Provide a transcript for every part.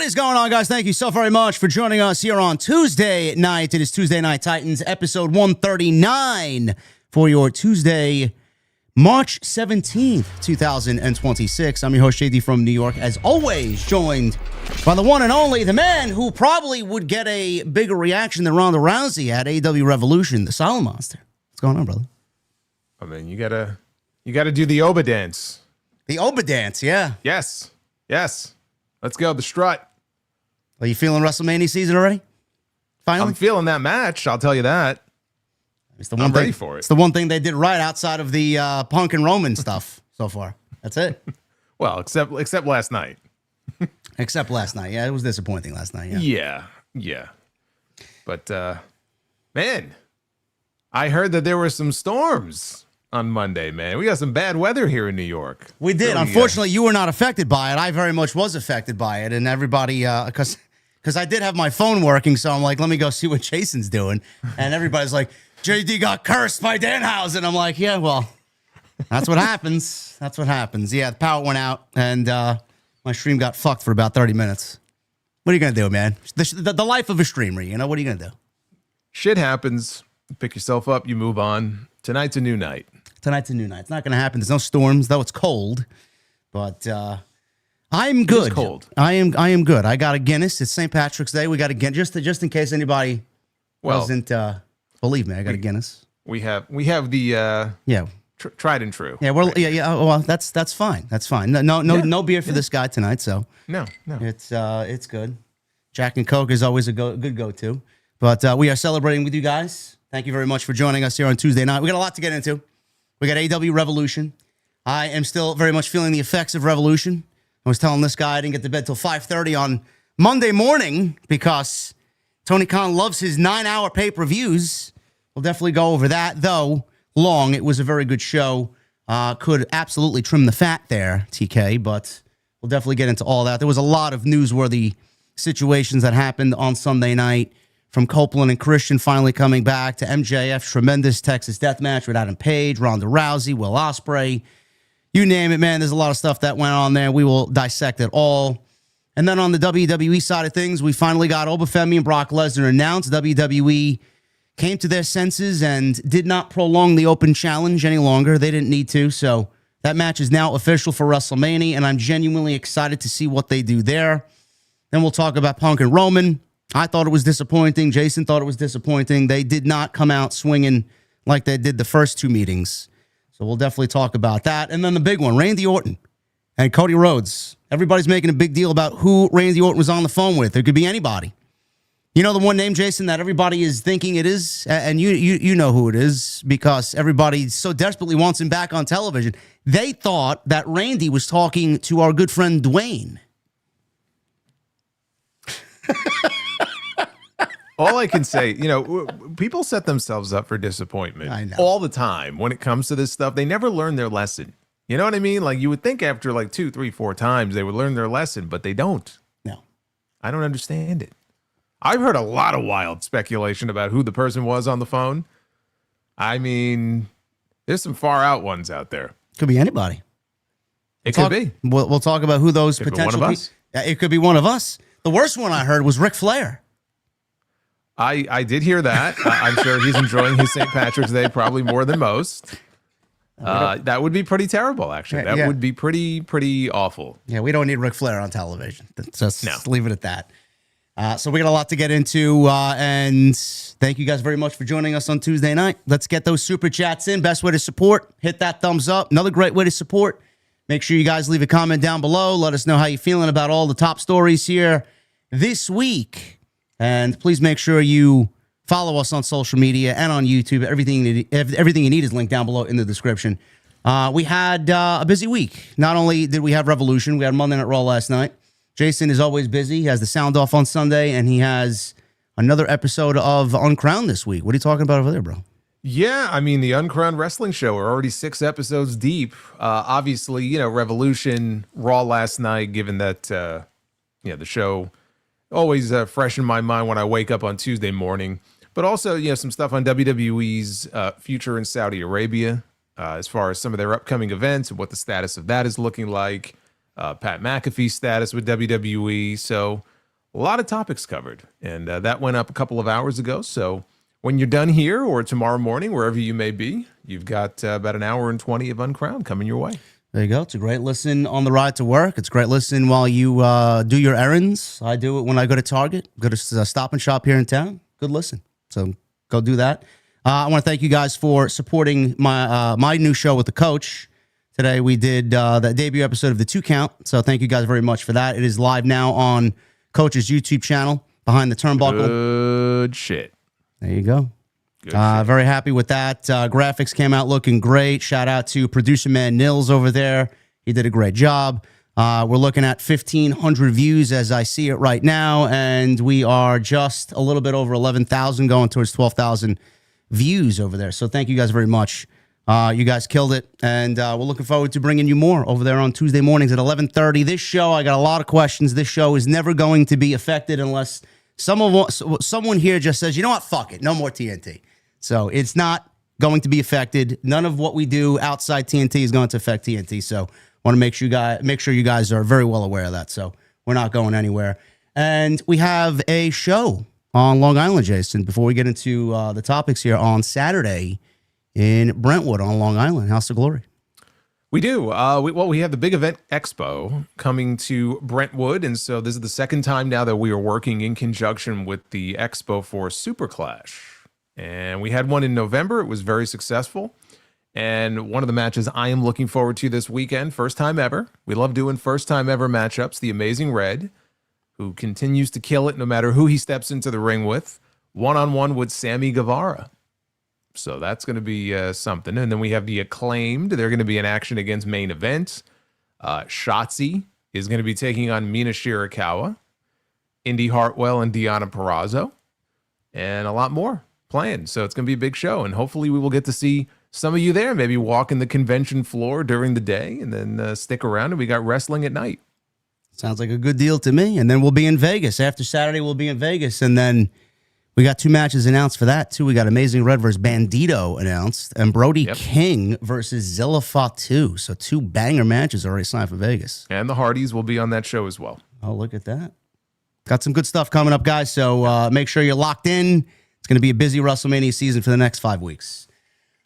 What is going on, guys? Thank you so very much for joining us here on Tuesday night. It is Tuesday Night Titans, episode 139 for your Tuesday, March 17th, 2026. I'm your host, JD from New York, as always, joined by the one and only, the man who probably would get a bigger reaction than Ronda Rousey at AEW Revolution, the Silent Monster. What's going on, brother? I mean, you gotta do the Oba dance. The Oba dance, yeah. Yes. Let's go, the strut. Are you feeling WrestleMania season already? Finally? I'm feeling that match, I'll tell you that. It's the one I'm thing, ready for it. It's the one thing they did right outside of the Punk and Roman stuff so far. That's it. Well, except last night. Except last night. Yeah, it was disappointing last night. Yeah. But, man, I heard that there were some storms on Monday, man. We got some bad weather here in New York. We did. Unfortunately, you were not affected by it. I very much was affected by it. And everybody, because I did have my phone working, so I'm like, let me go see what Jason's doing. And everybody's like, JD got cursed by Danhausen. I'm like, yeah, well, that's what happens. That's what happens. Yeah, the power went out, and my stream got fucked for about 30 minutes. What are you going to do, man? The life of a streamer, you know? What are you going to do? Shit happens. Pick yourself up. You move on. Tonight's a new night. Tonight's a new night. It's not going to happen. There's no storms, though it's cold. But I'm good. It's cold. I am good. I got a Guinness. It's St. Patrick's Day. We got a Guinness just in case anybody doesn't believe me. I got a Guinness. We have the tried and true. Yeah, well, that's fine. That's fine. No beer for this guy tonight. So no. It's good. Jack and Coke is always a good go-to. But we are celebrating with you guys. Thank you very much for joining us here on Tuesday night. We got a lot to get into. We got AEW Revolution. I am still very much feeling the effects of Revolution. I was telling this guy I didn't get to bed till 5:30 on Monday morning because Tony Khan loves his 9-hour pay-per-views. We'll definitely go over that, though long. It was a very good show. Could absolutely trim the fat there, TK, but we'll definitely get into all that. There was a lot of newsworthy situations that happened on Sunday night, from Copeland and Christin finally coming back to MJF's tremendous Texas Deathmatch with Adam Page, Ronda Rousey, Will Ospreay. You name it, man. There's a lot of stuff that went on there. We will dissect it all. And then on the WWE side of things, we finally got Oba Femi and Brock Lesnar announced. WWE came to their senses and did not prolong the open challenge any longer. They didn't need to. So that match is now official for WrestleMania, and I'm genuinely excited to see what they do there. Then we'll talk about Punk and Roman. I thought it was disappointing. Jason thought it was disappointing. They did not come out swinging like they did the first two meetings. So we'll definitely talk about that. And then the big one, Randy Orton and Cody Rhodes. Everybody's making a big deal about who Randy Orton was on the phone with. It could be anybody. You know the one name, Jason, that everybody is thinking it is? And you know who it is because everybody so desperately wants him back on television. They thought that Randy was talking to our good friend Dwayne. All I can say, people set themselves up for disappointment all the time when it comes to this stuff. They never learn their lesson. You know what I mean? Like, you would think after like 2, 3, 4 times they would learn their lesson, but they don't. No. I don't understand it. I've heard a lot of wild speculation about who the person was on the phone. I mean, there's some far out ones out there. Could be anybody. It could be. We'll talk about who those potential people. It could be one of us. The worst one I heard was Ric Flair. I did hear that. I'm sure he's enjoying his St. Patrick's Day probably more than most. That would be pretty terrible, actually. That would be pretty awful. Yeah, we don't need Ric Flair on television. Just leave it at that. So we got a lot to get into, and thank you guys very much for joining us on Tuesday night. Let's get those super chats in. Best way to support, hit that thumbs up. Another great way to support. Make sure you guys leave a comment down below. Let us know how you're feeling about all the top stories here this week. And please make sure you follow us on social media and on YouTube. Everything you need is linked down below in the description. We had a busy week. Not only did we have Revolution, we had Monday Night Raw last night. Jason is always busy. He has the sound off on Sunday, and he has another episode of Uncrowned this week. What are you talking about over there, bro? Yeah, I mean, the Uncrowned Wrestling Show. We're already 6 episodes deep. Obviously, Revolution, Raw last night, given that, the show always fresh in my mind when I wake up on Tuesday morning. But also, some stuff on WWE's future in Saudi Arabia, as far as some of their upcoming events and what the status of that is looking like. Pat McAfee's status with WWE. So A lot of topics covered, and that went up a couple of hours ago. So when you're done here or tomorrow morning, wherever you may be, you've got about an hour and 20 of Uncrowned coming your way. There you go. It's a great listen on the ride to work. It's a great listen while you do your errands. I do it when I go to Target, go to Stop and Shop here in town. Good listen. So go do that. I want to thank you guys for supporting my new show with the coach. Today we did the debut episode of the 2 Count. So thank you guys very much for that. It is live now on Coach's YouTube channel, Behind the Turnbuckle. Good shit. There you go. Very happy with that. Graphics came out looking great. Shout out to producer man Nils over there. He did a great job. We're looking at 1,500 views as I see it right now, and we are just a little bit over 11,000 going towards 12,000 views over there. So thank you guys very much. You guys killed it, and we're looking forward to bringing you more over there on Tuesday mornings at 11:30. This show, I got a lot of questions. This show is never going to be affected unless someone here just says, you know what, fuck it, no more TNT. So it's not going to be affected. None of what we do outside TNT is going to affect TNT. So want to make sure you guys are very well aware of that. So we're not going anywhere. And we have a show on Long Island, Jason, before we get into the topics here on Saturday in Brentwood on Long Island, House of Glory. We do. We have the Big Event Expo coming to Brentwood. And so this is the second time now that we are working in conjunction with the Expo for Super Clash. And we had one in November. It was very successful. And one of the matches I am looking forward to this weekend, first time ever. We love doing first time ever matchups. The Amazing Red, who continues to kill it no matter who he steps into the ring with, one-on-one with Sammy Guevara. So that's going to be something. And then we have the Acclaimed. They're going to be in action against Main Event. Shotzi is going to be taking on Mina Shirakawa, Indy Hartwell, and Deonna Purrazzo, and a lot more playing. So it's going to be a big show, and hopefully we will get to see some of you there, maybe walking the convention floor during the day and then stick around, and we got wrestling at night. Sounds like a good deal to me. And then we'll be in Vegas. After Saturday, we'll be in Vegas, and then we got 2 matches announced for that, too. We got Amazing Red versus Bandito announced, and Brody King versus Zilla Fatu. So 2 banger matches already signed for Vegas. And the Hardys will be on that show as well. Oh, look at that. Got some good stuff coming up, guys. So make sure you're locked in. It's going to be a busy WrestleMania season for the next 5 weeks.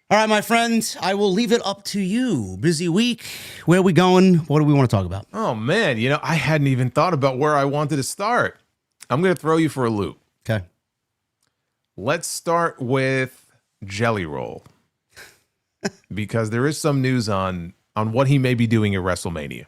All right, my friend, I will leave it up to you. Busy week. Where are we going? What do we want to talk about? Oh, man. You know, I hadn't even thought about where I wanted to start. I'm going to throw you for a loop. Okay. Let's start with Jelly Roll. Because there is some news on what he may be doing at WrestleMania.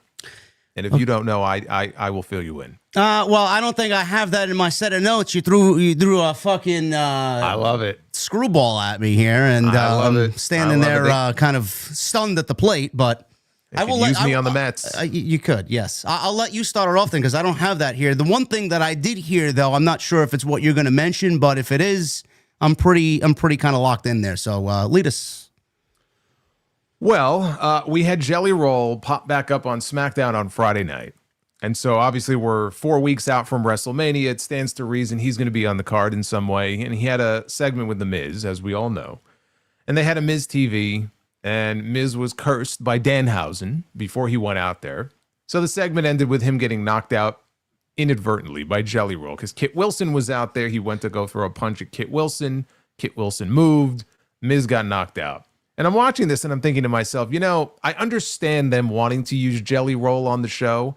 And if you don't know, I will fill you in. Well, I don't think I have that in my set of notes. You threw a fucking I love it. Screwball at me here, and I love it. Standing there kind of stunned at the plate. But I will use me on the Mets. You could, yes. I'll let you start it off then, because I don't have that here. The one thing that I did hear, though, I'm not sure if it's what you're going to mention, but if it is, I'm pretty kind of locked in there. So lead us. Well, we had Jelly Roll pop back up on SmackDown on Friday night. And so obviously we're 4 weeks out from WrestleMania. It stands to reason he's going to be on the card in some way. And he had a segment with The Miz, as we all know. And they had a Miz TV, and Miz was cursed by Danhausen before he went out there. So the segment ended with him getting knocked out inadvertently by Jelly Roll, because Kit Wilson was out there. He went to go throw a punch at Kit Wilson. Kit Wilson moved. Miz got knocked out. And I'm watching this and I'm thinking to myself, you know, I understand them wanting to use Jelly Roll on the show.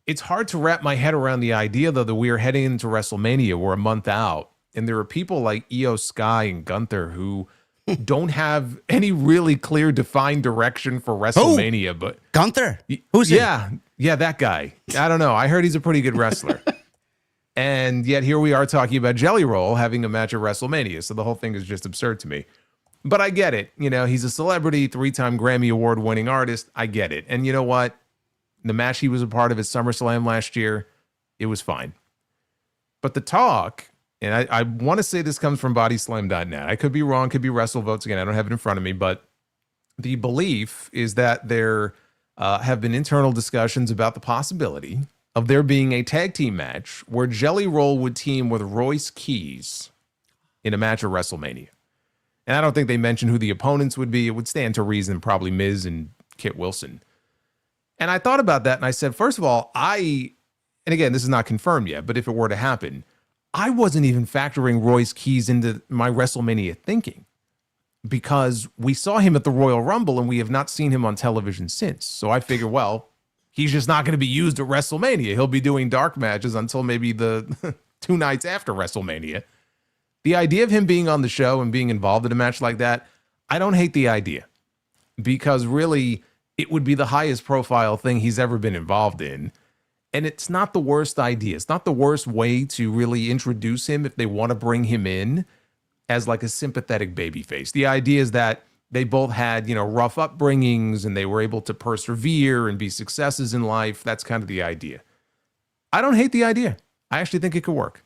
It's hard to wrap my head around the idea, though, that we are heading into WrestleMania. We're a month out. And there are people like Io Sky and Gunther who don't have any really clear, defined direction for WrestleMania. Who? But Gunther? Who's he? Yeah, that guy. I don't know. I heard he's a pretty good wrestler. And yet here we are talking about Jelly Roll having a match at WrestleMania. So the whole thing is just absurd to me. But I get it. You know, he's a celebrity, 3-time Grammy Award winning artist. I get it. And you know what? The match he was a part of at SummerSlam last year, it was fine. But the talk, and I want to say this comes from bodyslam.net. I could be wrong, could be WrestleVotes. Again, I don't have it in front of me. But the belief is that there have been internal discussions about the possibility of there being a tag team match where Jelly Roll would team with Royce Keys in a match at WrestleMania. And I don't think they mentioned who the opponents would be. It would stand to reason, probably Miz and Kit Wilson. And I thought about that, and I said, first of all, I and again, this is not confirmed yet, but if it were to happen, I wasn't even factoring Royce Keys into my WrestleMania thinking, because we saw him at the Royal Rumble and we have not seen him on television since. So I figure, well, he's just not going to be used at WrestleMania. He'll be doing dark matches until maybe the 2 nights after WrestleMania. The idea of him being on the show and being involved in a match like that, I don't hate the idea, because really it would be the highest profile thing he's ever been involved in. And it's not the worst idea. It's not the worst way to really introduce him if they want to bring him in as like a sympathetic babyface. The idea is that they both had, rough upbringings and they were able to persevere and be successes in life. That's kind of the idea. I don't hate the idea. I actually think it could work.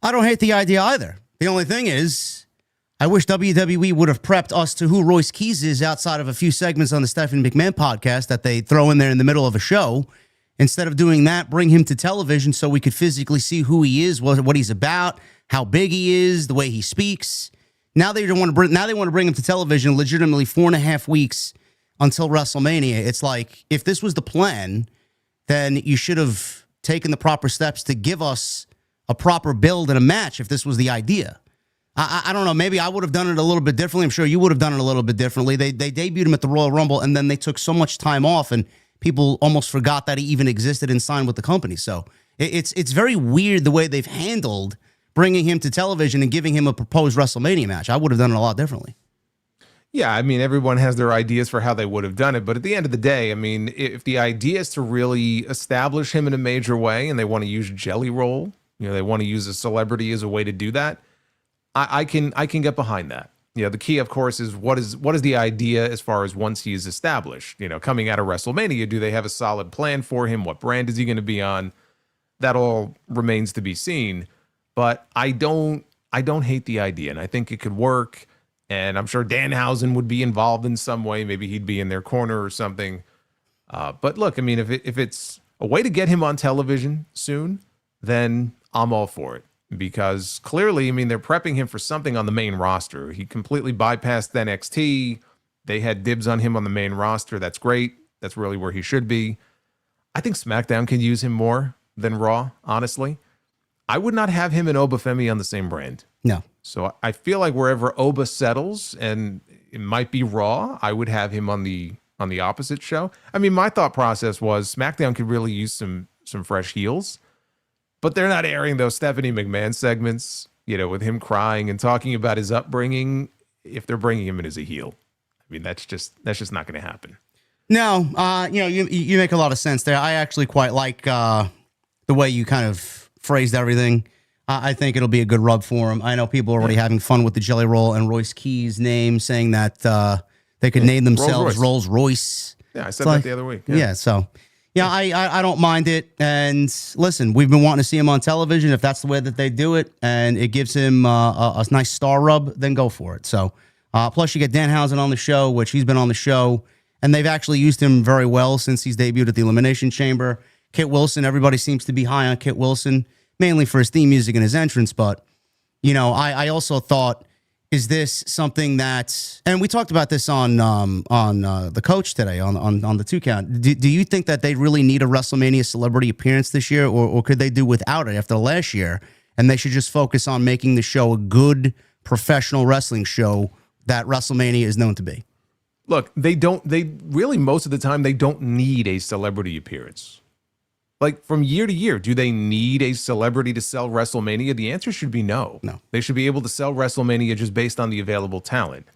I don't hate the idea either. The only thing is, I wish WWE would have prepped us to who Royce Keys is outside of a few segments on the Stephanie McMahon podcast that they throw in there in the middle of a show. Instead of doing that, bring him to television so we could physically see who he is, what he's about, how big he is, the way he speaks. Now they want to bring him to television legitimately 4.5 weeks until WrestleMania. It's like, if this was the plan, then you should have taken the proper steps to give us a proper build and a match if this was the idea. I don't know. Maybe I would have done it a little bit differently. I'm sure you would have done it a little bit differently. They debuted him at the Royal Rumble, and then they took so much time off, and people almost forgot that he even existed and signed with the company. So it's very weird the way they've handled bringing him to television and giving him a proposed WrestleMania match. I would have done it a lot differently. Yeah, I mean, everyone has their ideas for how they would have done it. But at the end of the day, I mean, if the idea is to really establish him in a major way and they want to use Jelly Roll, they want to use a celebrity as a way to do that, I can get behind that. The key, of course, is what is the idea as far as once he is established, coming out of WrestleMania, do they have a solid plan for him? What brand is he going to be on? That all remains to be seen. But I don't hate the idea, and I think it could work. And I'm sure Danhausen would be involved in some way. Maybe he'd be in their corner or something. But look, I mean, if it's a way to get him on television soon, then I'm all for it. Because clearly, I mean, they're prepping him for something on the main roster. He completely bypassed NXT. They had dibs on him on the main roster. That's great. That's really where he should be. I think SmackDown can use him more than Raw, honestly. I would not have him and Oba Femi on the same brand. No. So I feel like wherever Oba settles, and it might be Raw, I would have him on the opposite show. I mean, my thought process was SmackDown could really use some fresh heels, but they're not airing those Stephanie McMahon segments, with him crying and talking about his upbringing, if they're bringing him in as a heel. I mean, that's just not going to happen. No, you make a lot of sense there. I actually quite like the way you kind of phrased everything. I think it'll be a good rub for him. I know people are already having fun with the Jelly Roll and Royce Keys' name, saying that they could name themselves Rolls-Royce. Yeah, I said that the other week. Yeah, so... Yeah, I don't mind it. And listen, we've been wanting to see him on television. If that's the way that they do it and it gives him a nice star rub, then go for it. So, plus you get Danhausen on the show, which he's been on the show, and they've actually used him very well since he's debuted at the Elimination Chamber. Kit Wilson, everybody seems to be high on Kit Wilson, mainly for his theme music and his entrance. But, I also thought, is this something that, and we talked about this on the coach today on the 2 count. Do you think that they really need a WrestleMania celebrity appearance this year, or could they do without it after last year, and they should just focus on making the show a good professional wrestling show that WrestleMania is known to be? Look, they really, most of the time, they don't need a celebrity appearance. Like, from year to year, do they need a celebrity to sell WrestleMania? The answer should be no. No. They should be able to sell WrestleMania just based on the available talent.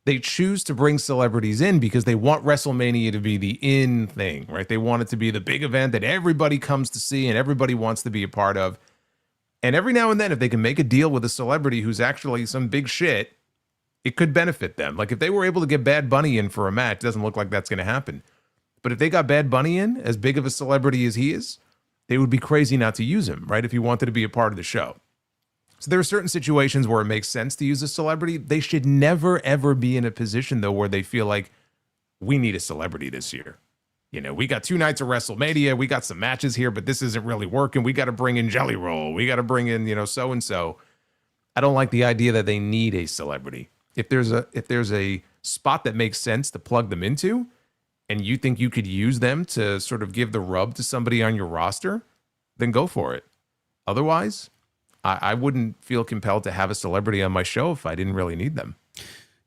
They choose to bring celebrities in because they want WrestleMania to be the in thing, right? They want it to be the big event that everybody comes to see and everybody wants to be a part of. And every now and then, if they can make a deal with a celebrity who's actually some big shit, it could benefit them. Like, if they were able to get Bad Bunny in for a match, it doesn't look like that's going to happen. But if they got Bad Bunny in, as big of a celebrity as he is, they would be crazy not to use him, right? If he wanted to be a part of the show. So there are certain situations where it makes sense to use a celebrity. They should never, ever be in a position, though, where they feel like, we need a celebrity this year. We got 2 nights of WrestleMania. We got some matches here, but this isn't really working. We got to bring in Jelly Roll. We got to bring in, so-and-so. I don't like the idea that they need a celebrity. If there's a spot that makes sense to plug them into, and you think you could use them to sort of give the rub to somebody on your roster, then go for it. Otherwise, I wouldn't feel compelled to have a celebrity on my show if I didn't really need them.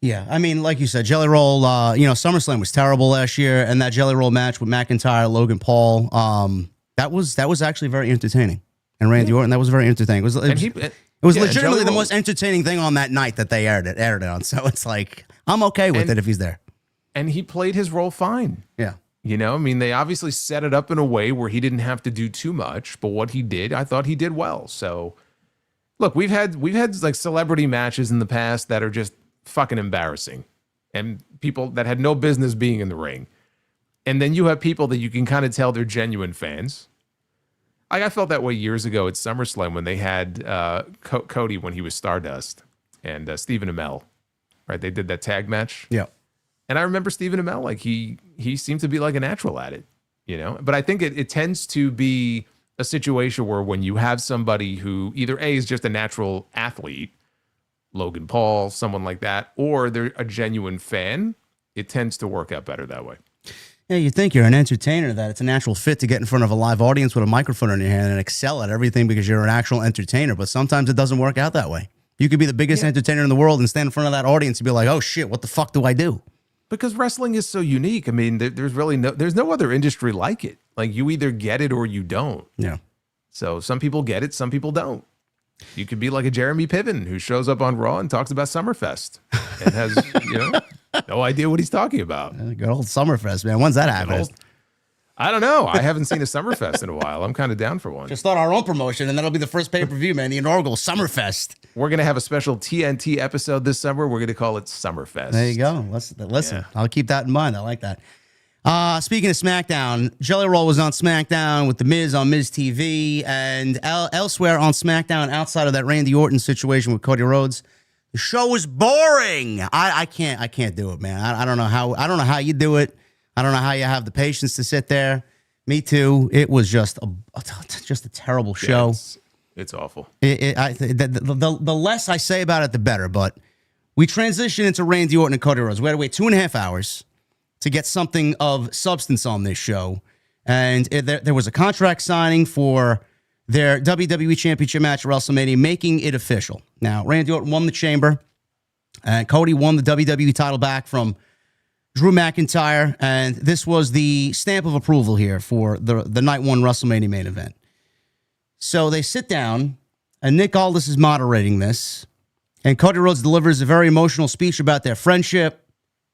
Yeah, I mean, like you said, Jelly Roll, SummerSlam was terrible last year, and that Jelly Roll match with McIntyre, Logan Paul, that was actually very entertaining. And Randy Orton, that was very entertaining. It was legitimately the most entertaining thing on that night that they aired it on. So it's like, I'm okay with it if he's there. And he played his role fine. Yeah. You know, I mean, they obviously set it up in a way where he didn't have to do too much, but what he did, I thought he did well. So, look, we've had like celebrity matches in the past that are just fucking embarrassing, and people that had no business being in the ring. And then you have people that you can kind of tell they're genuine fans. I felt that way years ago at SummerSlam when they had Cody when he was Stardust and Stephen Amell, right? They did that tag match. Yeah. And I remember Stephen Amell, like he seemed to be like a natural at it, you know? But I think it tends to be a situation where when you have somebody who either A, is just a natural athlete, Logan Paul, someone like that, or they're a genuine fan, it tends to work out better that way. Yeah, you think you're an entertainer, that it's a natural fit to get in front of a live audience with a microphone in your hand and excel at everything because you're an actual entertainer. But sometimes it doesn't work out that way. You could be the biggest entertainer in the world and stand in front of that audience and be like, oh shit, what the fuck do I do? Because wrestling is so unique. I mean, there's no other industry like it. Like, you either get it or you don't. Yeah. So some people get it, some people don't. You could be like a Jeremy Piven who shows up on Raw and talks about Summerfest and has, no idea what he's talking about. Good old Summerfest, man. When's that happening? I don't know. I haven't seen a Summerfest in a while. I'm kind of down for one. Just start our own promotion, and that'll be the first pay-per-view, man. The inaugural Summerfest. We're going to have a special TNT episode this summer. We're going to call it Summerfest. There you go. Listen, I'll keep that in mind. I like that. Speaking of SmackDown, Jelly Roll was on SmackDown with The Miz on Miz TV, and elsewhere on SmackDown outside of that Randy Orton situation with Cody Rhodes. The show was boring. I can't do it, man. I don't know how you do it. I don't know how you have the patience to sit there. Me too. It was just a terrible show. Yeah, it's awful. The less I say about it, the better. But we transition into Randy Orton and Cody Rhodes. We had to wait 2.5 hours to get something of substance on this show. And there was a contract signing for their WWE Championship match at WrestleMania, making it official. Now, Randy Orton won the Chamber, and Cody won the WWE title back from Drew McIntyre, and this was the stamp of approval here for the Night 1 WrestleMania main event. So they sit down, and Nick Aldis is moderating this, and Cody Rhodes delivers a very emotional speech about their friendship,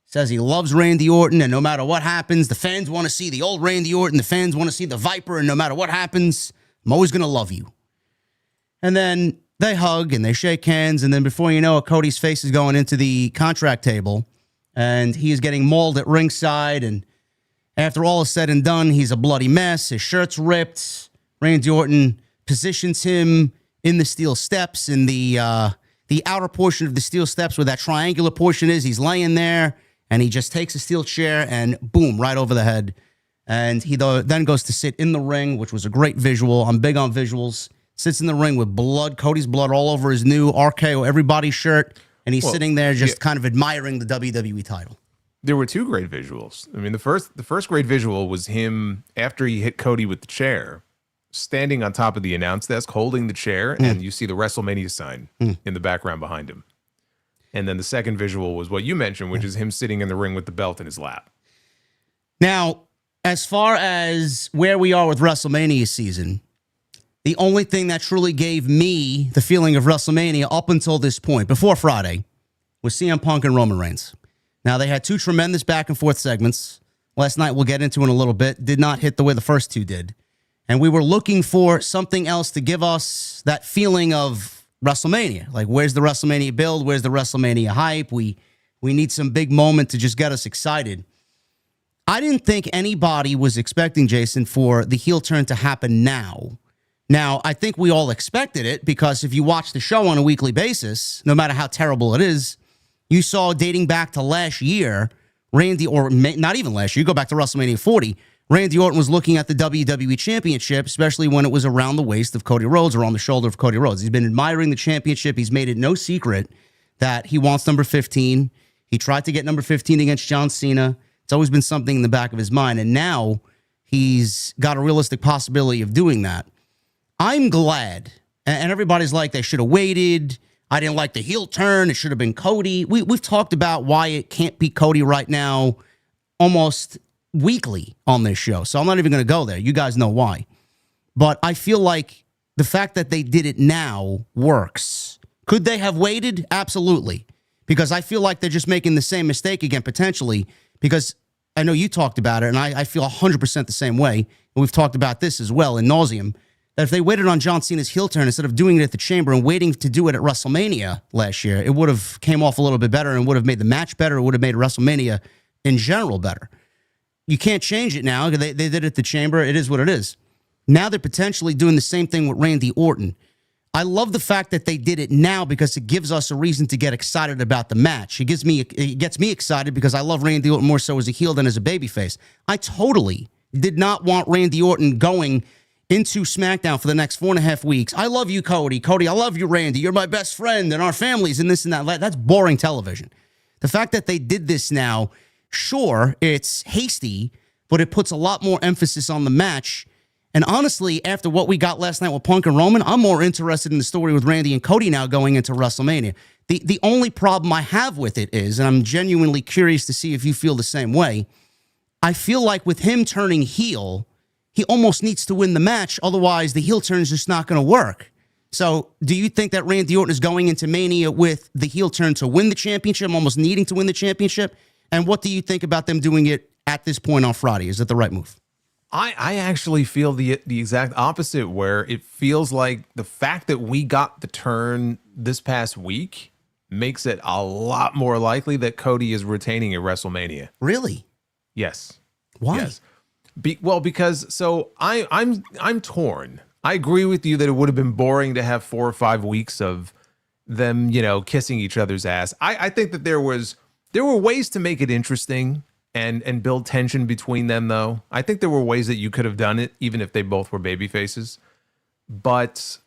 says he loves Randy Orton, and no matter what happens, the fans want to see the old Randy Orton, the fans want to see the Viper, and no matter what happens, I'm always going to love you. And then they hug, and they shake hands, and then before you know it, Cody's face is going into the contract table, and he is getting mauled at ringside, and after all is said and done, he's a bloody mess. His shirt's ripped. Randy Orton positions him in the steel steps, in the outer portion of the steel steps where that triangular portion is. He's laying there, and he just takes a steel chair and boom, right over the head. And he then goes to sit in the ring, which was a great visual. I'm big on visuals. Sits in the ring with blood, Cody's blood all over his new RKO Everybody shirt. And he's sitting there just kind of admiring the WWE title. There were two great visuals. I mean, the first great visual was him after he hit Cody with the chair, standing on top of the announce desk, holding the chair, and you see the WrestleMania sign in the background behind him. And then the second visual was what you mentioned, which is him sitting in the ring with the belt in his lap. Now, as far as where we are with WrestleMania season, the only thing that truly gave me the feeling of WrestleMania up until this point, before Friday, was CM Punk and Roman Reigns. Now, they had two tremendous back and forth segments. Last night, we'll get into in a little bit, did not hit the way the first two did. And we were looking for something else to give us that feeling of WrestleMania. Like, where's the WrestleMania build? Where's the WrestleMania hype? We need some big moment to just get us excited. I didn't think anybody was expecting, Jason, for the heel turn to happen now. Now, I think we all expected it because if you watch the show on a weekly basis, no matter how terrible it is, you saw dating back to last year, not even last year, you go back to WrestleMania 40, Randy Orton was looking at the WWE Championship, especially when it was around the waist of Cody Rhodes or on the shoulder of Cody Rhodes. He's been admiring the championship. He's made it no secret that he wants number 15. He tried to get number 15 against John Cena. It's always been something in the back of his mind. And now he's got a realistic possibility of doing that. I'm glad, and everybody's like, they should have waited. I didn't like the heel turn. It should have been Cody. We've talked about why it can't be Cody right now almost weekly on this show. So I'm not even going to go there. You guys know why. But I feel like the fact that they did it now works. Could they have waited? Absolutely. Because I feel like they're just making the same mistake again, potentially, because I know you talked about it, and I feel 100% the same way. And we've talked about this as well in nauseum, that if they waited on John Cena's heel turn instead of doing it at the Chamber and waiting to do it at WrestleMania last year, it would have came off a little bit better and would have made the match better. It would have made WrestleMania in general better. You can't change it now. They did it at the Chamber. It is what it is. Now they're potentially doing the same thing with Randy Orton. I love the fact that they did it now because it gives us a reason to get excited about the match. It gets me excited because I love Randy Orton more so as a heel than as a babyface. I totally did not want Randy Orton going into SmackDown for the next 4.5 weeks. I love you, Cody. Cody, I love you, Randy. You're my best friend and our families and this and that. That's boring television. The fact that they did this now, sure, it's hasty, but it puts a lot more emphasis on the match. And honestly, after what we got last night with Punk and Roman, I'm more interested in the story with Randy and Cody now going into WrestleMania. The only problem I have with it is, and I'm genuinely curious to see if you feel the same way, I feel like with him turning heel, he almost needs to win the match. Otherwise, the heel turn is just not going to work. So do you think that Randy Orton is going into Mania with the heel turn to win the championship, almost needing to win the championship? And what do you think about them doing it at this point on Friday? Is it the right move? I actually feel the exact opposite, where it feels like the fact that we got the turn this past week makes it a lot more likely that Cody is retaining at WrestleMania. Really? Yes. Why? Yes. Because so I'm torn. I agree with you that it would have been boring to have 4 or 5 weeks of them, kissing each other's ass. I think that there were ways to make it interesting and build tension between them, though. I think there were ways that you could have done it, even if they both were baby faces. But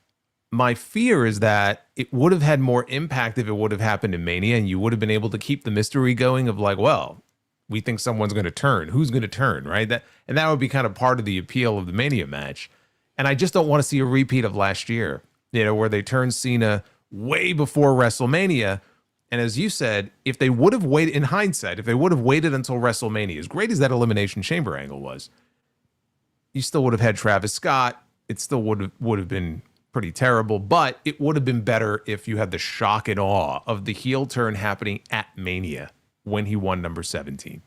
my fear is that it would have had more impact if it would have happened in Mania, and you would have been able to keep the mystery going of like, well, we think someone's going to turn. Who's going to turn, right? And that would be kind of part of the appeal of the Mania match. And I just don't want to see a repeat of last year, where they turned Cena way before WrestleMania. And as you said, if they would have waited, in hindsight, if they would have waited until WrestleMania, as great as that Elimination Chamber angle was, you still would have had Travis Scott. It still would have been pretty terrible, but it would have been better if you had the shock and awe of the heel turn happening at Mania when he won number 17.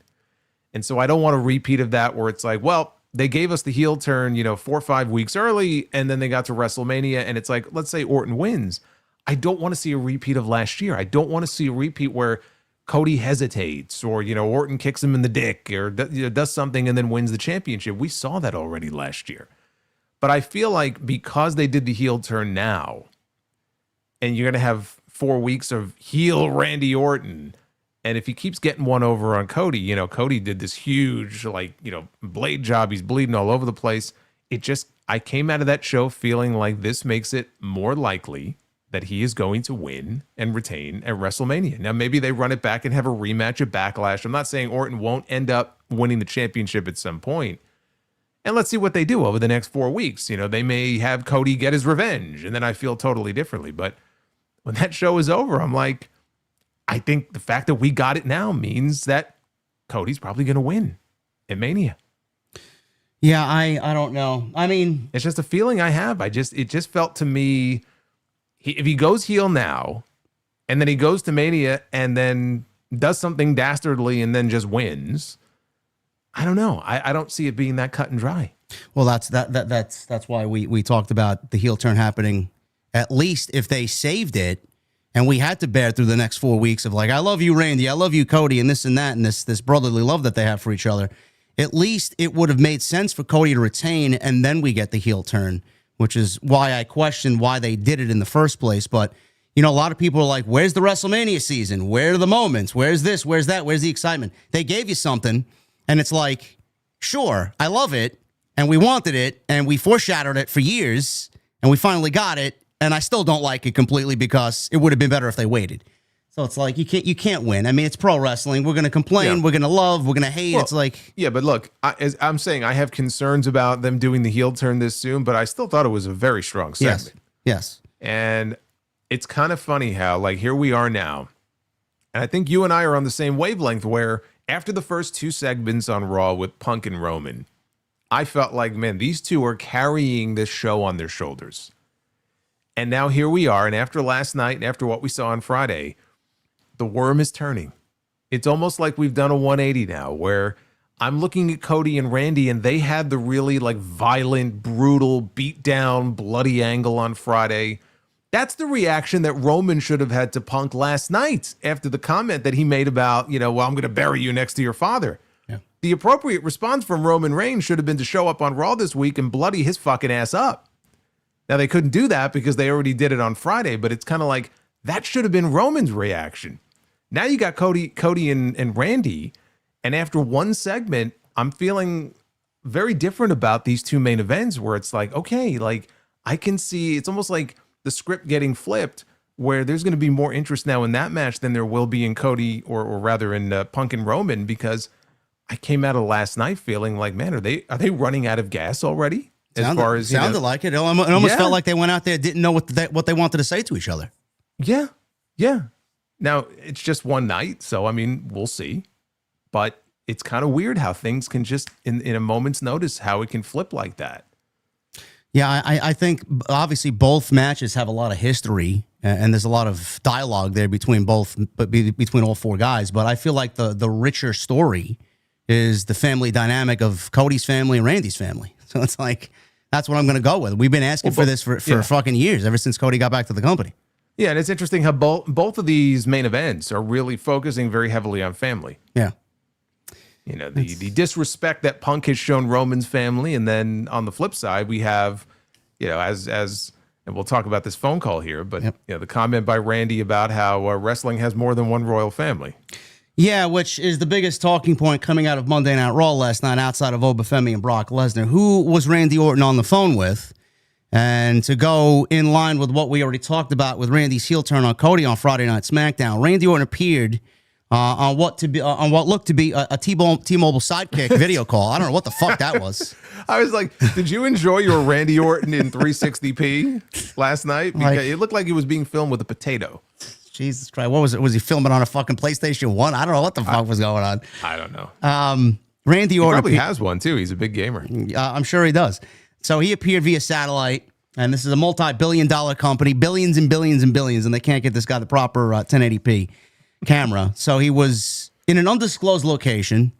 And so I don't want a repeat of that where it's like, well, they gave us the heel turn, 4 or 5 weeks early, and then they got to WrestleMania, and it's like, let's say Orton wins. I don't want to see a repeat of last year. I don't want to see a repeat where Cody hesitates or, Orton kicks him in the dick or does something and then wins the championship. We saw that already last year. But I feel like because they did the heel turn now, and you're going to have 4 weeks of heel Randy Orton, and if he keeps getting one over on Cody, Cody did this huge, blade job. He's bleeding all over the place. I came out of that show feeling like this makes it more likely that he is going to win and retain at WrestleMania. Now, maybe they run it back and have a rematch at Backlash. I'm not saying Orton won't end up winning the championship at some point. And let's see what they do over the next 4 weeks. They may have Cody get his revenge, and then I feel totally differently. But when that show is over, I'm like, I think the fact that we got it now means that Cody's probably going to win at Mania. Yeah, I don't know. I mean, it's just a feeling I have. It just felt to me, if he goes heel now, and then he goes to Mania and then does something dastardly and then just wins, I don't know. I don't see it being that cut and dry. Well, that's why we talked about the heel turn happening. At least if they saved it, and we had to bear through the next 4 weeks of like, I love you, Randy, I love you, Cody, and this and that, and this brotherly love that they have for each other. At least it would have made sense for Cody to retain, and then we get the heel turn, which is why I question why they did it in the first place. But, a lot of people are like, where's the WrestleMania season? Where are the moments? Where's this? Where's that? Where's the excitement? They gave you something, and it's like, sure, I love it, and we wanted it, and we foreshadowed it for years, and we finally got it, and I still don't like it completely because it would have been better if they waited. So it's like you can't win. I mean, it's pro wrestling. We're gonna complain. Yeah. We're gonna love. We're gonna hate. Well, it's like yeah, but look, as I'm saying, I have concerns about them doing the heel turn this soon, but I still thought it was a very strong segment. yes. And it's kind of funny how, like, here we are now, and I think you and I are on the same wavelength. Where after the first 2 segments on Raw with Punk and Roman, I felt like, man, these two are carrying this show on their shoulders. And now here we are, and after last night, and after what we saw on Friday, the worm is turning. It's almost like we've done a 180 now, where I'm looking at Cody and Randy, and they had the really like violent, brutal, beat down, bloody angle on Friday. That's the reaction that Roman should have had to Punk last night after the comment that he made about, well, I'm going to bury you next to your father. Yeah. The appropriate response from Roman Reigns should have been to show up on Raw this week and bloody his fucking ass up. Now, they couldn't do that because they already did it on Friday, but it's kind of like that should have been Roman's reaction. Now you got Cody and Randy, and after one segment, I'm feeling very different about these 2 main events where it's like, okay, like I can see it's almost like the script getting flipped where there's going to be more interest now in that match than there will be in Cody or rather in Punk and Roman, because I came out of last night feeling like, man, are they running out of gas already? Sounded like it. It almost felt like they went out there, didn't know what they wanted to say to each other. Yeah. Yeah. Now, it's just one night, so, I mean, we'll see. But it's kind of weird how things can just, in a moment's notice, how it can flip like that. Yeah, I think, obviously, both matches have a lot of history, and there's a lot of dialogue there between all 4 guys. But I feel like the richer story is the family dynamic of Cody's family and Randy's family. So it's like, that's what I'm going to go with. We've been asking for this for fucking years, ever since Cody got back to the company. Yeah, and it's interesting how both of these main events are really focusing very heavily on family. Yeah. The disrespect that Punk has shown Roman's family, and then on the flip side, we have, as and we'll talk about this phone call here, but the comment by Randy about how wrestling has more than one royal family. Yeah, which is the biggest talking point coming out of Monday Night Raw last night, outside of Oba Femi and Brock Lesnar. Who was Randy Orton on the phone with? And to go in line with what we already talked about with Randy's heel turn on Cody on Friday Night SmackDown, Randy Orton appeared on what looked to be a T-Mobile sidekick video call. I don't know what the fuck that was. I was like, did you enjoy your Randy Orton in 360p last night? Because it looked like he was being filmed with a potato. Jesus Christ. What was it? Was he filming on a fucking PlayStation 1? I don't know what the fuck was going on. I don't know. Randy Orton probably has one, too. He's a big gamer. I'm sure he does. So he appeared via satellite, and this is a multi-billion-dollar company, billions and billions and billions, and they can't get this guy the proper 1080p camera. So he was in an undisclosed location,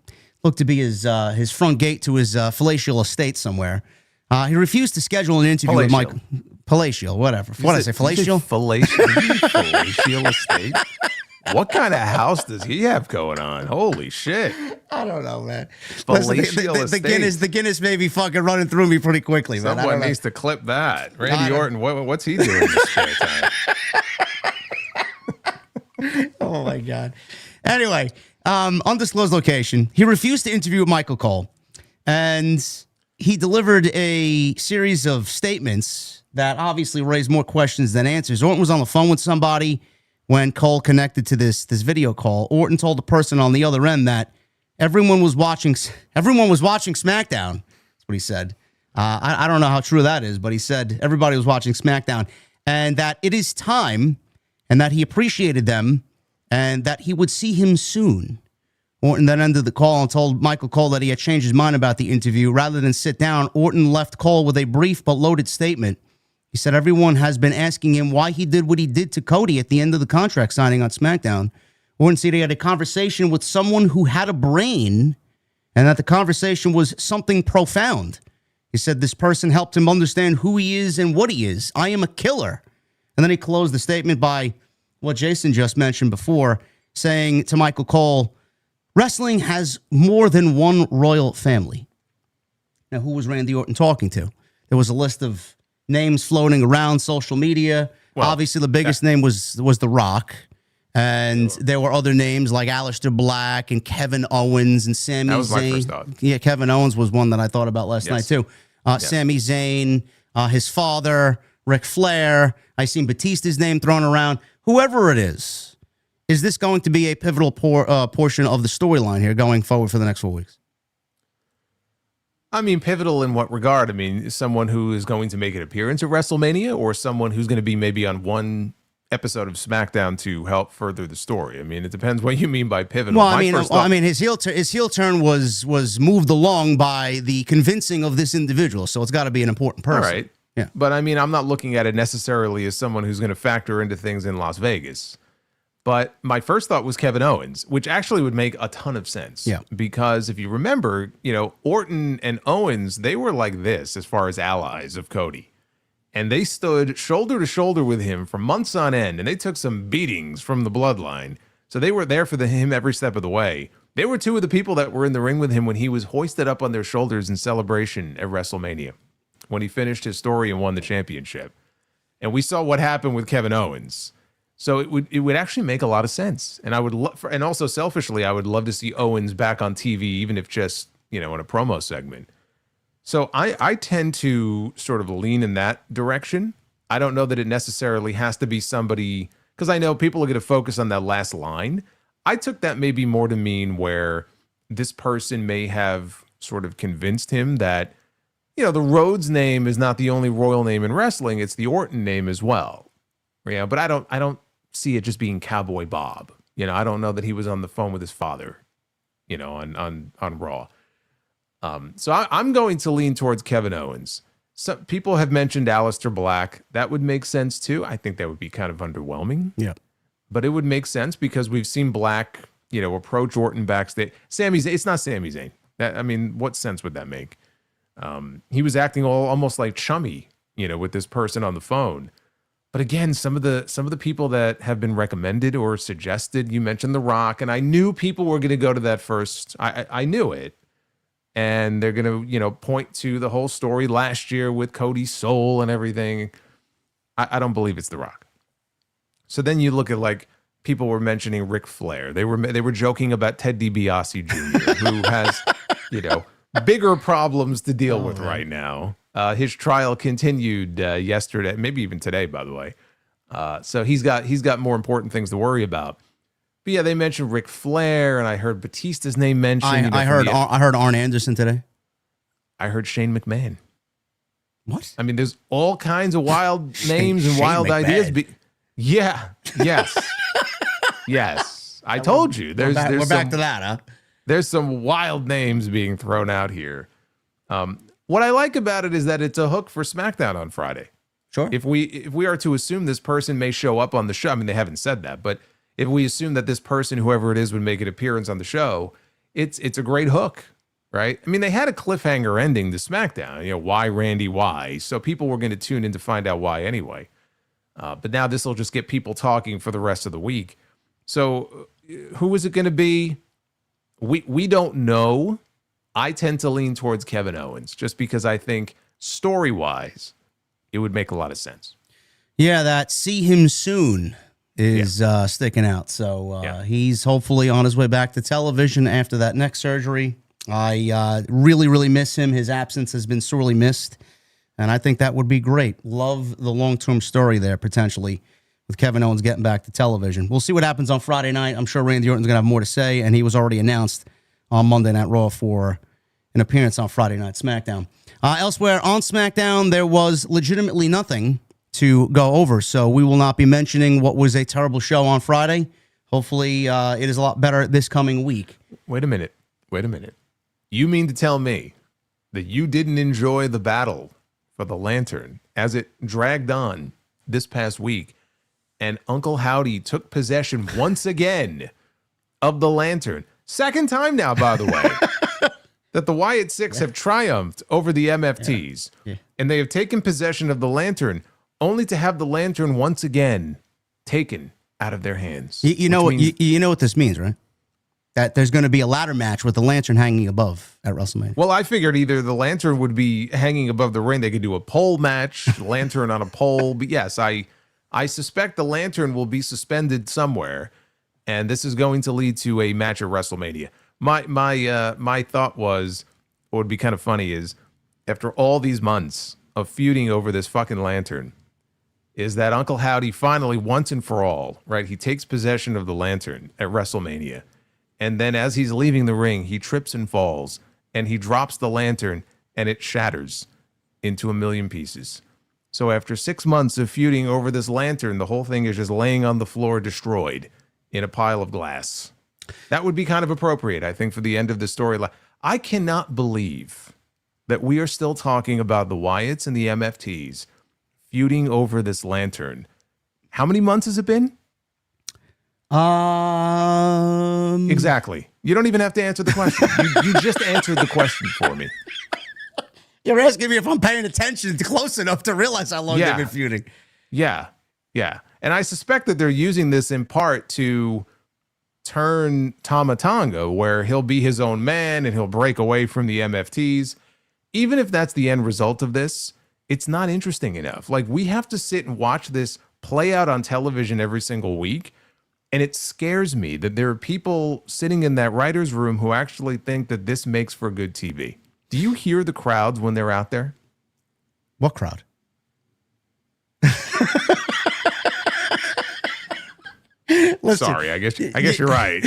looked to be his front gate to his palatial estate somewhere. He refused to schedule an interview with Michael. Palatial, whatever. What did I say? Palatial? Palatial estate. What kind of house does he have going on? Holy shit. I don't know, man. The Guinness may be fucking running through me pretty quickly, man. Someone needs to clip that. Randy Orton, what's he doing in his spare time? Oh, my God. Anyway, undisclosed location. He refused to interview with Michael Cole, and he delivered a series of statements that obviously raised more questions than answers. Orton was on the phone with somebody when Cole connected to this video call. Orton told the person on the other end that everyone was watching SmackDown. That's what he said. I don't know how true that is, but he said everybody was watching SmackDown, and that it is time, and that he appreciated them, and that he would see him soon. Orton then ended the call and told Michael Cole that he had changed his mind about the interview. Rather than sit down, Orton left Cole with a brief but loaded statement. He said everyone has been asking him why he did what he did to Cody at the end of the contract signing on SmackDown. Orton said he had a conversation with someone who had a brain, and that the conversation was something profound. He said this person helped him understand who he is and what he is. I am a killer. And then he closed the statement by what Jason just mentioned before, saying to Michael Cole, wrestling has more than one royal family. Now, who was Randy Orton talking to? There was a list of names floating around social media. Well, obviously, the biggest name was The Rock. And there were other names like Aleister Black and Kevin Owens and Sami Zayn. That was my first thought. Yeah, Kevin Owens was one that I thought about last night, too. Sami Zayn, his father, Ric Flair. I seen Batista's name thrown around. Whoever it is, Is this going to be a pivotal portion of the storyline here going forward for the next 4 weeks? I mean, pivotal in what regard? I mean, someone who is going to make an appearance at WrestleMania, or someone who's going to be maybe on one episode of SmackDown to help further the story? I mean, it depends what you mean by pivotal. Well, I mean, his heel turn was moved along by the convincing of this individual, so it's got to be an important person. All right. Yeah. But I mean, I'm not looking at it necessarily as someone who's going to factor into things in Las Vegas. But my first thought was Kevin Owens, which actually would make a ton of sense. Yeah. Because if you remember, Orton and Owens, they were like this as far as allies of Cody. And they stood shoulder to shoulder with him for months on end, and they took some beatings from the bloodline. So they were there for him every step of the way. They were two of the people that were in the ring with him when he was hoisted up on their shoulders in celebration at WrestleMania, when he finished his story and won the championship. And we saw what happened with Kevin Owens. So it would actually make a lot of sense. And I would and also selfishly, I would love to see Owens back on TV, even if just, in a promo segment. So I tend to sort of lean in that direction. I don't know that it necessarily has to be somebody, because I know people are going to focus on that last line. I took that maybe more to mean where this person may have sort of convinced him that, the Rhodes name is not the only royal name in wrestling. It's the Orton name as well. Yeah, but I don't see it just being Cowboy Bob. I don't know that he was on the phone with his father, on Raw. So I'm going to lean towards Kevin Owens. Some people have mentioned Aleister Black. That would make sense too. I think that would be kind of underwhelming. Yeah. But it would make sense because we've seen Black, approach Orton backstage. It's not Sami Zayn. What sense would that make? He was acting almost like chummy, with this person on the phone. But again, some of the people that have been recommended or suggested, you mentioned The Rock, and I knew people were going to go to that first. I knew it. And they're going to, point to the whole story last year with Cody's soul and everything. I don't believe it's The Rock. So then you look at people were mentioning Ric Flair. They were joking about Ted DiBiase Jr., who has, bigger problems to deal with right now. His trial continued yesterday, maybe even today, by the way. So he's got more important things to worry about. But yeah, they mentioned Ric Flair, and I heard Batista's name mentioned. I heard Arn Anderson today. I heard Shane McMahon. What? I mean, there's all kinds of wild names and wild ideas. Yes. Yes. I told you. We're back to that, huh? There's some wild names being thrown out here. What I like about it is that it's a hook for SmackDown on Friday. Sure. If we are to assume this person may show up on the show, they haven't said that, but if we assume that this person, whoever it is, would make an appearance on the show, it's a great hook, right? They had a cliffhanger ending to SmackDown. Why Randy? Why? So people were going to tune in to find out why anyway. But now this will just get people talking for the rest of the week. So who is it going to be? We don't know. I tend to lean towards Kevin Owens just because I think story-wise, it would make a lot of sense. Yeah, that see him soon is sticking out. So he's hopefully on his way back to television after that neck surgery. I really, really miss him. His absence has been sorely missed, and I think that would be great. Love the long-term story there, potentially, with Kevin Owens getting back to television. We'll see what happens on Friday night. I'm sure Randy Orton's going to have more to say, and he was already announced on Monday Night Raw for an appearance on Friday Night SmackDown. Elsewhere on SmackDown, there was legitimately nothing to go over, so we will not be mentioning what was a terrible show on Friday. Hopefully, it is a lot better this coming week. Wait a minute. You mean to tell me that you didn't enjoy the battle for the lantern as it dragged on this past week, and Uncle Howdy took possession once again of the lantern? Second time now, by the way, that the Wyatt Six have triumphed over the MFTs, and they have taken possession of the lantern, only to have the lantern once again taken out of their hands. You know what this means, right? That there's going to be a ladder match with the lantern hanging above at WrestleMania. Well, I figured either the lantern would be hanging above the ring, they could do a pole match, lantern on a pole. But yes, I suspect the lantern will be suspended somewhere, and this is going to lead to a match at WrestleMania. My thought was, what would be kind of funny is, after all these months of feuding over this fucking lantern, is that Uncle Howdy finally, once and for all, right, he takes possession of the lantern at WrestleMania. And then as he's leaving the ring, he trips and falls, and he drops the lantern, and it shatters into a million pieces. So after 6 months of feuding over this lantern, the whole thing is just laying on the floor destroyed in a pile of glass. That would be kind of appropriate, I think, for the end of the storyline. I cannot believe that we are still talking about the Wyatts and the MFTs feuding over this lantern. How many months has it been? Exactly. You don't even have to answer the question. You just answered the question for me. You're asking me if I'm paying attention close enough to realize how long they've been feuding. Yeah. And I suspect that they're using this in part to turn Tama Tonga, where he'll be his own man and he'll break away from the MFTs. Even if that's the end result of this, it's not interesting enough. Like, we have to sit and watch this play out on television every single week. And it scares me that there are people sitting in that writer's room who actually think that this makes for good TV. Do you hear the crowds when they're out there? What crowd? Listen, sorry, I guess you're right.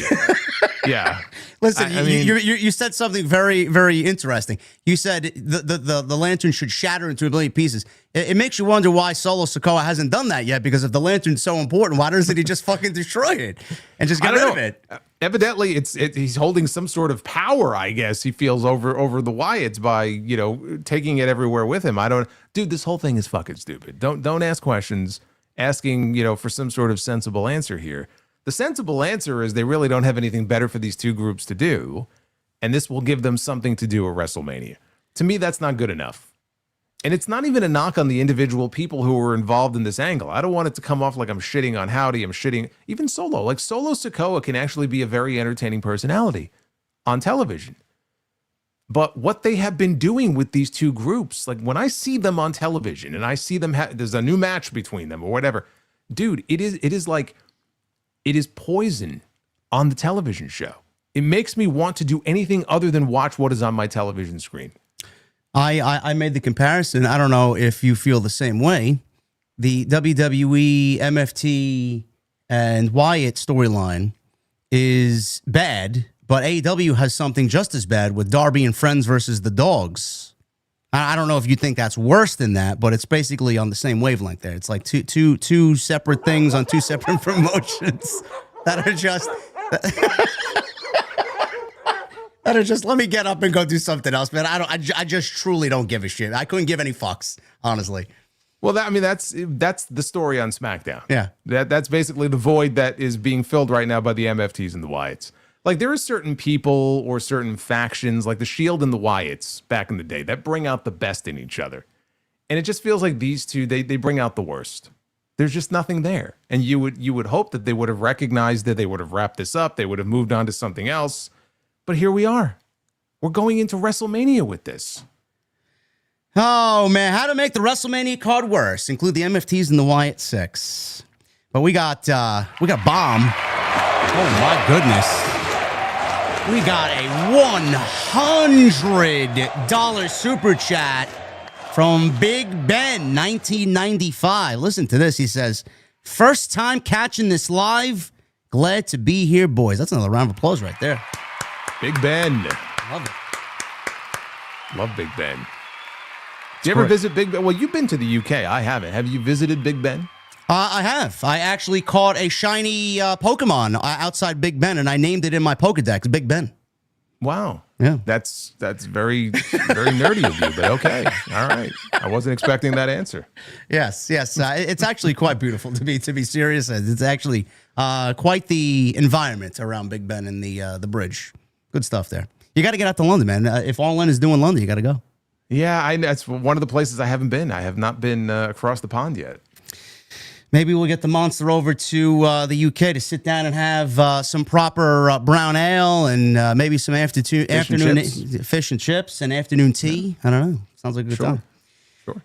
Yeah. Listen, I mean, you said something very, very interesting. You said the lantern should shatter into a million pieces. It makes you wonder why Solo Sikoa hasn't done that yet, because if the lantern's so important, why doesn't he just fucking destroy it and just get rid of it? Evidently, he's holding some sort of power, I guess, he feels over the Wyatts by, taking it everywhere with him. Dude, this whole thing is fucking stupid. Don't ask questions asking, for some sort of sensible answer here. The sensible answer is they really don't have anything better for these two groups to do, and this will give them something to do at WrestleMania. To me, that's not good enough. And it's not even a knock on the individual people who were involved in this angle. I don't want it to come off like I'm shitting on Howdy. I'm shitting even Solo. Like, Solo Sikoa can actually be a very entertaining personality on television. But what they have been doing with these two groups, like when I see them on television and I see them, there's a new match between them or whatever, dude, it is poison on the television show. It makes me want to do anything other than watch what is on my television screen. I made the comparison. I don't know if you feel the same way. The WWE, MFT, and Wyatt storyline is bad, but AEW has something just as bad with Darby and Friends versus the Dogs. I don't know if you think that's worse than that, but it's basically on the same wavelength there. It's like two separate things on two separate promotions that are just... that are just, let me get up and go do something else, man. I just truly don't give a shit. I couldn't give any fucks, honestly. Well, that's the story on SmackDown. Yeah. That's basically the void that is being filled right now by the MFTs and the Wyatts. Like, there are certain people or certain factions, like the Shield and the Wyatts back in the day, that bring out the best in each other. And it just feels like these two, they bring out the worst. There's just nothing there. And you would hope that they would have recognized that, they would have wrapped this up, they would have moved on to something else. But here we are. We're going into WrestleMania with this. Oh, man. How to make the WrestleMania card worse. Include the MFTs and the Wyatt 6. But we got Bomb. Oh, my goodness. We got a $100 super chat from Big Ben, 1995. Listen to this. He says, first time catching this live. Glad to be here, boys. That's another round of applause right there. Big Ben. Love it. Love Big Ben. Do you ever visit Big Ben? Well, you've been to the UK. I haven't. Have you visited Big Ben? I have. I actually caught a shiny Pokemon outside Big Ben, and I named it in my Pokedex, Big Ben. Wow. Yeah. That's very, very nerdy of you, but okay. All right. I wasn't expecting that answer. Yes. It's actually quite beautiful, to be serious. It's actually quite the environment around Big Ben and the bridge. Good stuff there. You got to get out to London, man. If All In is doing London, you got to go. Yeah, that's one of the places I haven't been. I have not been across the pond yet. Maybe we'll get the monster over to the UK to sit down and have some proper brown ale and maybe some afternoon fish and chips and afternoon tea. I don't know. Sounds like a good time. Sure.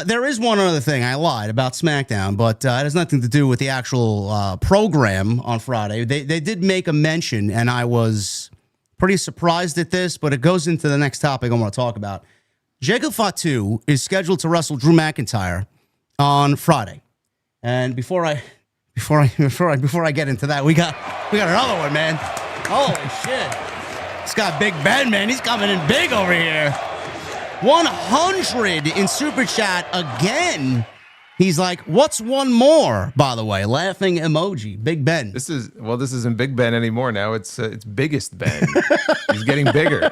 There is one other thing. I lied about SmackDown, but it has nothing to do with the actual program on Friday. They did make a mention, and I was pretty surprised at this, but it goes into the next topic I want to talk about. Jacob Fatu is scheduled to wrestle Drew McIntyre on Friday. And before I get into that, we got another one, man. Holy shit. It's got Big Ben, man. He's coming in big over here. 100 in Super Chat again. He's like, what's one more, by the way? Laughing emoji. Big Ben. This isn't Big Ben anymore now. It's Biggest Ben. He's getting bigger.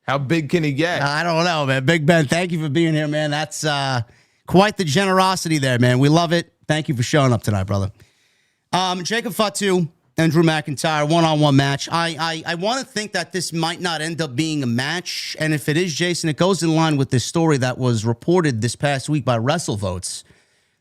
How big can he get? I don't know, man. Big Ben, thank you for being here, man. That's quite the generosity there, man. We love it. Thank you for showing up tonight, brother. Jacob Fatu and Drew McIntyre, one-on-one match. I want to think that this might not end up being a match. And if it is, Jason, it goes in line with this story that was reported this past week by WrestleVotes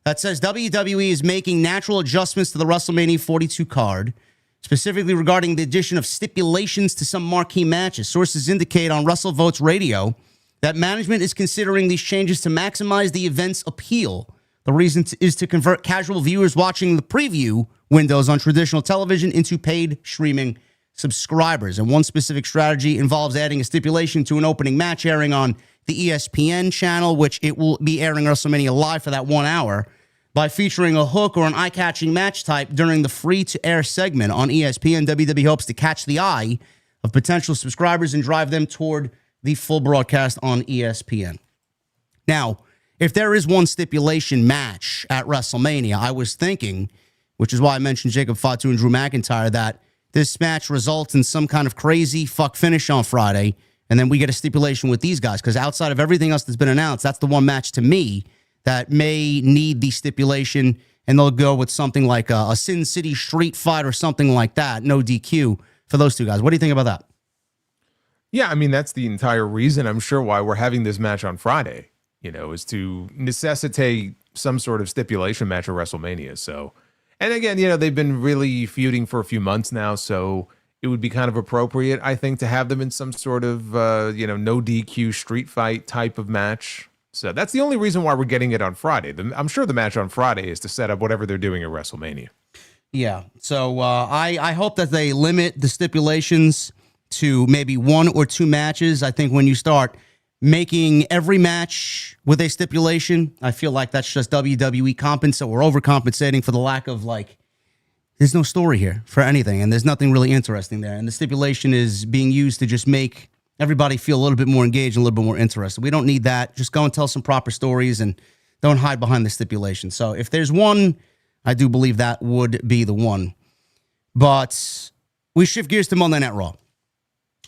that says WWE is making natural adjustments to the WrestleMania 42 card, specifically regarding the addition of stipulations to some marquee matches. Sources indicate on WrestleVotes Radio that management is considering these changes to maximize the event's appeal. The reason is to convert casual viewers watching the preview windows on traditional television into paid streaming subscribers. And one specific strategy involves adding a stipulation to an opening match airing on the ESPN channel, which it will be airing WrestleMania live for that 1 hour, by featuring a hook or an eye-catching match type during the free-to-air segment on ESPN. WWE hopes to catch the eye of potential subscribers and drive them toward the full broadcast on ESPN. Now, if there is one stipulation match at WrestleMania, I was thinking, which is why I mentioned Jacob Fatu and Drew McIntyre, that this match results in some kind of crazy fuck finish on Friday, and then we get a stipulation with these guys, because outside of everything else that's been announced, that's the one match to me that may need the stipulation, and they'll go with something like a Sin City street fight or something like that, no DQ for those two guys. What do you think about that? Yeah, I mean, that's the entire reason, I'm sure, why we're having this match on Friday, is to necessitate some sort of stipulation match at WrestleMania. So, and again, they've been really feuding for a few months now, so it would be kind of appropriate, I think, to have them in some sort of, no DQ street fight type of match. So that's the only reason why we're getting it on Friday. I'm sure the match on Friday is to set up whatever they're doing at WrestleMania. Yeah. So I hope that they limit the stipulations to maybe 1 or 2 matches. I think when you start making every match with a stipulation, I feel like that's just WWE compensate or overcompensating for the lack of, there's no story here for anything, and there's nothing really interesting there. And the stipulation is being used to just make everybody feel a little bit more engaged and a little bit more interested. We don't need that. Just go and tell some proper stories and don't hide behind the stipulation. So if there's one, I do believe that would be the one. But we shift gears to Monday Night Raw.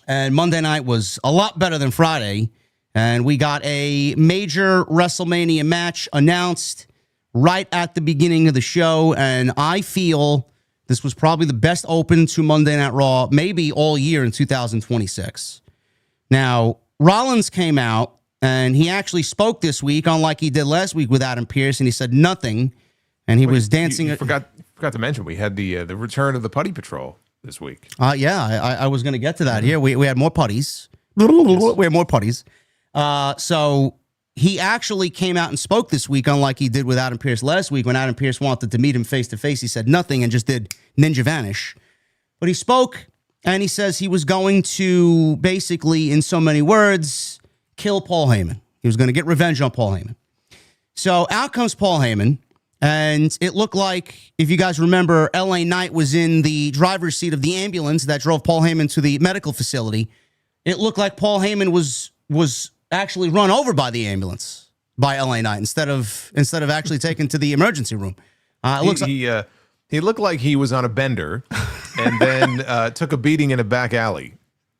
And Monday night was a lot better than Friday. And we got a major WrestleMania match announced right at the beginning of the show. And I feel this was probably the best open to Monday Night Raw, maybe all year in 2026. Now, Rollins came out, and he actually spoke this week, unlike he did last week with Adam Pearce, and he said nothing, and he was dancing. You forgot to mention we had the return of the Putty Patrol this week. Yeah, I was going to get to that here. We had more putties. We had more putties. So he actually came out and spoke this week, unlike he did with Adam Pearce last week. When Adam Pearce wanted to meet him face-to-face, he said nothing and just did Ninja Vanish. But he spoke, and he says he was going to basically, in so many words, kill Paul Heyman. He was going to get revenge on Paul Heyman. So out comes Paul Heyman, and it looked like, if you guys remember, LA Knight was in the driver's seat of the ambulance that drove Paul Heyman to the medical facility. It looked like Paul Heyman was actually run over by the ambulance by LA Knight instead of actually taken to the emergency room. He looked like he was on a bender and then took a beating in a back alley.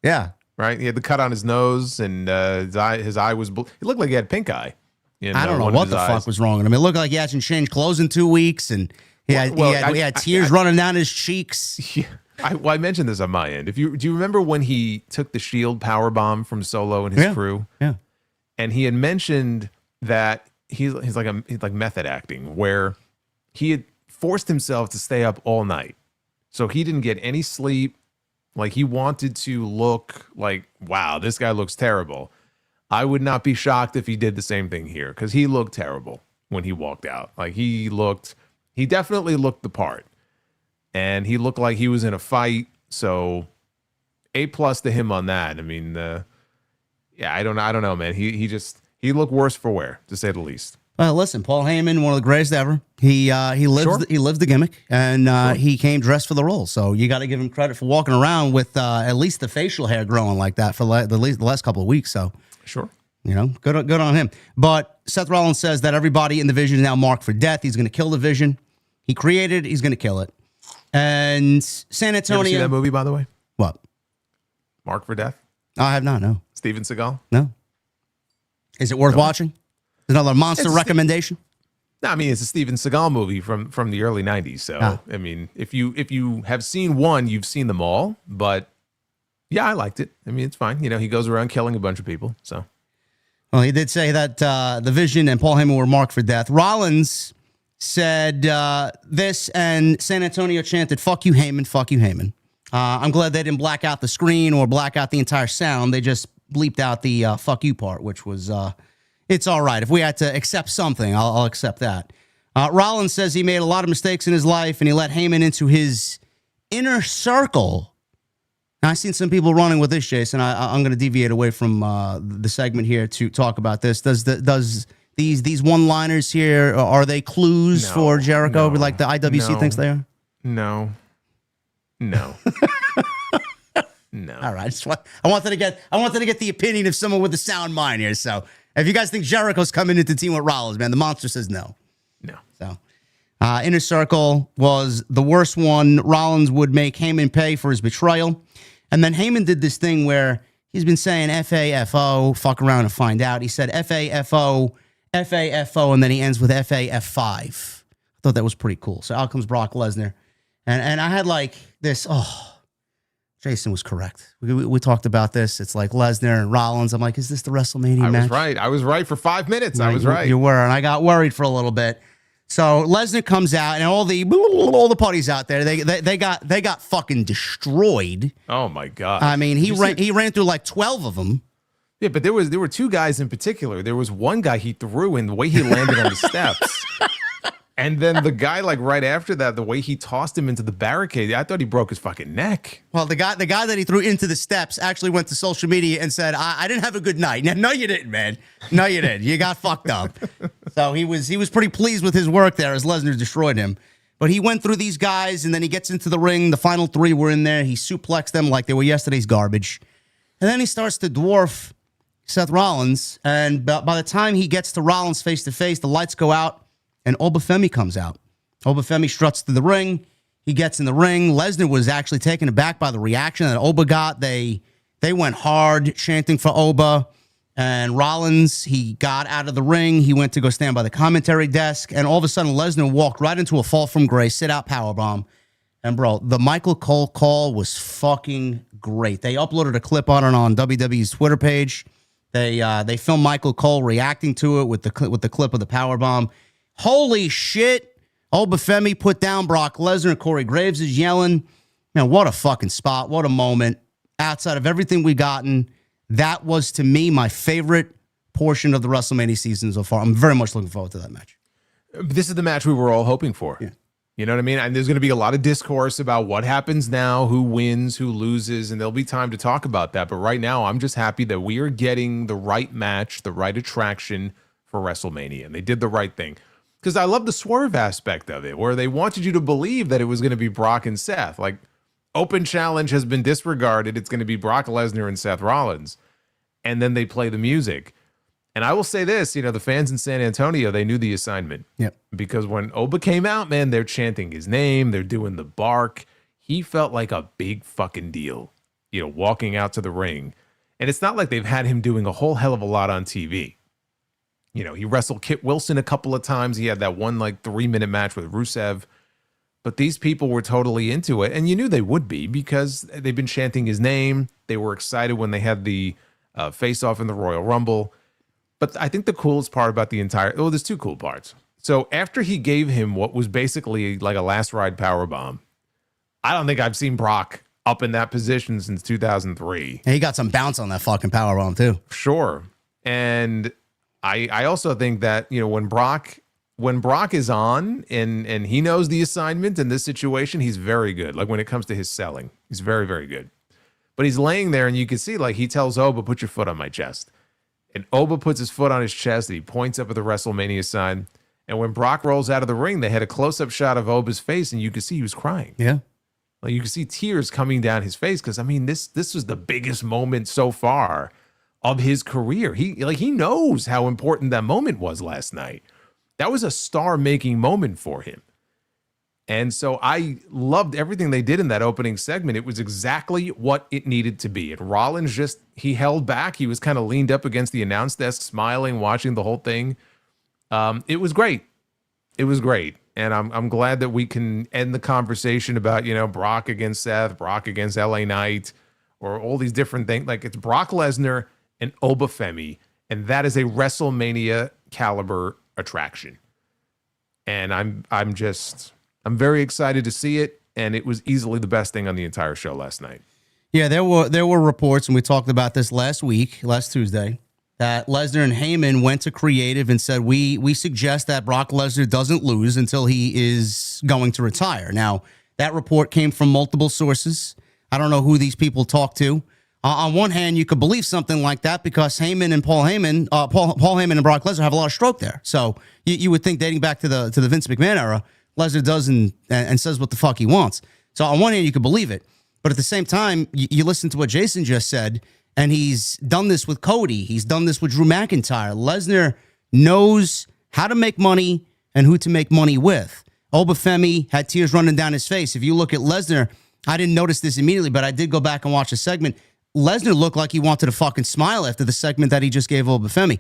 Yeah. Right? He had the cut on his nose, and his eye was... It looked like he had pink eye. I don't know what the fuck was wrong with him. It looked like he hasn't changed clothes in 2 weeks, and he had tears running down his cheeks. Yeah, I mentioned this on my end. Do you remember when he took the Shield powerbomb from Solo and his crew? Yeah. And he had mentioned that he's like method acting, where he had forced himself to stay up all night. So he didn't get any sleep. Like, he wanted to look like, wow, this guy looks terrible. I would not be shocked if he did the same thing here, because he looked terrible when he walked out. Like, he definitely looked the part. And he looked like he was in a fight. So A+ to him on that. I mean, I don't know, man. He looked worse for wear, to say the least. Well, listen, Paul Heyman, one of the greatest ever. He lives the gimmick, and he came dressed for the role. So you got to give him credit for walking around with at least the facial hair growing like that for the last couple of weeks. So Sure. good on him. But Seth Rollins says that everybody in the Vision is now marked for death. He's going to kill the Vision. He created it. He's going to kill it. And San Antonio. You ever see that movie, by the way? What? Mark for Death? I have not. No. Steven Seagal? No. Is it worth watching? Another monster recommendation? No, I mean, it's a Steven Seagal movie from the early 90s. So, I mean, if you have seen one, you've seen them all. But, yeah, I liked it. I mean, it's fine. You know, he goes around killing a bunch of people. So, well, he did say that the Vision and Paul Heyman were marked for death. Rollins said this, and San Antonio chanted, "Fuck you, Heyman, fuck you, Heyman." I'm glad they didn't black out the screen or black out the entire sound. They just bleeped out the fuck you part, which was... it's all right. If we had to accept something, I'll accept that. Rollins says he made a lot of mistakes in his life, and he let Heyman into his inner circle. Now, I've seen some people running with this, Jason. I'm going to deviate away from the segment here to talk about this. Does these one-liners here, are they clues for Jericho, like the IWC thinks they are? No. No. All right. I wanted to get the opinion of someone with a sound mind here, so... If you guys think Jericho's coming into team with Rollins, man, the monster says no. No. So, Inner Circle was the worst one. Rollins would make Heyman pay for his betrayal. And then Heyman did this thing where he's been saying FAFO, fuck around and find out. He said FAFO, FAFO, and then he ends with FAF5. I thought that was pretty cool. So out comes Brock Lesnar. And I had like this, Jason was correct. We talked about this. It's like Lesnar and Rollins. I'm like, is this the WrestleMania match? I was right for 5 minutes. I was right. You were, and I got worried for a little bit. So Lesnar comes out, and all the putties out there, they got fucking destroyed. Oh my god! I mean, he ran through like 12 of them. Yeah, but there were two guys in particular. There was one guy he threw, and the way he landed on the steps. And then the guy, like right after that, the way he tossed him into the barricade, I thought he broke his fucking neck. Well, the guy that he threw into the steps actually went to social media and said, I didn't have a good night. No, you didn't, man. No, you didn't. You got fucked up. So he was pretty pleased with his work there as Lesnar destroyed him. But he went through these guys, and then he gets into the ring. The final three were in there. He suplexed them like they were yesterday's garbage. And then he starts to dwarf Seth Rollins. And by the time he gets to Rollins face-to-face, the lights go out. And Oba Femi comes out. Oba Femi struts to the ring. He gets in the ring. Lesnar was actually taken aback by the reaction that Oba got. They went hard chanting for Oba. And Rollins, he got out of the ring. He went to go stand by the commentary desk. And all of a sudden, Lesnar walked right into a fall from grace, sit-out powerbomb. And, bro, the Michael Cole call was fucking great. They uploaded a clip on it on WWE's Twitter page. They filmed Michael Cole reacting to it with the clip of the powerbomb. Holy shit. Oba Femi put down Brock Lesnar. Corey Graves is yelling. Man, what a fucking spot. What a moment. Outside of everything we gotten, that was, to me, my favorite portion of the WrestleMania season so far. I'm very much looking forward to that match. This is the match we were all hoping for. Yeah. You know what I mean? And there's going to be a lot of discourse about what happens now, who wins, who loses, and there'll be time to talk about that. But right now, I'm just happy that we are getting the right match, the right attraction for WrestleMania. And they did the right thing. Because I love the swerve aspect of it, where they wanted you to believe that it was going to be Brock and Seth. Like, open challenge has been disregarded. It's going to be Brock Lesnar and Seth Rollins. And then they play the music. And I will say this, the fans in San Antonio, they knew the assignment. Yep. Because when Oba came out, man, they're chanting his name. They're doing the bark. He felt like a big fucking deal, walking out to the ring. And it's not like they've had him doing a whole hell of a lot on TV. He wrestled Kit Wilson a couple of times. He had that one 3-minute match with Rusev. But these people were totally into it. And you knew they would be because they've been chanting his name. They were excited when they had the face-off in the Royal Rumble. But I think the coolest part about the there's two cool parts. So after he gave him what was basically like a last ride powerbomb, I don't think I've seen Brock up in that position since 2003. And he got some bounce on that fucking powerbomb too. Sure. And I also think that, when Brock is on and he knows the assignment in this situation, he's very good. Like when it comes to his selling, he's very, very good. But he's laying there and you can see he tells Oba, put your foot on my chest. And Oba puts his foot on his chest and he points up at the WrestleMania sign. And when Brock rolls out of the ring, they had a close-up shot of Oba's face, and you could see he was crying. Yeah. Like, you could see tears coming down his face because, I mean, this was the biggest moment so far of his career. He knows how important that moment was last night. That was a star-making moment for him. And so I loved everything they did in that opening segment. It was exactly what it needed to be. And Rollins he held back. He was kind of leaned up against the announce desk, smiling, watching the whole thing. It was great. It was great. And I'm glad that we can end the conversation about, Brock against Seth, Brock against LA Knight, or all these different things. Like, it's Brock Lesnar and Oba Femi, and that is a WrestleMania caliber attraction. And I'm very excited to see it, and it was easily the best thing on the entire show last night. Yeah, there were reports, and we talked about this last Tuesday, that Lesnar and Heyman went to creative and said, we suggest that Brock Lesnar doesn't lose until he is going to retire. Now, that report came from multiple sources. I don't know who these people talk to. On one hand, you could believe something like that because Paul Heyman and Brock Lesnar have a lot of stroke there. So you would think, dating back to the Vince McMahon era, Lesnar does and says what the fuck he wants. So on one hand, you could believe it. But at the same time, you listen to what Jason just said, and he's done this with Cody. He's done this with Drew McIntyre. Lesnar knows how to make money and who to make money with. Oba Femi had tears running down his face. If you look at Lesnar, I didn't notice this immediately, but I did go back and watch a segment. Lesnar looked like he wanted to fucking smile after the segment that he just gave Oba Femi.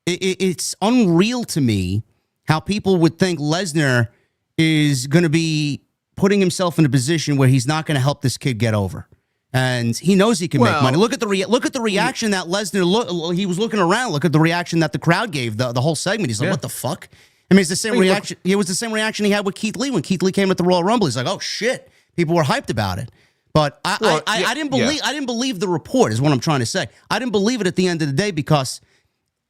It's unreal to me how people would think Lesnar is going to be putting himself in a position where he's not going to help this kid get over. And he knows he can make money. Look at the reaction that Lesnar he was looking around. Look at the reaction that the crowd gave the whole segment. He's like, what the fuck? I mean, it's the same reaction. It was the same reaction he had with Keith Lee when Keith Lee came at the Royal Rumble. He's like, oh shit. People were hyped about it. But I didn't believe the report is what I'm trying to say. I didn't believe it at the end of the day because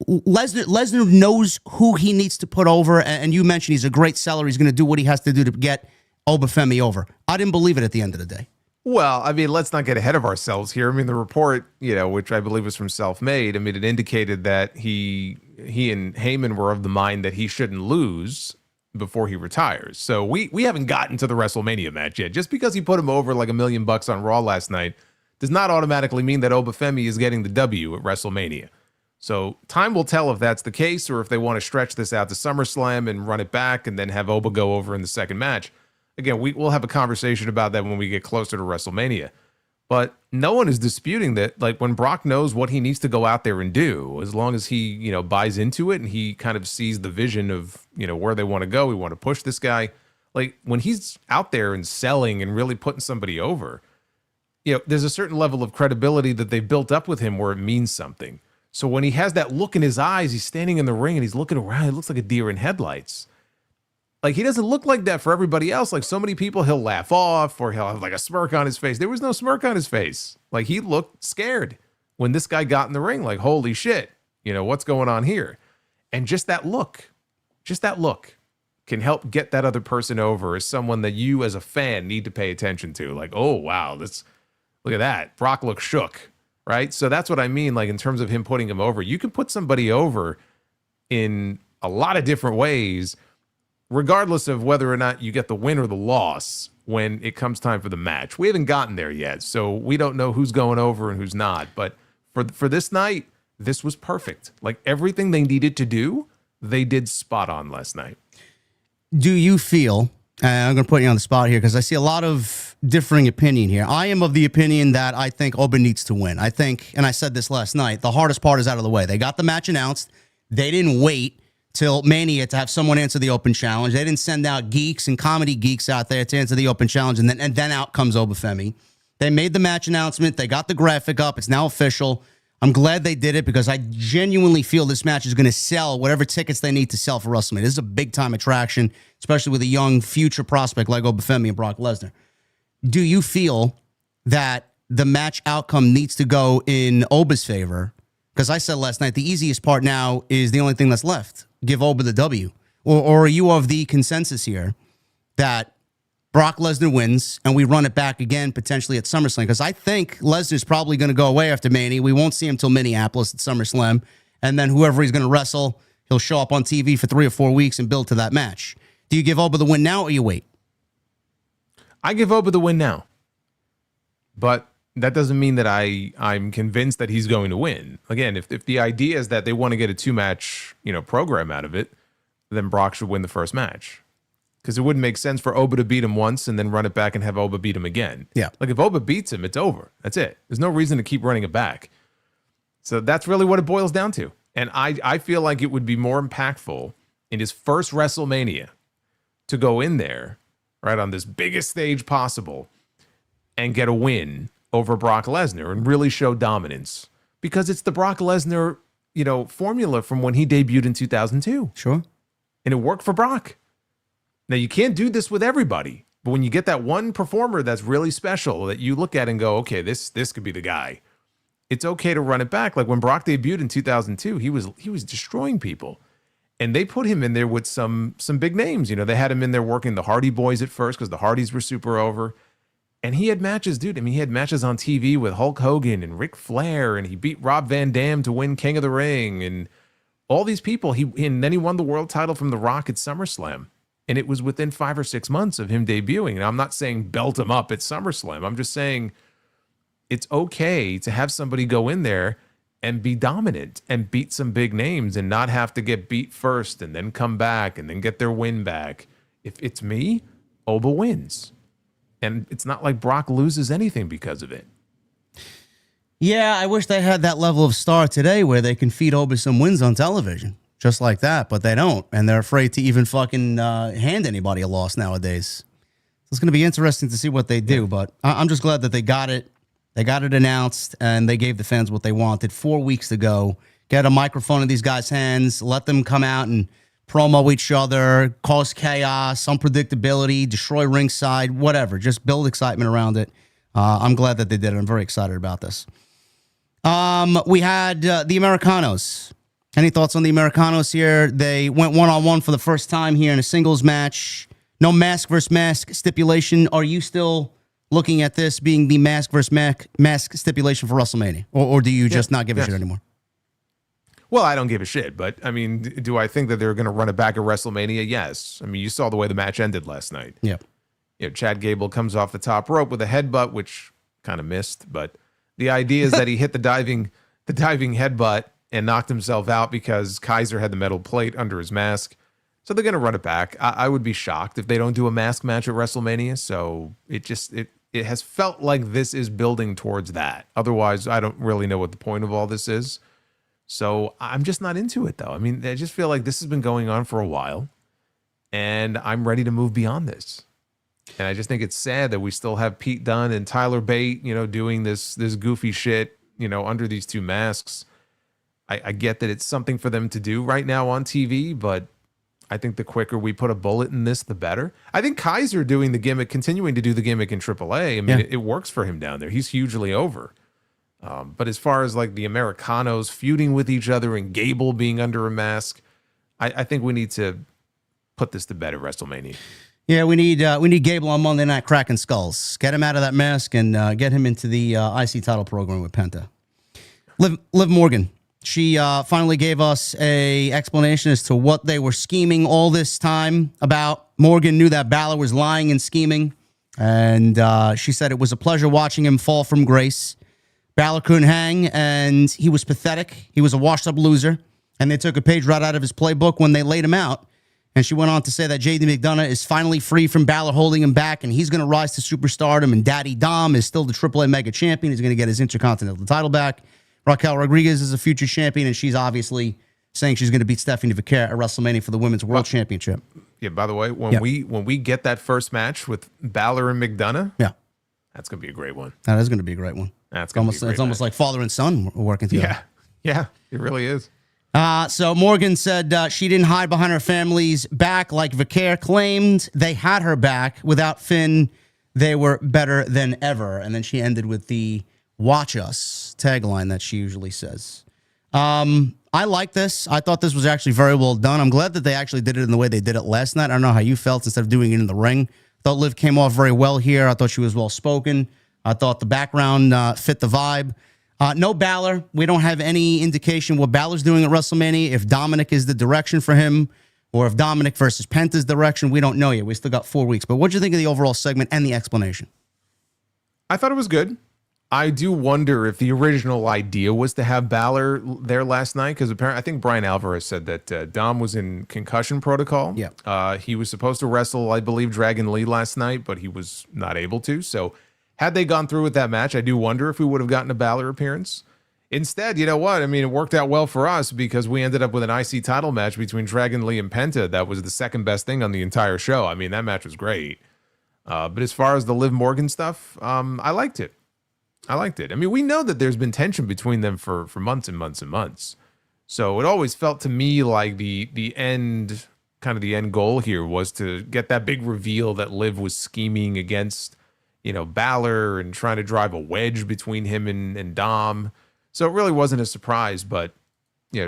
Lesnar knows who he needs to put over. And you mentioned he's a great seller. He's going to do what he has to do to get Oba Femi over. I didn't believe it at the end of the day. Well, I mean, let's not get ahead of ourselves here. I mean, the report, which I believe was from Self-Made, I mean, it indicated that he and Heyman were of the mind that he shouldn't lose before he retires. So we haven't gotten to the WrestleMania match yet. Just because he put him over like $1 million on Raw last night does not automatically mean that Oba Femi is getting the W at WrestleMania. So time will tell if that's the case or if they want to stretch this out to SummerSlam and run it back and then have Oba go over in the second match. Again, we'll have a conversation about that when we get closer to WrestleMania. But no one is disputing that, like, when Brock knows what he needs to go out there and do, as long as he, buys into it and he kind of sees the vision of, where they want to go, we want to push this guy. Like, when he's out there and selling and really putting somebody over, there's a certain level of credibility that they built up with him where it means something. So when he has that look in his eyes, he's standing in the ring and he's looking around, he looks like a deer in headlights. Like, he doesn't look like that for everybody else. Like, so many people, he'll laugh off or he'll have like a smirk on his face. There was no smirk on his face. Like, he looked scared when this guy got in the ring. Like, holy shit, what's going on here? And just that look can help get that other person over as someone that you as a fan need to pay attention to. Like, oh, wow, look at that. Brock looks shook, right? So that's what I mean. Like, in terms of him putting him over, you can put somebody over in a lot of different ways, regardless of whether or not you get the win or the loss when it comes time for the match. We haven't gotten there yet, so we don't know who's going over and who's not. But for this night, this was perfect. Like, everything they needed to do, they did spot on last night. Do you feel, and I'm going to put you on the spot here because I see a lot of differing opinion here. I am of the opinion that I think Oba needs to win. I think, and I said this last night, the hardest part is out of the way. They got the match announced. They didn't wait till Mania to have someone answer the open challenge. They didn't send out geeks and comedy geeks out there to answer the open challenge, and then out comes Oba Femi. They made the match announcement. They got the graphic up. It's now official. I'm glad they did it because I genuinely feel this match is going to sell whatever tickets they need to sell for WrestleMania. This is a big-time attraction, especially with a young future prospect like Oba Femi and Brock Lesnar. Do you feel that the match outcome needs to go in Oba's favor? Because I said last night, the easiest part now is the only thing that's left. Give Oba the W. Or are you of the consensus here that Brock Lesnar wins and we run it back again potentially at SummerSlam? Because I think Lesnar's probably going to go away after Mania. We won't see him till Minneapolis at SummerSlam. and then whoever he's going to wrestle, he'll show up on TV for 3 or 4 weeks and build to that match. Do you give Oba the win now or you wait? I give Oba the win now. But that doesn't mean that I'm convinced that he's going to win. Again, if the idea is that they want to get a 2-match, program out of it, then Brock should win the first match. Because it wouldn't make sense for Oba to beat him once and then run it back and have Oba beat him again. Yeah. Like if Oba beats him, it's over. That's it. There's no reason to keep running it back. So that's really what it boils down to. And I feel like it would be more impactful in his first WrestleMania to go in there, right, on this biggest stage possible and get a win over Brock Lesnar and really show dominance. Because it's the Brock Lesnar, formula from when he debuted in 2002. Sure. And it worked for Brock. Now, you can't do this with everybody, but when you get that one performer that's really special that you look at and go, okay, this could be the guy, it's okay to run it back. Like when Brock debuted in 2002, he was destroying people. And they put him in there with some big names. They had him in there working the Hardy Boys at first because the Hardys were super over. And he had matches, dude. I mean, he had matches on TV with Hulk Hogan and Ric Flair, and he beat Rob Van Dam to win King of the Ring and all these people. And then he won the world title from The Rock at SummerSlam. And it was within 5 or 6 months of him debuting. And I'm not saying belt him up at SummerSlam. I'm just saying it's okay to have somebody go in there and be dominant and beat some big names and not have to get beat first and then come back and then get their win back. If it's me, Oba wins. And it's not like Brock loses anything because of it. Yeah, I wish they had that level of star today where they can feed Oba some wins on television. Just like that, but they don't. And they're afraid to even fucking hand anybody a loss nowadays. So it's going to be interesting to see what they do. Yeah. But I'm just glad that they got it. They got it announced, and they gave the fans what they wanted. 4 weeks to go. Get a microphone in these guys' hands. Let them come out and promo each other, cause chaos, unpredictability, destroy ringside, whatever. Just build excitement around it. I'm glad that they did it. I'm very excited about this. We had the Americanos. Any thoughts on the Americanos here? They went one-on-one for the first time here in a singles match. No mask versus mask stipulation. Are you still looking at this being the mask versus mask stipulation for WrestleMania? Or do you just not give a shit anymore? Well, I don't give a shit, but I mean, do I think that they're going to run it back at WrestleMania? Yes. I mean, you saw the way the match ended last night. Yeah. Chad Gable comes off the top rope with a headbutt, which kind of missed, but the idea is that he hit the diving headbutt and knocked himself out because Kaiser had the metal plate under his mask. So they're going to run it back. I would be shocked if they don't do a mask match at WrestleMania. So it has felt like this is building towards that. Otherwise, I don't really know what the point of all this is. So I'm just not into it, though. I mean, I just feel like this has been going on for a while, and I'm ready to move beyond this. And I just think it's sad that we still have Pete Dunne and Tyler Bate, doing this goofy shit, under these two masks. I get that it's something for them to do right now on TV, but I think the quicker we put a bullet in this, the better. I think Kaiser doing the gimmick, continuing to do the gimmick in AAA, I mean, it works for him down there. He's hugely over. But as far as like the Americanos feuding with each other and Gable being under a mask, I think we need to put this to bed at WrestleMania. Yeah, we need Gable on Monday Night cracking skulls. Get him out of that mask and get him into the IC title program with Penta. Liv Morgan. She finally gave us a explanation as to what they were scheming all this time about. Morgan knew that Balor was lying and scheming, and she said it was a pleasure watching him fall from grace. Balor couldn't hang, and he was pathetic. He was a washed-up loser, and they took a page right out of his playbook when they laid him out. And she went on to say that JD McDonough is finally free from Balor holding him back, and he's going to rise to superstardom, and Daddy Dom is still the AAA Mega Champion. He's going to get his Intercontinental title back. Raquel Rodriguez is a future champion, and she's obviously saying she's going to beat Stephanie Vaquer at WrestleMania for the Women's World Championship. Yeah, by the way, when we get that first match with Balor and McDonough, that's going to be a great one. That is going to be a great one. That's almost like father and son working together. Yeah, it really is. So Morgan said she didn't hide behind her family's back like Vaquer claimed. They had her back. Without Finn, they were better than ever. And then she ended with the "Watch Us" tagline that she usually says. I like this. I thought this was actually very well done. I'm glad that they actually did it in the way they did it last night. I don't know how you felt instead of doing it in the ring. I thought Liv came off very well here. I thought she was well spoken. I thought the background fit the vibe. No Balor. We don't have any indication what Balor's doing at WrestleMania, if Dominic is the direction for him, or if Dominic versus Penta's direction. We don't know yet. We still got 4 weeks. But what do you think of the overall segment and the explanation? I thought it was good. I do wonder if the original idea was to have Balor there last night, because apparently I think Brian Alvarez said that Dom was in concussion protocol. Yeah. He was supposed to wrestle, I believe, Dragon Lee last night, but he was not able to. So had they gone through with that match, I do wonder if we would have gotten a Balor appearance. Instead, you know what? I mean, it worked out well for us because we ended up with an IC title match between Dragon Lee and Penta. That was the second best thing on the entire show. I mean, that match was great. But as far as the Liv Morgan stuff, I liked it. I mean, we know that there's been tension between them for months and months and months. So it always felt to me like the end, kind of the end goal here was to get that big reveal that Liv was scheming against, Balor and trying to drive a wedge between him and Dom. So it really wasn't a surprise, but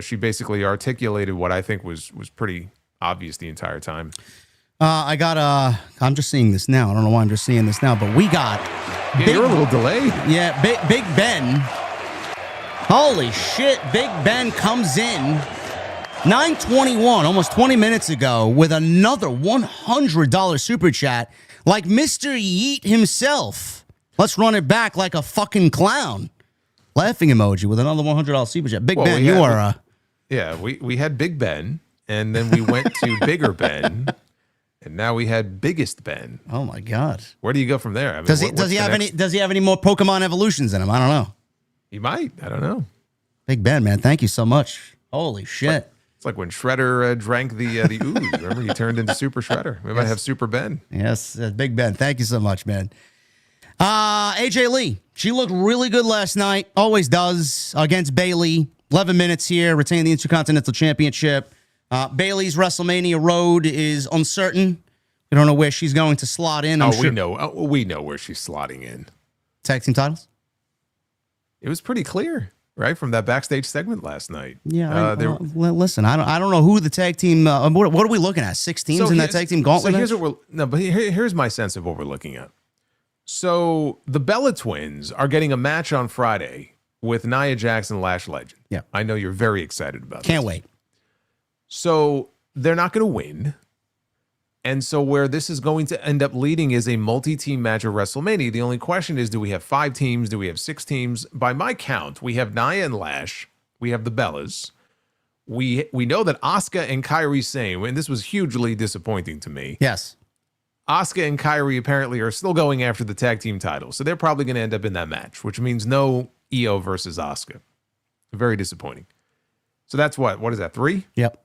she basically articulated what I think was pretty obvious the entire time. I'm just seeing this now. I don't know why I'm just seeing this now, but we got... You're a little delayed. Yeah, Big Ben. Holy shit, Big Ben comes in 9:21, almost 20 minutes ago, with another $100 super chat, like Mr. Yeet himself. Let's run it back like a fucking clown. Laughing emoji with another $100 super chat. Big Ben, you are... Yeah, we had Big Ben, and then we went to Bigger Ben. And now we had Biggest Ben. Oh my God! Where do you go from there? I mean, does he have any more Pokemon evolutions in him? I don't know. He might. I don't know. Big Ben, man, thank you so much. Holy shit! It's like when Shredder drank the ooze. Remember, he turned into Super Shredder. We might have Super Ben. Yes, Big Ben. Thank you so much, man. AJ Lee, she looked really good last night. Always does against Bayley. 11 minutes here, retained the Intercontinental Championship. Bayley's WrestleMania road is uncertain. We don't know where she's going to slot in. We know where she's slotting in. Tag team titles? It was pretty clear, right, from that backstage segment last night. Yeah. Listen, I don't know who the tag team. What are we looking at? 6 teams in that tag team gauntlet? So here's my sense of what we're looking at. So the Bella Twins are getting a match on Friday with Nia Jax and Lash Legend. Yeah, I know you're very excited about. Can't wait. So they're not going to win. And so where this is going to end up leading is a multi-team match at WrestleMania. The only question is, do we have 5 teams? Do we have 6 teams? By my count, we have Nia and Lash. We have the Bellas. We know that Asuka and Kairi Sane, and this was hugely disappointing to me. Yes. Asuka and Kairi apparently are still going after the tag team titles. So they're probably going to end up in that match, which means no Io versus Asuka. Very disappointing. So that's what is that, 3? Yep.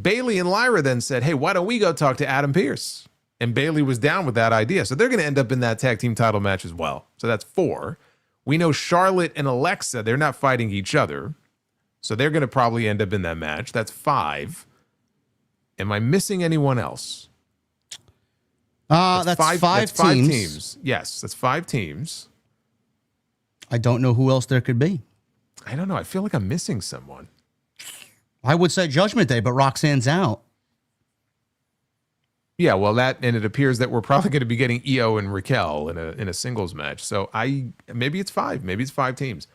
Bayley and Lyra then said, hey, why don't we go talk to Adam Pearce? And Bayley was down with that idea. So they're going to end up in that tag team title match as well. So that's 4. We know Charlotte and Alexa, they're not fighting each other. So they're going to probably end up in that match. That's 5. Am I missing anyone else? That's 5 teams. Yes, that's 5 teams. I don't know who else there could be. I don't know. I feel like I'm missing someone. I would say Judgment Day, but Roxanne's out. Yeah, well, and it appears that we're probably going to be getting Io and Raquel in a singles match. So maybe it's 5. Maybe it's 5 teams.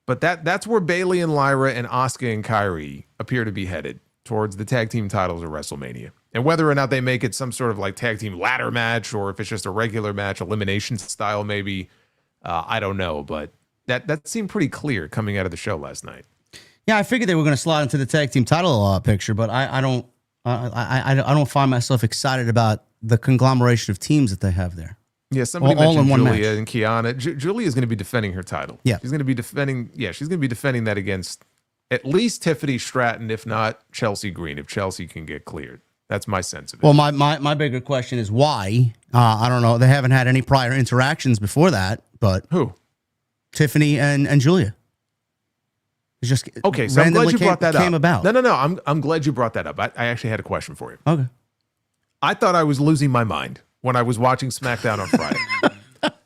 But that's where Bayley and Lyra and Asuka and Kairi appear to be headed, towards the tag team titles of WrestleMania. And whether or not they make it some sort of like tag team ladder match, or if it's just a regular match, elimination style maybe, I don't know. But that seemed pretty clear coming out of the show last night. Yeah, I figured they were going to slot into the tag team title picture, but I don't find myself excited about the conglomeration of teams that they have there. Yeah, somebody mentioned Julia and Kiana. Julia is going to be defending her title. Yeah, she's going to be defending. Yeah, she's going to be defending that against at least Tiffany Stratton, if not Chelsea Green, if Chelsea can get cleared. That's my sense of it. Well, my bigger question is why. I don't know. They haven't had any prior interactions before that, but who? Tiffany and Julia. It's just okay. So I'm glad you brought that up. Came about. No. I'm glad you brought that up. I actually had a question for you. Okay. I thought I was losing my mind when I was watching SmackDown on Friday.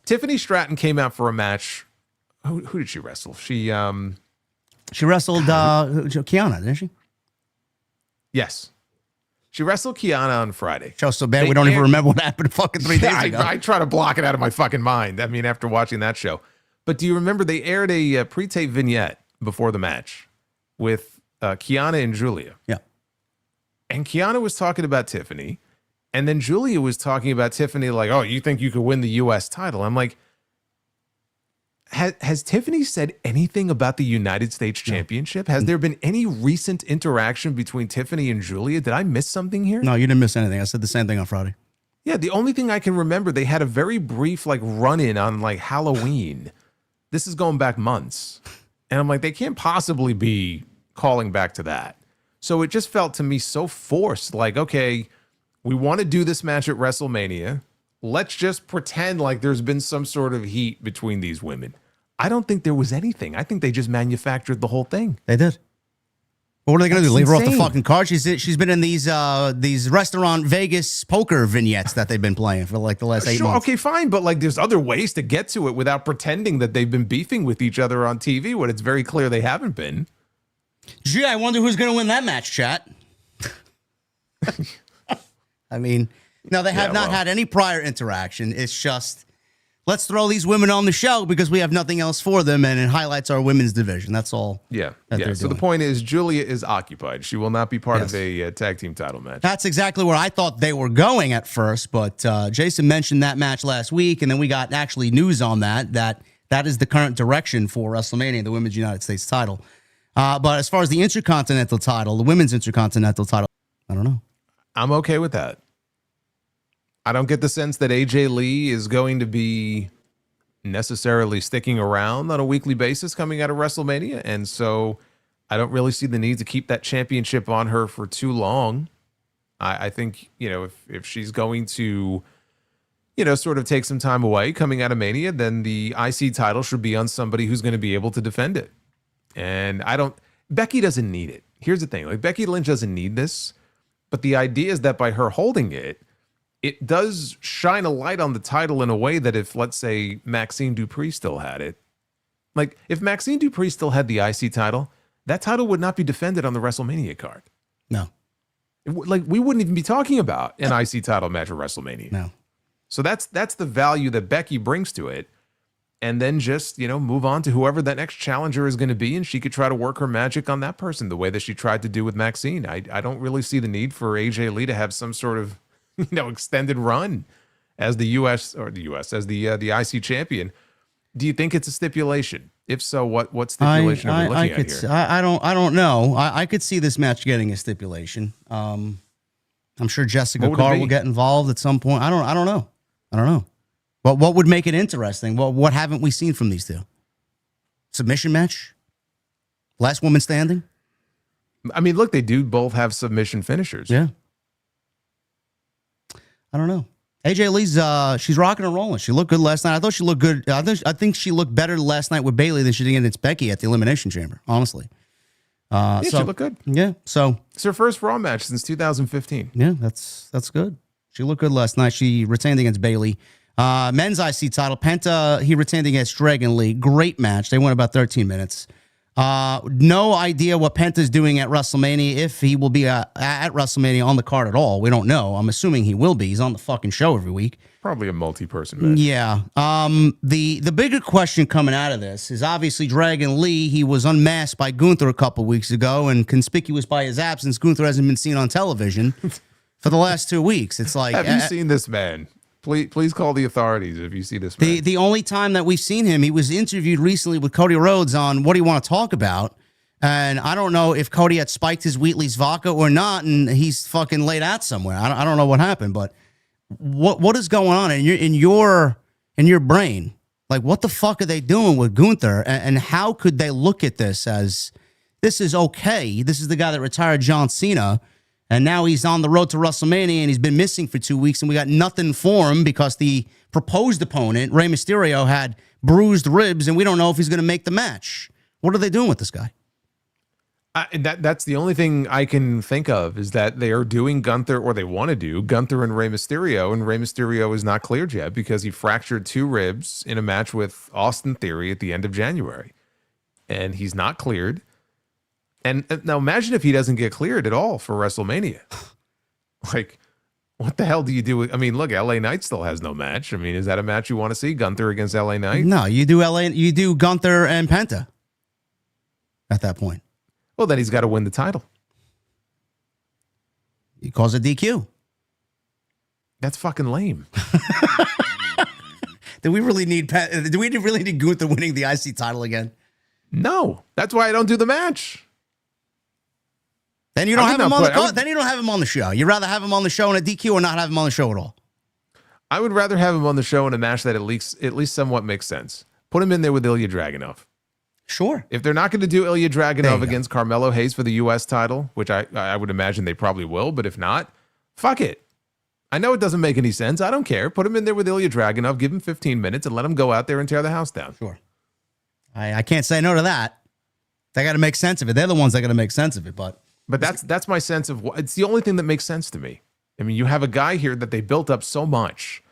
Tiffany Stratton came out for a match. Who did she wrestle? She wrestled Kiana, didn't she? Yes. She wrestled Kiana on Friday. Show's so bad we don't even remember what happened fucking 3 days ago. I try to block it out of my fucking mind. I mean, after watching that show. But do you remember they aired a pre-tape vignette before the match with Kiana and Julia? Yeah. And Kiana was talking about Tiffany. And then Julia was talking about Tiffany like, oh, you think you could win the U.S. title? I'm like, has Tiffany said anything about the United States Championship? Has there been any recent interaction between Tiffany and Julia? Did I miss something here? No, you didn't miss anything. I said the same thing on Friday. Yeah, the only thing I can remember, they had a very brief like run-in on like Halloween. This is going back months. And I'm like, they can't possibly be calling back to that. So it just felt to me so forced. Like, okay, we want to do this match at WrestleMania. Let's just pretend like there's been some sort of heat between these women. I don't think there was anything. I think they just manufactured the whole thing. They did. But what are they going to do? Leave her off the insane. fucking card? She's been in these restaurant Vegas poker vignettes that they've been playing for like the last 8 months. Okay, fine. But like there's other ways to get to it without pretending that they've been beefing with each other on TV when it's very clear they haven't been. Gee, I wonder who's going to win that match, chat. I mean, no, they have not had any prior interaction. It's just, let's throw these women on the show because we have nothing else for them, and it highlights our women's division. That's all. Yeah. They're So the doing. point is, Julia is occupied. She will not be part of a tag team title match. That's exactly where I thought they were going at first, but Jason mentioned that match last week, and then we got actually news on that is the current direction for WrestleMania, the Women's United States title. But as far as the Intercontinental title, the Women's Intercontinental title, I don't know. I'm okay with that. I don't get the sense that AJ Lee is going to be necessarily sticking around on a weekly basis coming out of WrestleMania. And so I don't really see the need to keep that championship on her for too long. I think, if she's going to, sort of take some time away coming out of Mania, then the IC title should be on somebody who's going to be able to defend it. And Becky doesn't need it. Here's the thing. Like Becky Lynch doesn't need this. But the idea is that by her holding it, it does shine a light on the title in a way that if, let's say, Maxine Dupree still had it, like if Maxine Dupree still had the IC title, that title would not be defended on the WrestleMania card. No. Like we wouldn't even be talking about an IC title match at WrestleMania. No. So that's the value that Becky brings to it. And then just, move on to whoever that next challenger is going to be. And she could try to work her magic on that person the way that she tried to do with Maxine. I don't really see the need for AJ Lee to have some sort of, extended run as the as the IC champion. Do you think it's a stipulation? If so, what stipulation are we looking at here? I don't know. I could see this match getting a stipulation. I'm sure Jessica Carr will get involved at some point. I don't know. But what would make it interesting? Well, what haven't we seen from these two? Submission match? Last woman standing? I mean, look, they do both have submission finishers. Yeah. I don't know. AJ Lee's she's rocking and rolling. She looked good last night. I thought she looked good. I think she looked better last night with Bayley than she did against Becky at the Elimination Chamber, honestly. She looked good. Yeah. So it's her first Raw match since 2015. Yeah, that's good. She looked good last night. She retained against Bayley. Men's IC title, Penta, he retained against Dragon Lee. Great match. They went about 13 minutes. No idea what Penta's doing at WrestleMania, if he will be at WrestleMania on the card at all. We don't know. I'm assuming he will be. He's on the fucking show every week. Probably a multi-person match. Yeah. The bigger question coming out of this is obviously Dragon Lee. He was unmasked by Gunther a couple weeks ago, and conspicuous by his absence, Gunther hasn't been seen on television for the last 2 weeks. It's like, have you seen this man? Please call the authorities if you see this man. The only time that we've seen him, he was interviewed recently with Cody Rhodes on What Do You Want to Talk About? And I don't know if Cody had spiked his Wheatley's vodka or not, and he's fucking laid out somewhere. I don't know what happened, but what is going on in your brain? Like, what the fuck are they doing with Gunther? And how could they look at this as, this is okay? This is the guy that retired John Cena. And now he's on the road to WrestleMania, and he's been missing for 2 weeks, and we got nothing for him because the proposed opponent, Rey Mysterio, had bruised ribs, and we don't know if he's going to make the match. What are they doing with this guy? That's the only thing I can think of, is that they are doing Gunther, or they want to do Gunther and Rey Mysterio is not cleared yet because he fractured 2 ribs in a match with Austin Theory at the end of January, and he's not cleared. And now imagine if he doesn't get cleared at all for WrestleMania. Like, What the hell do you do? I mean, look, LA Knight still has no match. I mean, is that a match you want to see? Gunther against LA Knight? No, you do Gunther and Penta at that point. Well, then he's got to win the title. He calls it DQ. That's fucking lame. Do we really need Gunther winning the IC title again? No, that's why I don't do the match. Then you don't have him on the then you don't have him on the show. You'd rather have him on the show in a DQ or not have him on the show at all. I would rather have him on the show in a match that at least somewhat makes sense. Put him in there with Ilya Dragunov. Sure. If they're not going to do Ilya Dragunov against Carmelo Hayes for the U.S. title, which I would imagine they probably will, but if not, fuck it. I know it doesn't make any sense. I don't care. Put him in there with Ilya Dragunov, give him 15 minutes, and let him go out there and tear the house down. Sure. I can't say no to that. They got to make sense of it. They're the ones that got to make sense of it, but that's my sense of what it's the only thing that makes sense to me. I mean, you have a guy here that they built up so much,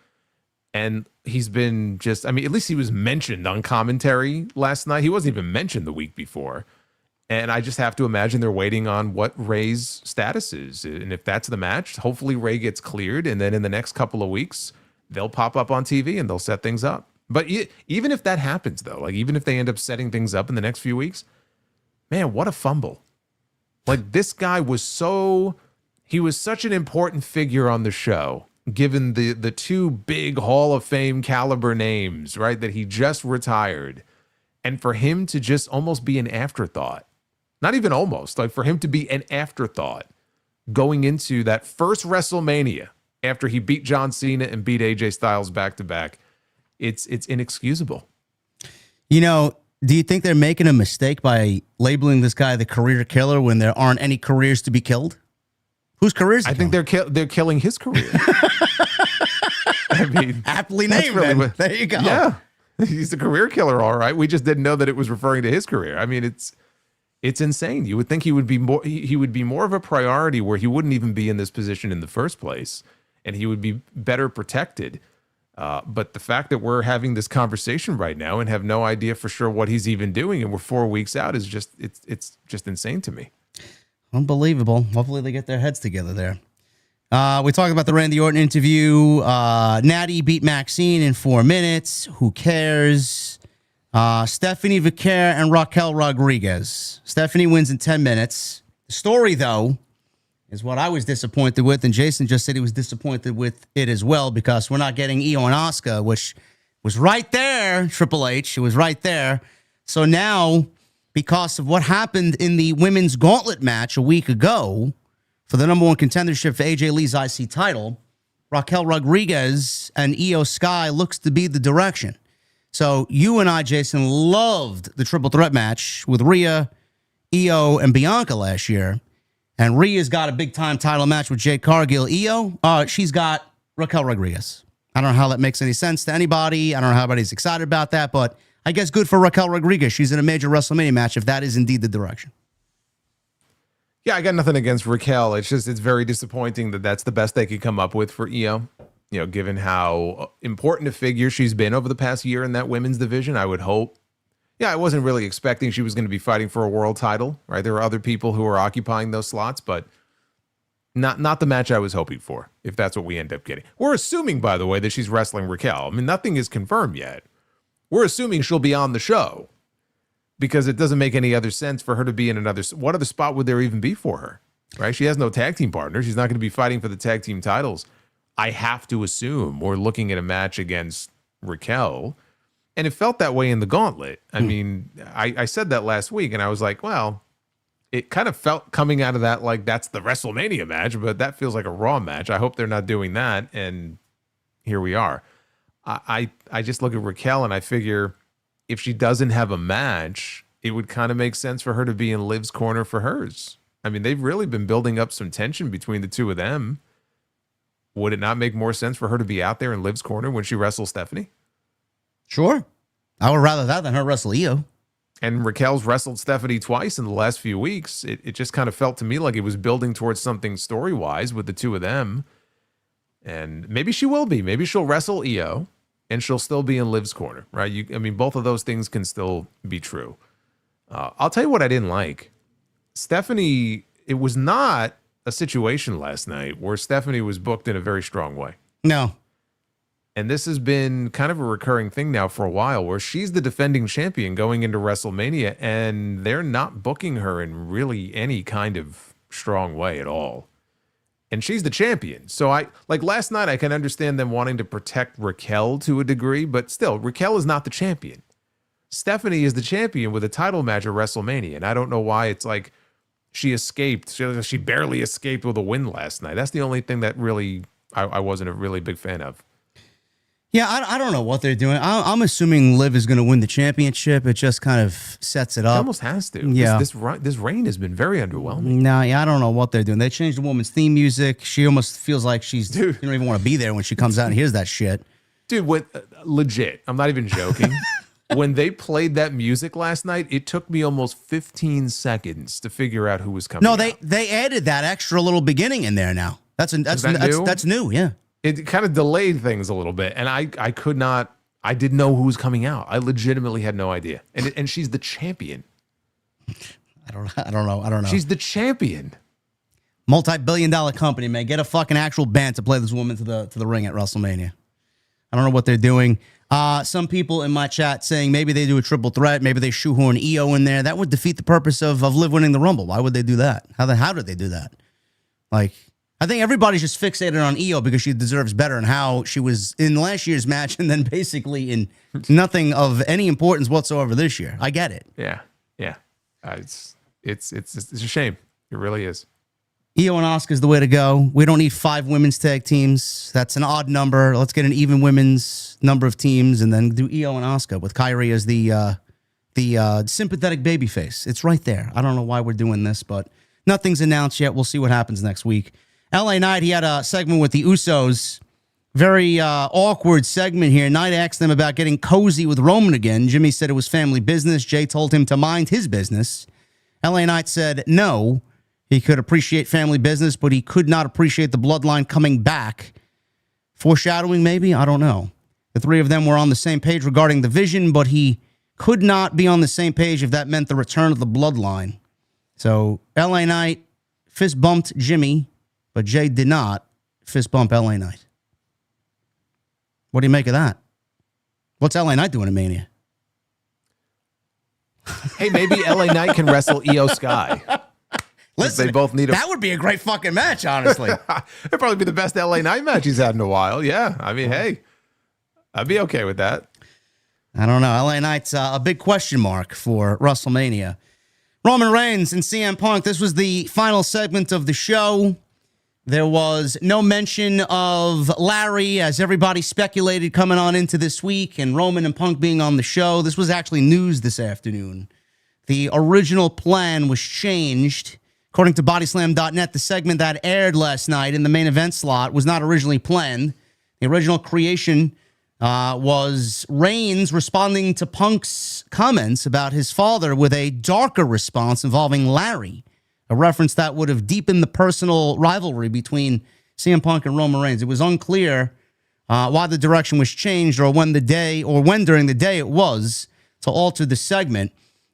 and he's been just, I mean, at least he was mentioned on commentary last night. He wasn't even mentioned the week before. And I just have to imagine they're waiting on what Ray's status is. And if that's the match, hopefully Ray gets cleared. And then in the next couple of weeks, they'll pop up on TV and they'll set things up. But even if that happens, though, like even if they end up setting things up in the next few weeks, man, what a fumble. Like this guy was he was such an important figure on the show, given the two big Hall of Fame caliber names, right, that he just retired. And for him to just almost be an afterthought, not even almost, like for him to be an afterthought going into that first WrestleMania after he beat John Cena and beat AJ Styles back to back, it's inexcusable. You know, do you think they're making a mistake by labeling this guy the career killer when there aren't any careers to be killed? Whose careers? I think they're killing his career. I mean, aptly named. Really there you go. Yeah, he's a career killer, all right. We just didn't know that it was referring to his career. I mean, it's insane. You would think he would be more of a priority where he wouldn't even be in this position in the first place, and he would be better protected. But the fact that we're having this conversation right now and have no idea for sure what he's even doing, and we're 4 weeks out, is just it's just insane to me. Unbelievable. Hopefully they get their heads together there. We talked about the Randy Orton interview. Natty beat Maxine in 4 minutes. Who cares? Stephanie Vicaire and Raquel Rodriguez. Stephanie wins in 10 minutes. The story, though, is what I was disappointed with, and Jason just said he was disappointed with it as well because we're not getting Io and Asuka, which was right there, Triple H. It was right there. So now, because of what happened in the women's gauntlet match a week ago for the number one contendership for AJ Lee's IC title, Raquel Rodriguez and Io Sky looks to be the direction. So you and I, Jason, loved the triple threat match with Rhea, Io, and Bianca last year. And Rhea's got a big-time title match with Jade Cargill. Io, she's got Raquel Rodriguez. I don't know how that makes any sense to anybody. I don't know how anybody's excited about that, but I guess good for Raquel Rodriguez. She's in a major WrestleMania match if that is indeed the direction. Yeah, I got nothing against Raquel. It's just, it's very disappointing that that's the best they could come up with for Io. You know, given how important a figure she's been over the past year in that women's division, I would hope. Yeah, I wasn't really expecting she was going to be fighting for a world title, right? There were other people who were occupying those slots, but not the match I was hoping for, if that's what we end up getting. We're assuming, by the way, that she's wrestling Raquel. I mean, nothing is confirmed yet. We're assuming she'll be on the show because it doesn't make any other sense for her to be in another. What other spot would there even be for her, right? She has no tag team partner. She's not going to be fighting for the tag team titles. I have to assume we're looking at a match against Raquel. And it felt that way in the gauntlet. I mean, I said that last week, and I was like, well, it kind of felt coming out of that like that's the WrestleMania match, but that feels like a Raw match. I hope they're not doing that, and here we are. I just look at Raquel, and I figure if she doesn't have a match, it would kind of make sense for her to be in Liv's corner for hers. I mean, they've really been building up some tension between the two of them. Would it not make more sense for her to be out there in Liv's corner when she wrestles Stephanie? Sure. I would rather that than her wrestle Io. And Raquel's wrestled Stephanie twice in the last few weeks. It just kind of felt to me like it was building towards something story-wise with the two of them. And maybe she will be. Maybe she'll wrestle Io, and she'll still be in Liv's corner, right? I mean, both of those things can still be true. I'll tell you what I didn't like. Stephanie, it was not a situation last night where Stephanie was booked in a very strong way. No. And this has been kind of a recurring thing now for a while, where she's the defending champion going into WrestleMania, and they're not booking her in really any kind of strong way at all. And she's the champion. So like last night, I can understand them wanting to protect Raquel to a degree, but still, Raquel is not the champion. Stephanie is the champion with a title match at WrestleMania. And I don't know why it's like she escaped. She barely escaped with a win last night. That's the only thing that really I wasn't a really big fan of. Yeah, I don't know what they're doing. I'm assuming Liv is going to win the championship. It just kind of sets it up. It almost has to. Yeah. This reign has been very underwhelming. No, yeah, I don't know what they're doing. They changed the woman's theme music. She almost feels like you don't even want to be there when she comes out and hears that shit. Dude, legit, I'm not even joking. When they played that music last night, it took me almost 15 seconds to figure out who was coming out. No, they added that extra little beginning in there now. That's new, yeah. It kind of delayed things a little bit, and I didn't know who was coming out. I legitimately had no idea. And she's the champion. I don't know. She's the champion. Multi-billion-dollar company, man. Get a fucking actual band to play this woman to the ring at WrestleMania. I don't know what they're doing. Some people in my chat saying maybe they do a triple threat, maybe they shoehorn EO in there. That would defeat the purpose of Liv winning the Rumble. Why would they do that? How did they do that? Like, I think everybody's just fixated on EO because she deserves better and how she was in last year's match and then basically in nothing of any importance whatsoever this year. I get it. Yeah. It's a shame. It really is. EO and Asuka's the way to go. We don't need 5 women's tag teams. That's an odd number. Let's get an even women's number of teams and then do EO and Asuka with Kairi as the sympathetic babyface. It's right there. I don't know why we're doing this, but nothing's announced yet. We'll see what happens next week. LA Knight, he had a segment with the Usos. Very awkward segment here. Knight asked them about getting cozy with Roman again. Jimmy said it was family business. Jay told him to mind his business. LA Knight said no. He could appreciate family business, but he could not appreciate the bloodline coming back. Foreshadowing, maybe? I don't know. The three of them were on the same page regarding the vision, but he could not be on the same page if that meant the return of the bloodline. So LA Knight fist bumped Jimmy, but Jay did not fist bump LA Knight. What do you make of that? What's LA Knight doing in Mania? Hey, maybe LA Knight can wrestle Io Sky. Listen, they both need that would be a great fucking match, honestly. It'd probably be the best LA Knight match he's had in a while. Yeah. I mean, hey, I'd be okay with that. I don't know. LA Knight's a big question mark for WrestleMania. Roman Reigns and CM Punk. This was the final segment of the show. There was no mention of Larry, as everybody speculated coming on into this week, and Roman and Punk being on the show. This was actually news this afternoon. The original plan was changed. According to Bodyslam.net, the segment that aired last night in the main event slot was not originally planned. The original creation was Reigns responding to Punk's comments about his father with a darker response involving Larry, a reference that would have deepened the personal rivalry between CM Punk and Roman Reigns. It was unclear why the direction was changed or when during the day it was to alter the segment.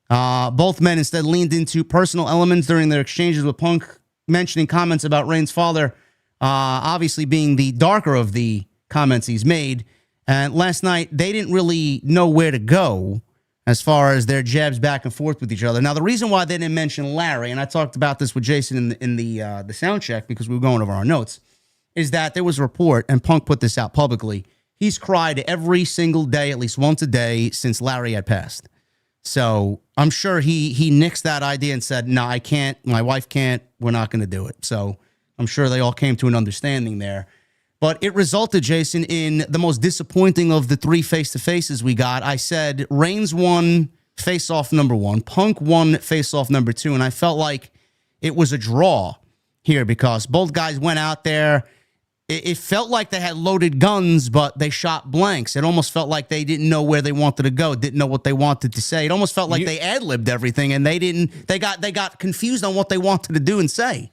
Both men instead leaned into personal elements during their exchanges with Punk, mentioning comments about Reigns' father, obviously being the darker of the comments he's made. And last night, they didn't really know where to go as far as their jabs back and forth with each other. Now, the reason why they didn't mention Larry, and I talked about this with Jason in the sound check because we were going over our notes, is that there was a report, and Punk put this out publicly. He's cried every single day, at least once a day, since Larry had passed. So I'm sure he nixed that idea and said, no, I can't. My wife can't. We're not going to do it. So I'm sure they all came to an understanding there. But it resulted, Jason, in the most disappointing of the 3 face-to-faces we got. I said Reigns won face-off number 1. Punk won face-off number 2. And I felt like it was a draw here because both guys went out there. It felt like they had loaded guns, but they shot blanks. It almost felt like they didn't know where they wanted to go, didn't know what they wanted to say. It almost felt like they ad-libbed everything, and they got confused on what they wanted to do and say.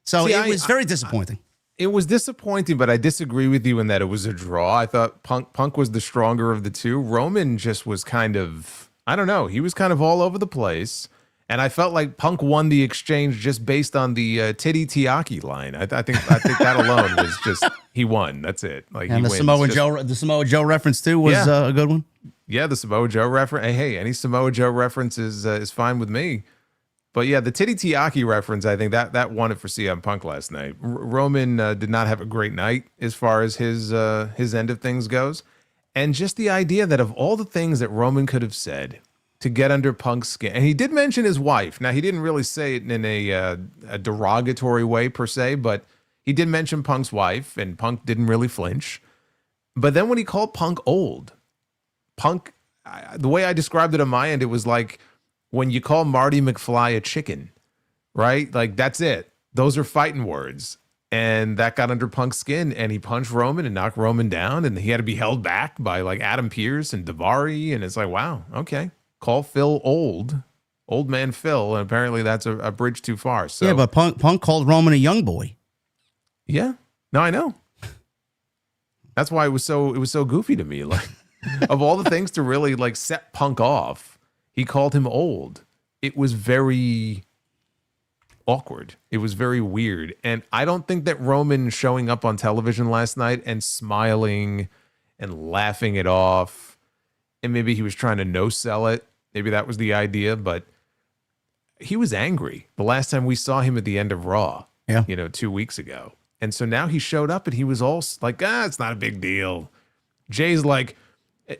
So it was very disappointing. It was disappointing, but I disagree with you in that it was a draw. I thought Punk was the stronger of the two. Roman just was kind of, I don't know, he was kind of all over the place. And I felt like Punk won the exchange just based on the Titty Tiaki line. I think that alone was just he won. That's it. Like and he the Samoa Joe reference too was a good one. Yeah, the Samoa Joe reference. Hey, any Samoa Joe reference is fine with me. But yeah, the Titty Tiaki reference, I think that won it for CM Punk last night. Roman did not have a great night as far as his end of things goes. And just the idea that of all the things that Roman could have said to get under Punk's skin, and he did mention his wife. Now, he didn't really say it in a derogatory way per se, but he did mention Punk's wife, and Punk didn't really flinch. But then when he called Punk old, Punk, the way I described it on my end, it was like when you call Marty McFly a chicken, right? Like, that's it. Those are fighting words. And that got under Punk's skin, and he punched Roman and knocked Roman down, and he had to be held back by like Adam Pearce and Daivari, and it's like, wow, okay. Call Phil old man Phil, and apparently that's a bridge too far. So yeah, but Punk called Roman a young boy. Yeah, no, I know. That's why it was so goofy to me. Like, of all the things to really like set Punk off, he called him old. It was very awkward. It was very weird. And I don't think that Roman showing up on television last night and smiling and laughing it off, and maybe he was trying to no-sell it. Maybe that was the idea, but he was angry the last time we saw him at the end of Raw, 2 weeks ago. And so now he showed up and he was all like, it's not a big deal. Jay's like,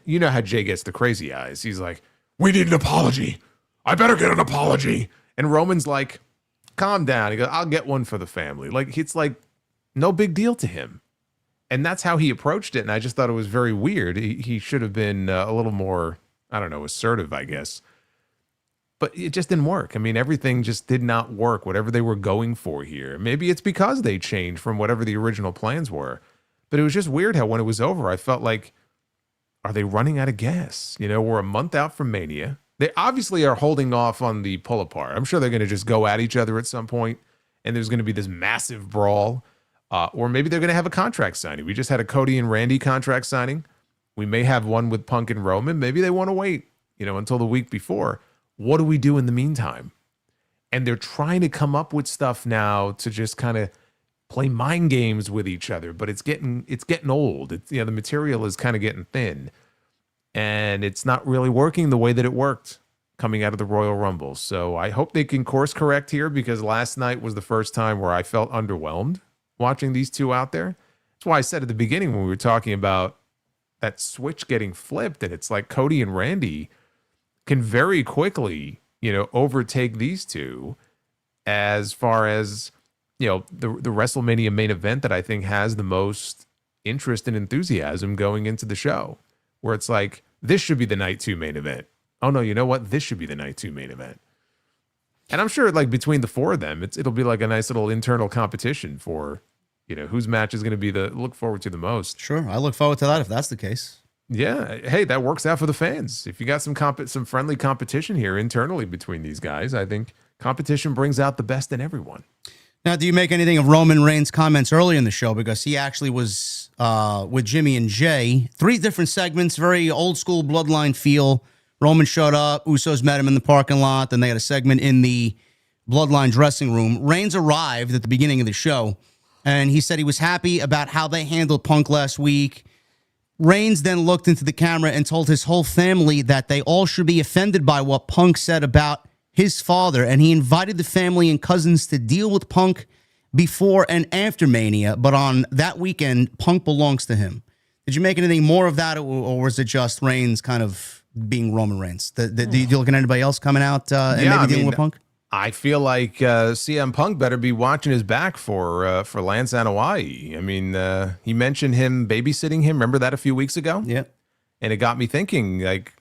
you know how Jay gets the crazy eyes. He's like, we need an apology. I better get an apology. And Roman's like, calm down. He goes, I'll get one for the family. Like, it's like no big deal to him. And that's how he approached it. And I just thought it was very weird. He should have been a little more, I don't know, assertive, I guess. But it just didn't work. I mean, everything just did not work, whatever they were going for here. Maybe it's because they changed from whatever the original plans were. But it was just weird how when it was over, I felt like, are they running out of gas? We're a month out from Mania. They obviously are holding off on the pull apart. I'm sure they're going to just go at each other at some point, and there's going to be this massive brawl. Or maybe they're going to have a contract signing. We just had a Cody and Randy contract signing. We may have one with Punk and Roman. Maybe they want to wait, until the week before. What do we do in the meantime? And they're trying to come up with stuff now to just kind of play mind games with each other, but it's getting old. It's, the material is kind of getting thin, and it's not really working the way that it worked coming out of the Royal Rumble. So I hope they can course correct here, because last night was the first time where I felt underwhelmed watching these two out there. That's why I said at the beginning when we were talking about that switch getting flipped, and it's like Cody and Randy can very quickly, overtake these two as far as, the WrestleMania main event that I think has the most interest and enthusiasm going into the show, where it's like, this should be the night 2 main event. Oh no, you know what? This should be the night 2 main event. And I'm sure like between the four of them, it'll be like a nice little internal competition for, whose match is going to be the look forward to the most. Sure. I look forward to that if that's the case. Yeah. Hey, that works out for the fans. If you got some friendly competition here internally between these guys, I think competition brings out the best in everyone. Now, do you make anything of Roman Reigns' comments early in the show? Because he actually was with Jimmy and Jay. 3 different segments, very old school Bloodline feel. Roman showed up. Usos met him in the parking lot. Then they had a segment in the Bloodline dressing room. Reigns arrived at the beginning of the show, and he said he was happy about how they handled Punk last week. Reigns then looked into the camera and told his whole family that they all should be offended by what Punk said about his father, and he invited the family and cousins to deal with Punk before and after Mania, but on that weekend, Punk belongs to him. Did you make anything more of that, or was it just Reigns kind of being Roman Reigns? Do you look at anybody else coming out and maybe dealing with Punk? I feel like CM Punk better be watching his back for Lance Anoa'i. I mean, he mentioned him babysitting him. Remember that a few weeks ago? Yeah. And it got me thinking, like,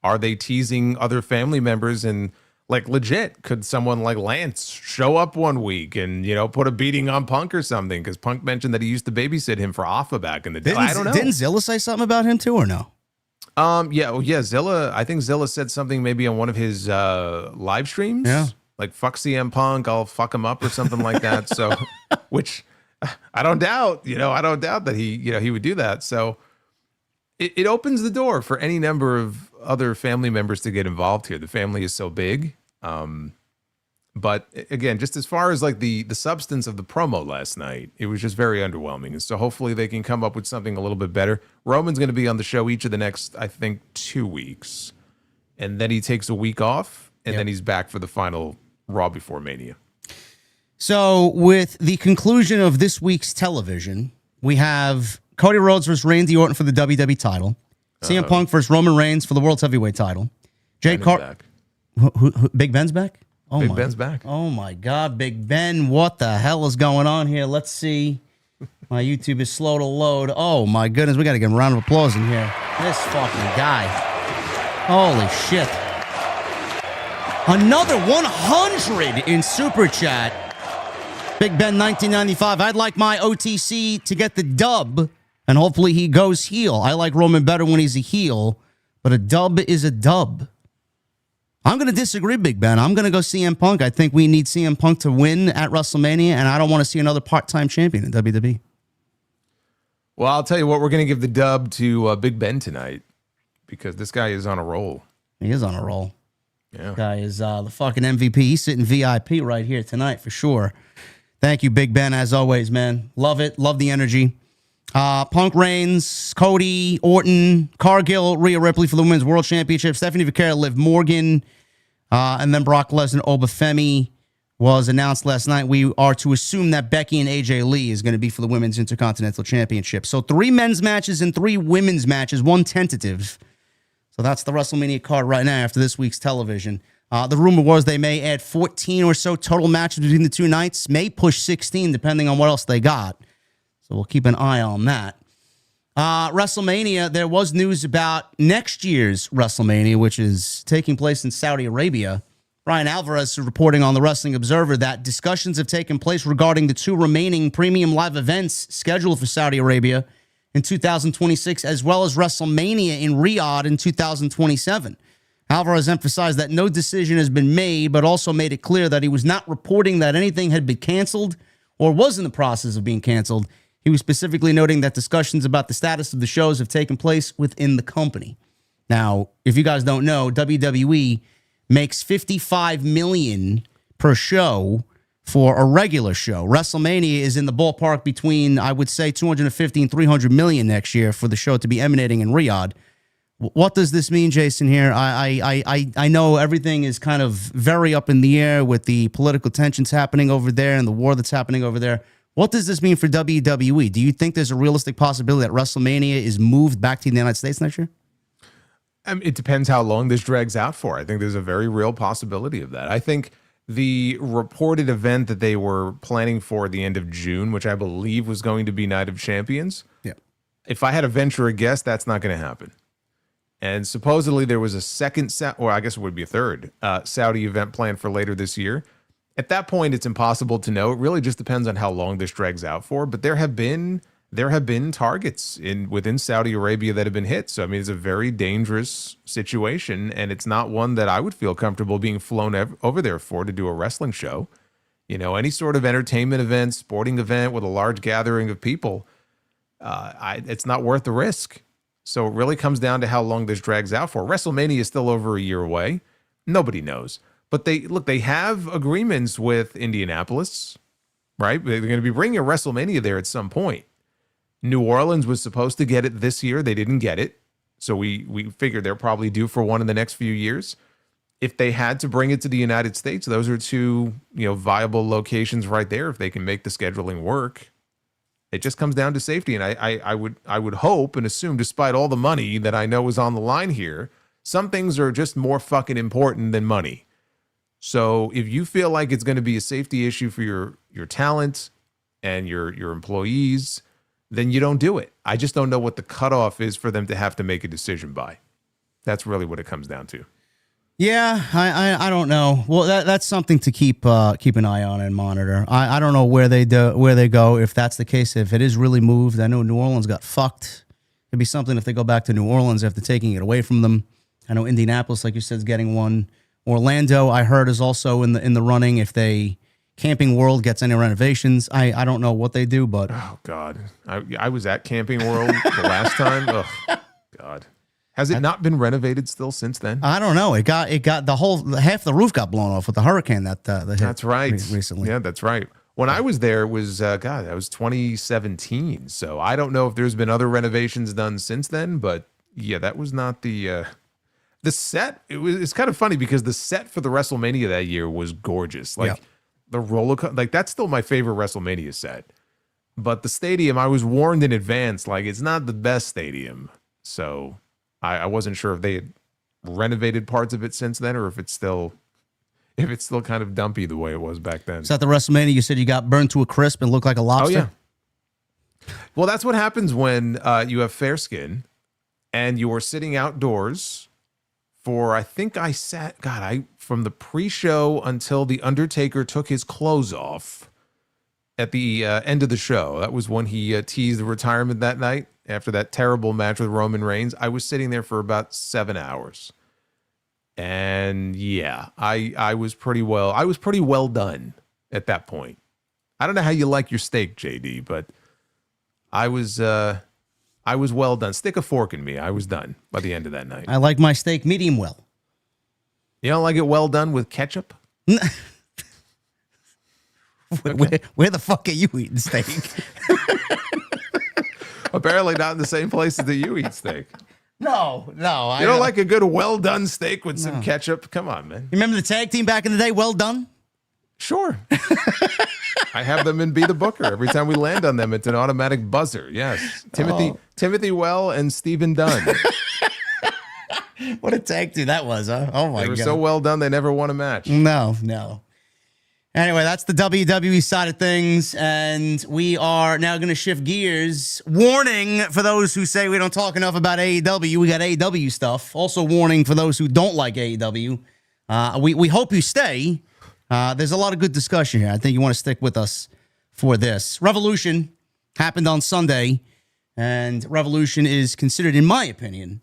are they teasing other family members? And like, legit, could someone like Lance show up one week and, put a beating on Punk or something? Because Punk mentioned that he used to babysit him for Alpha back in the day. I don't know. Didn't Zilla say something about him too, or no? Yeah. Zilla, I think Zilla said something maybe on one of his live streams. Yeah. Like, fuck CM Punk, I'll fuck him up or something like that. So, which I don't doubt, I don't doubt that he would do that. So it opens the door for any number of other family members to get involved here. The family is so big, But again, just as far as like the substance of the promo last night, it was just very underwhelming. And so hopefully they can come up with something a little bit better. Roman's going to be on the show each of the next, I think, 2 weeks. And then he takes a week off, and then he's back for the final Raw before Mania. So with the conclusion of this week's television, we have Cody Rhodes versus Randy Orton for the WWE title. CM Punk versus Roman Reigns for the World Heavyweight title. Big Ben's back? Oh, Big Ben's back. Oh, my God. Big Ben, what the hell is going on here? Let's see. My YouTube is slow to load. Oh, my goodness. We got to give him a round of applause in here. This fucking guy. Holy shit. Another 100 in Super Chat. Big Ben 1995. I'd like my OTC to get the dub, and hopefully he goes heel. I like Roman better when he's a heel, but a dub is a dub. I'm going to disagree, Big Ben. I'm going to go CM Punk. I think we need CM Punk to win at WrestleMania, and I don't want to see another part-time champion in WWE. Well, I'll tell you what, we're going to give the dub to Big Ben tonight because this guy is on a roll. He is on a roll. Yeah. This guy is the fucking MVP. He's sitting VIP right here tonight for sure. Thank you, Big Ben, as always, man. Love it. Love the energy. Punk Reigns, Cody, Orton, Cargill, Rhea Ripley for the Women's World Championship, Stephanie Vaquera, Liv Morgan, and then Brock Lesnar, Oba Femi was announced last night. We are to assume that Becky and AJ Lee is going to be for the Women's Intercontinental Championship. So 3 men's matches and 3 women's matches, 1 tentative. So that's the WrestleMania card right now after this week's television. The rumor was they may add 14 or so total matches between the 2 nights, may push 16 depending on what else they got. So we'll keep an eye on that. WrestleMania, there was news about next year's WrestleMania, which is taking place in Saudi Arabia. Ryan Alvarez is reporting on the Wrestling Observer that discussions have taken place regarding the 2 remaining premium live events scheduled for Saudi Arabia in 2026, as well as WrestleMania in Riyadh in 2027. Alvarez emphasized that no decision has been made, but also made it clear that he was not reporting that anything had been canceled or was in the process of being canceled. He was specifically noting that discussions about the status of the shows have taken place within the company. Now, if you guys don't know, WWE makes $55 million per show for a regular show. WrestleMania is in the ballpark between, I would say, 250 and 300 million next year for the show to be emanating in Riyadh. What does this mean, Jason, here? I know everything is kind of very up in the air with the political tensions happening over there and the war that's happening over there. What does this mean for WWE? Do you think there's a realistic possibility that WrestleMania is moved back to the United States next year? It depends how long this drags out for. I think there's a very real possibility of that. I think the reported event that they were planning for at the end of June, which I believe was going to be Night of Champions, if I had to venture a guess, that's not going to happen. And supposedly there was a second, or I guess it would be a third, Saudi event planned for later this year. At that point, it's impossible to know. It really just depends on how long this drags out for. But there have been targets within Saudi Arabia that have been hit. So I mean, it's a very dangerous situation, and it's not one that I would feel comfortable being flown over there for to do a wrestling show. You know, any sort of entertainment event, sporting event with a large gathering of people, it's not worth the risk. So it really comes down to how long this drags out for. WrestleMania is still over a year away. Nobody knows. But they have agreements with Indianapolis, right? They're going to be bringing a WrestleMania there at some point. New Orleans was supposed to get it this year. They didn't get it. So we figured they're probably due for one in the next few years. If they had to bring it to the United States, those are 2, viable locations right there if they can make the scheduling work. It just comes down to safety. And I would hope and assume, despite all the money that I know is on the line here, some things are just more fucking important than money. So if you feel like it's going to be a safety issue for your talent and your employees, then you don't do it. I just don't know what the cutoff is for them to have to make a decision by. That's really what it comes down to. Yeah, I don't know. Well, that's something to keep an eye on and monitor. I don't know where they go if that's the case. If it is really moved, I know New Orleans got fucked. It'd be something if they go back to New Orleans after taking it away from them. I know Indianapolis, like you said, is getting one. Orlando, I heard, is also in the running. If Camping World gets any renovations, I don't know what they do, but oh god, I was at Camping World the last time. Oh god, Has it not been renovated still since then? I don't know. It got the whole half the roof got blown off with the hurricane that hit. That's right. Recently. Yeah, that's right. When I was there, it was that was 2017. So I don't know if there's been other renovations done since then, but yeah, that was not the set. It's kind of funny because the set for the WrestleMania that year was gorgeous. Like the roller coaster, like that's still my favorite WrestleMania set. But the stadium, I was warned in advance, like it's not the best stadium. So I wasn't sure if they had renovated parts of it since then, or if it's still kind of dumpy the way it was back then. So at the WrestleMania, you said you got burned to a crisp and looked like a lobster? Oh, yeah. Well, that's what happens when you have fair skin and you are sitting outdoors for, I think I sat, from the pre-show until The Undertaker took his clothes off at the end of the show. That was when he teased the retirement that night after that terrible match with Roman Reigns. I was sitting there for about 7 hours. And yeah, I was pretty well done at that point. I don't know how you like your steak, JD, but I was well done. Stick a fork in me. I was done by the end of that night. I like my steak medium well. You don't like it well done with ketchup? Where the fuck are you eating steak? Apparently not in the same places that you eat steak. No. You don't like a good well done steak with some ketchup? Come on, man. You remember the tag team back in the day, Well Done? Sure. I have them in Be the Booker. Every time we land on them, it's an automatic buzzer. Yes. Timothy Well and Stephen Dunn. What a tag team that was, huh? Oh, my God. They were so well done, they never won a match. No. Anyway, that's the WWE side of things, and we are now going to shift gears. Warning for those who say we don't talk enough about AEW. We got AEW stuff. Also warning for those who don't like AEW. We hope you stay. There's a lot of good discussion here. I think you want to stick with us for this. Revolution happened on Sunday, and Revolution is considered, in my opinion,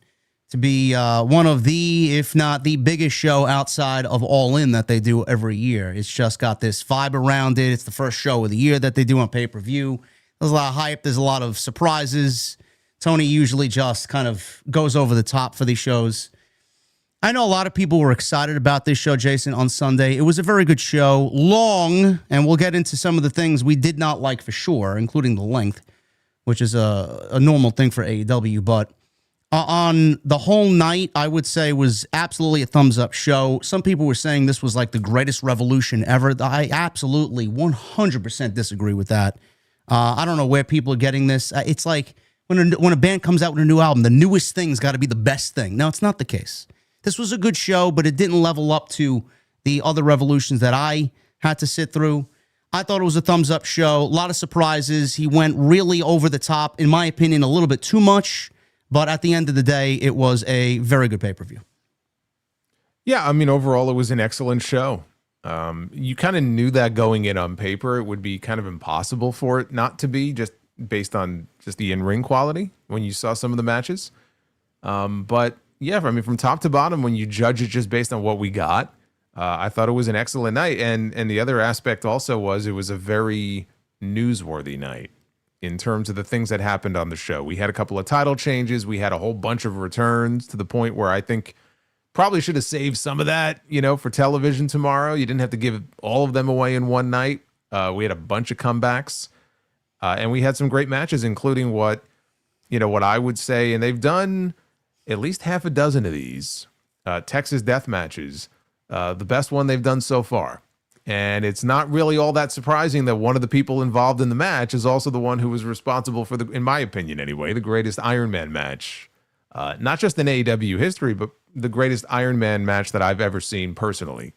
to be one of the, if not the biggest show outside of All In that they do every year. It's just got this vibe around it. It's the first show of the year that they do on pay-per-view. There's a lot of hype. There's a lot of surprises. Tony usually just kind of goes over the top for these shows. I know a lot of people were excited about this show, Jason, on Sunday. It was a very good show. Long, and we'll get into some of the things we did not like for sure, including the length, which is a normal thing for AEW, but on the whole night, I would say was absolutely a thumbs-up show. Some people were saying this was like the greatest Revolution ever. I absolutely 100% disagree with that. I don't know where people are getting this. It's like when a band comes out with a new album, the newest thing's got to be the best thing. No, it's not the case. This was a good show, but it didn't level up to the other Revolutions that I had to sit through. I thought it was a thumbs-up show. A lot of surprises. He went really over the top, in my opinion, a little bit too much. But at the end of the day, it was a very good pay-per-view. Yeah, I mean, overall, it was an excellent show. You kind of knew that going in on paper. It would be kind of impossible for it not to be, just based on just the in-ring quality when you saw some of the matches. But yeah, I mean, from top to bottom, when you judge it just based on what we got, I thought it was an excellent night. And the other aspect also was it was a very newsworthy night. In terms of the things that happened on the show. We had a couple of title changes. We had a whole bunch of returns to the point where I think probably should have saved some of that, for television tomorrow. You didn't have to give all of them away in one night. We had a bunch of comebacks. And we had some great matches, including what I would say, and they've done at least half a dozen of these Texas death matches. The best one they've done so far. And it's not really all that surprising that one of the people involved in the match is also the one who was responsible for in my opinion anyway, the greatest Iron Man match. Not just in AEW history, but the greatest Iron Man match that I've ever seen personally.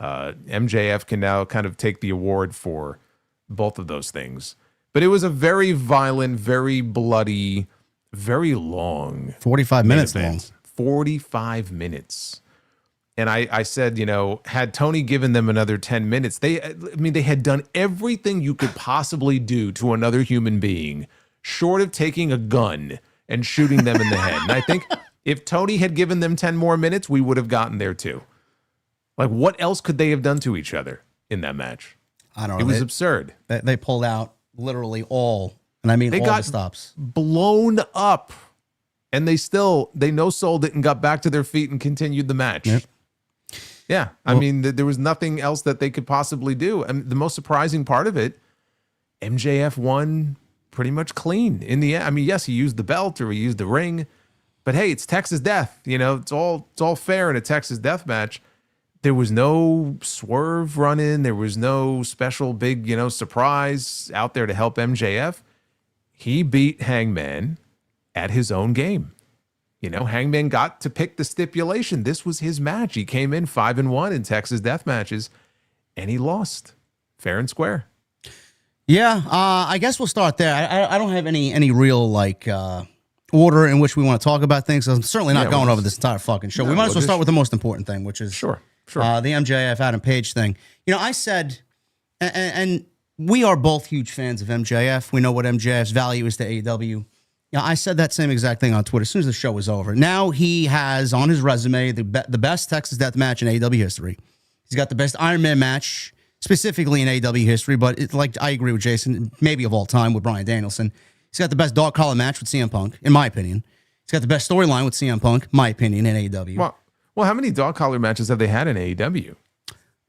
MJF can now kind of take the award for both of those things. But it was a very violent, very bloody, very long. 45 minutes long. 45 minutes. And I said, had Tony given them another 10 minutes, they had done everything you could possibly do to another human being, short of taking a gun and shooting them in the head. And I think if Tony had given them 10 more minutes, we would have gotten there too. Like, what else could they have done to each other in that match? I don't know. It was absurd. They pulled out literally all, and I mean all the stops. Blown up and they no-sold it and got back to their feet and continued the match. Yep. Yeah, I mean, there was nothing else that they could possibly do. And the most surprising part of it, MJF won pretty much clean in the end. I mean, yes, he used the belt or he used the ring, but hey, it's Texas Death. You know, it's all fair in a Texas Death match. There was no swerve run-in. There was no special big, surprise out there to help MJF. He beat Hangman at his own game. Hangman got to pick the stipulation. This was his match. He came in 5-1 in Texas Death matches, and he lost fair and square. Yeah, I guess we'll start there. I don't have any real order in which we want to talk about things. So I'm certainly not going over this entire fucking show. We might as well start with the most important thing, which is sure. The MJF Adam Page thing. I said, and we are both huge fans of MJF. We know what MJF's value is to AEW. I said that same exact thing on Twitter as soon as the show was over. Now he has on his resume the best Texas Death match in AEW history. He's got the best Iron Man match, specifically in AEW history, but I agree with Jason, maybe of all time with Bryan Danielson. He's got the best dog collar match with CM Punk, in my opinion. He's got the best storyline with CM Punk, my opinion, in AEW. Well, how many dog collar matches have they had in AEW? Isn't it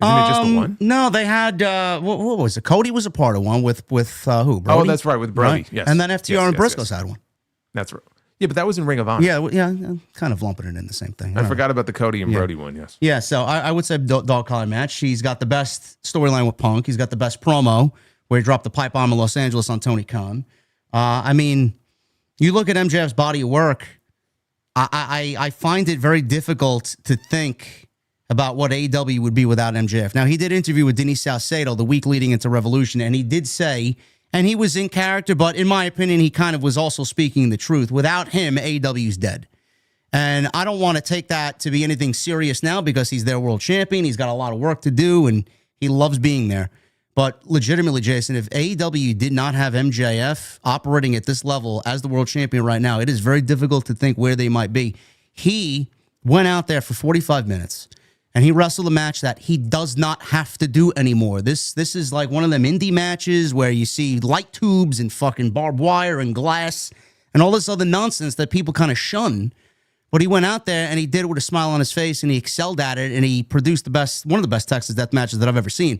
just the one? No, they had, what was it? Cody was a part of one with who? Brody? Oh, that's right, with Brody, right? yes. And then FTR and Briscoes had one. That's right. Yeah, but that was in Ring of Honor. Yeah, kind of lumping it in the same thing. I forgot about the Cody and Brody one, yes. Yeah, so I would say dog collar match. He's got the best storyline with Punk. He's got the best promo where he dropped the pipe bomb in Los Angeles on Tony Khan. I mean, you look at MJF's body of work, I find it very difficult to think about what AEW would be without MJF. Now, he did interview with Denise Salcedo the week leading into Revolution, and he did say, and he was in character, but in my opinion, he kind of was also speaking the truth. Without him, AEW's dead. And I don't want to take that to be anything serious now because he's their world champion. He's got a lot of work to do, and he loves being there. But legitimately, Jason, if AEW did not have MJF operating at this level as the world champion right now, it is very difficult to think where they might be. He went out there for 45 minutes, and he wrestled a match that he does not have to do anymore. This is like one of them indie matches where you see light tubes and fucking barbed wire and glass and all this other nonsense that people kind of shun. But he went out there and he did it with a smile on his face, and he excelled at it, and he produced one of the best Texas Death matches that I've ever seen.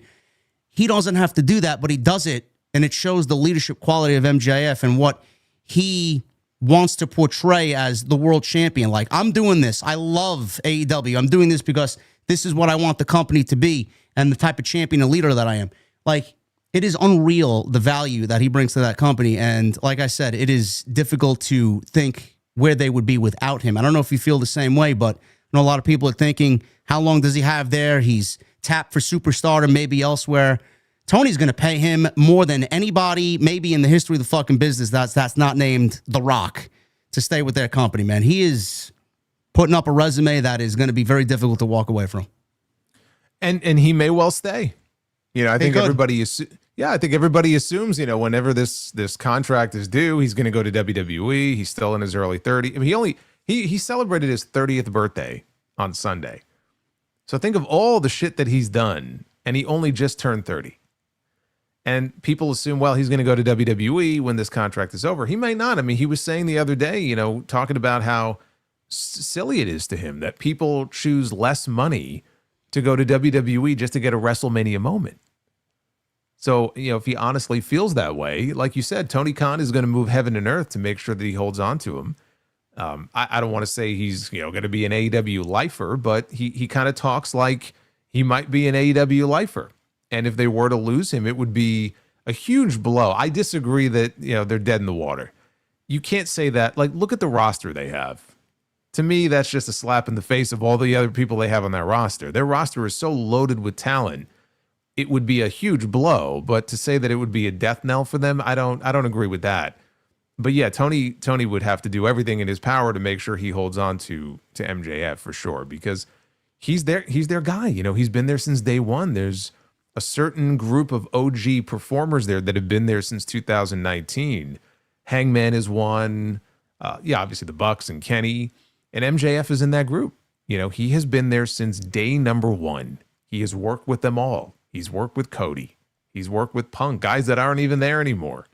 He doesn't have to do that, but he does it, and it shows the leadership quality of MJF and what he wants to portray as the world champion. Like, I'm doing this. I love AEW. I'm doing this because this is what I want the company to be and the type of champion and leader that I am. Like, it is unreal, the value that he brings to that company. And like I said, it is difficult to think where they would be without him. I don't know if you feel the same way, but I know a lot of people are thinking, how long does he have there? He's tapped for superstardom, maybe elsewhere. Tony's going to pay him more than anybody, maybe in the history of the fucking business that's not named The Rock, to stay with their company, man. He is putting up a resume that is going to be very difficult to walk away from. And he may well stay. I think everybody assumes, whenever this contract is due, he's going to go to WWE. He's still in his early 30s. I mean, he celebrated his 30th birthday on Sunday. So think of all the shit that he's done, and he only just turned 30. And people assume, well, he's going to go to WWE when this contract is over. He may not. I mean, he was saying the other day, talking about how silly it is to him that people choose less money to go to WWE just to get a WrestleMania moment. So, if he honestly feels that way, like you said, Tony Khan is going to move heaven and earth to make sure that he holds on to him. I don't want to say he's going to be an AEW lifer, but he kind of talks like he might be an AEW lifer. And if they were to lose him, it would be a huge blow. I disagree that they're dead in the water. You can't say that. Like, look at the roster they have. To me, that's just a slap in the face of all the other people they have on that roster. Their roster is so loaded with talent. It would be a huge blow, but to say that it would be a death knell for them, I don't agree with that. But yeah, Tony would have to do everything in his power to make sure he holds on to MJF for sure, because he's their guy. He's been there since day one. There's a certain group of OG performers there that have been there since 2019. Hangman is one. Obviously the Bucks and Kenny, and MJF is in that group. He has been there since day number one. He has worked with them all. He's worked with Cody. He's worked with Punk, guys that aren't even there anymore.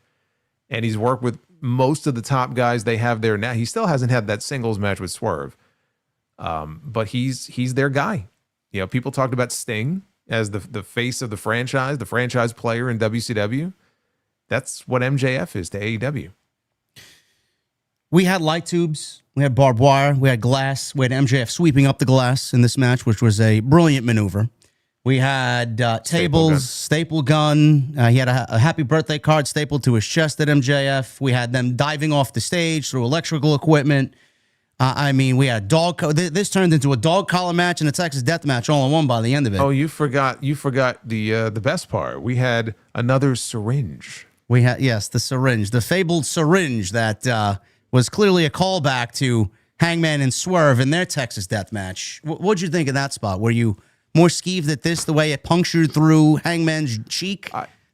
And he's worked with most of the top guys they have there now. He still hasn't had that singles match with Swerve, but he's their guy. You know, people talked about Sting as the face of the franchise player in WCW. That's what MJF is to AEW. We had light tubes, we had barbed wire, we had glass, we had MJF sweeping up the glass in this match, which was a brilliant maneuver. We had tables, staple gun. He had a happy birthday card stapled to his chest at MJF. We had them diving off the stage through electrical equipment. I mean, we had this turned into a dog collar match and a Texas death match all in one by the end of it. Oh, you forgot the best part. We had another syringe. We had, yes, the syringe, the fabled syringe that was clearly a callback to Hangman and Swerve in their Texas death match. What'd you think of that spot? Were you more skeeved at this, the way it punctured through Hangman's cheek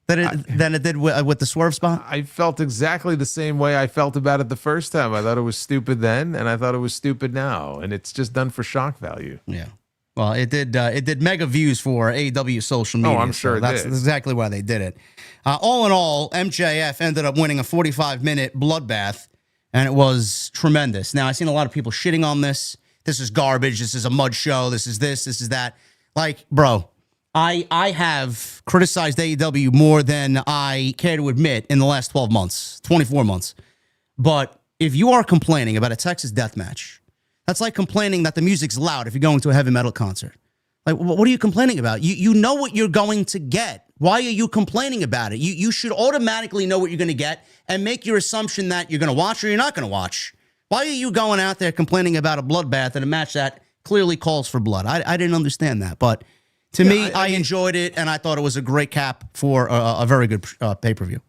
than it did with the Swerve spot? I felt exactly the same way I felt about it the first time. I thought it was stupid then, and I thought it was stupid now, and it's just done for shock value. Yeah. Well, it did mega views for AEW social media. Oh, I'm sure that's exactly why they did it. All in all, MJF ended up winning a 45-minute bloodbath, and it was tremendous. Now, I've seen a lot of people shitting on this. This is garbage. This is a mud show. This is this. This is that. Like, bro, I have criticized AEW more than I care to admit in the last 12 months, 24 months. But if you are complaining about a Texas death match, that's like complaining that the music's loud if you're going to a heavy metal concert. Like, what are you complaining about? You know what you're going to get. Why are you complaining about it? You should automatically know what you're going to get and make your assumption that you're going to watch or you're not going to watch. Why are you going out there complaining about a bloodbath in a match that clearly calls for blood? I didn't understand that. But to me, I enjoyed it, and I thought it was a great cap for a very good pay-per-view.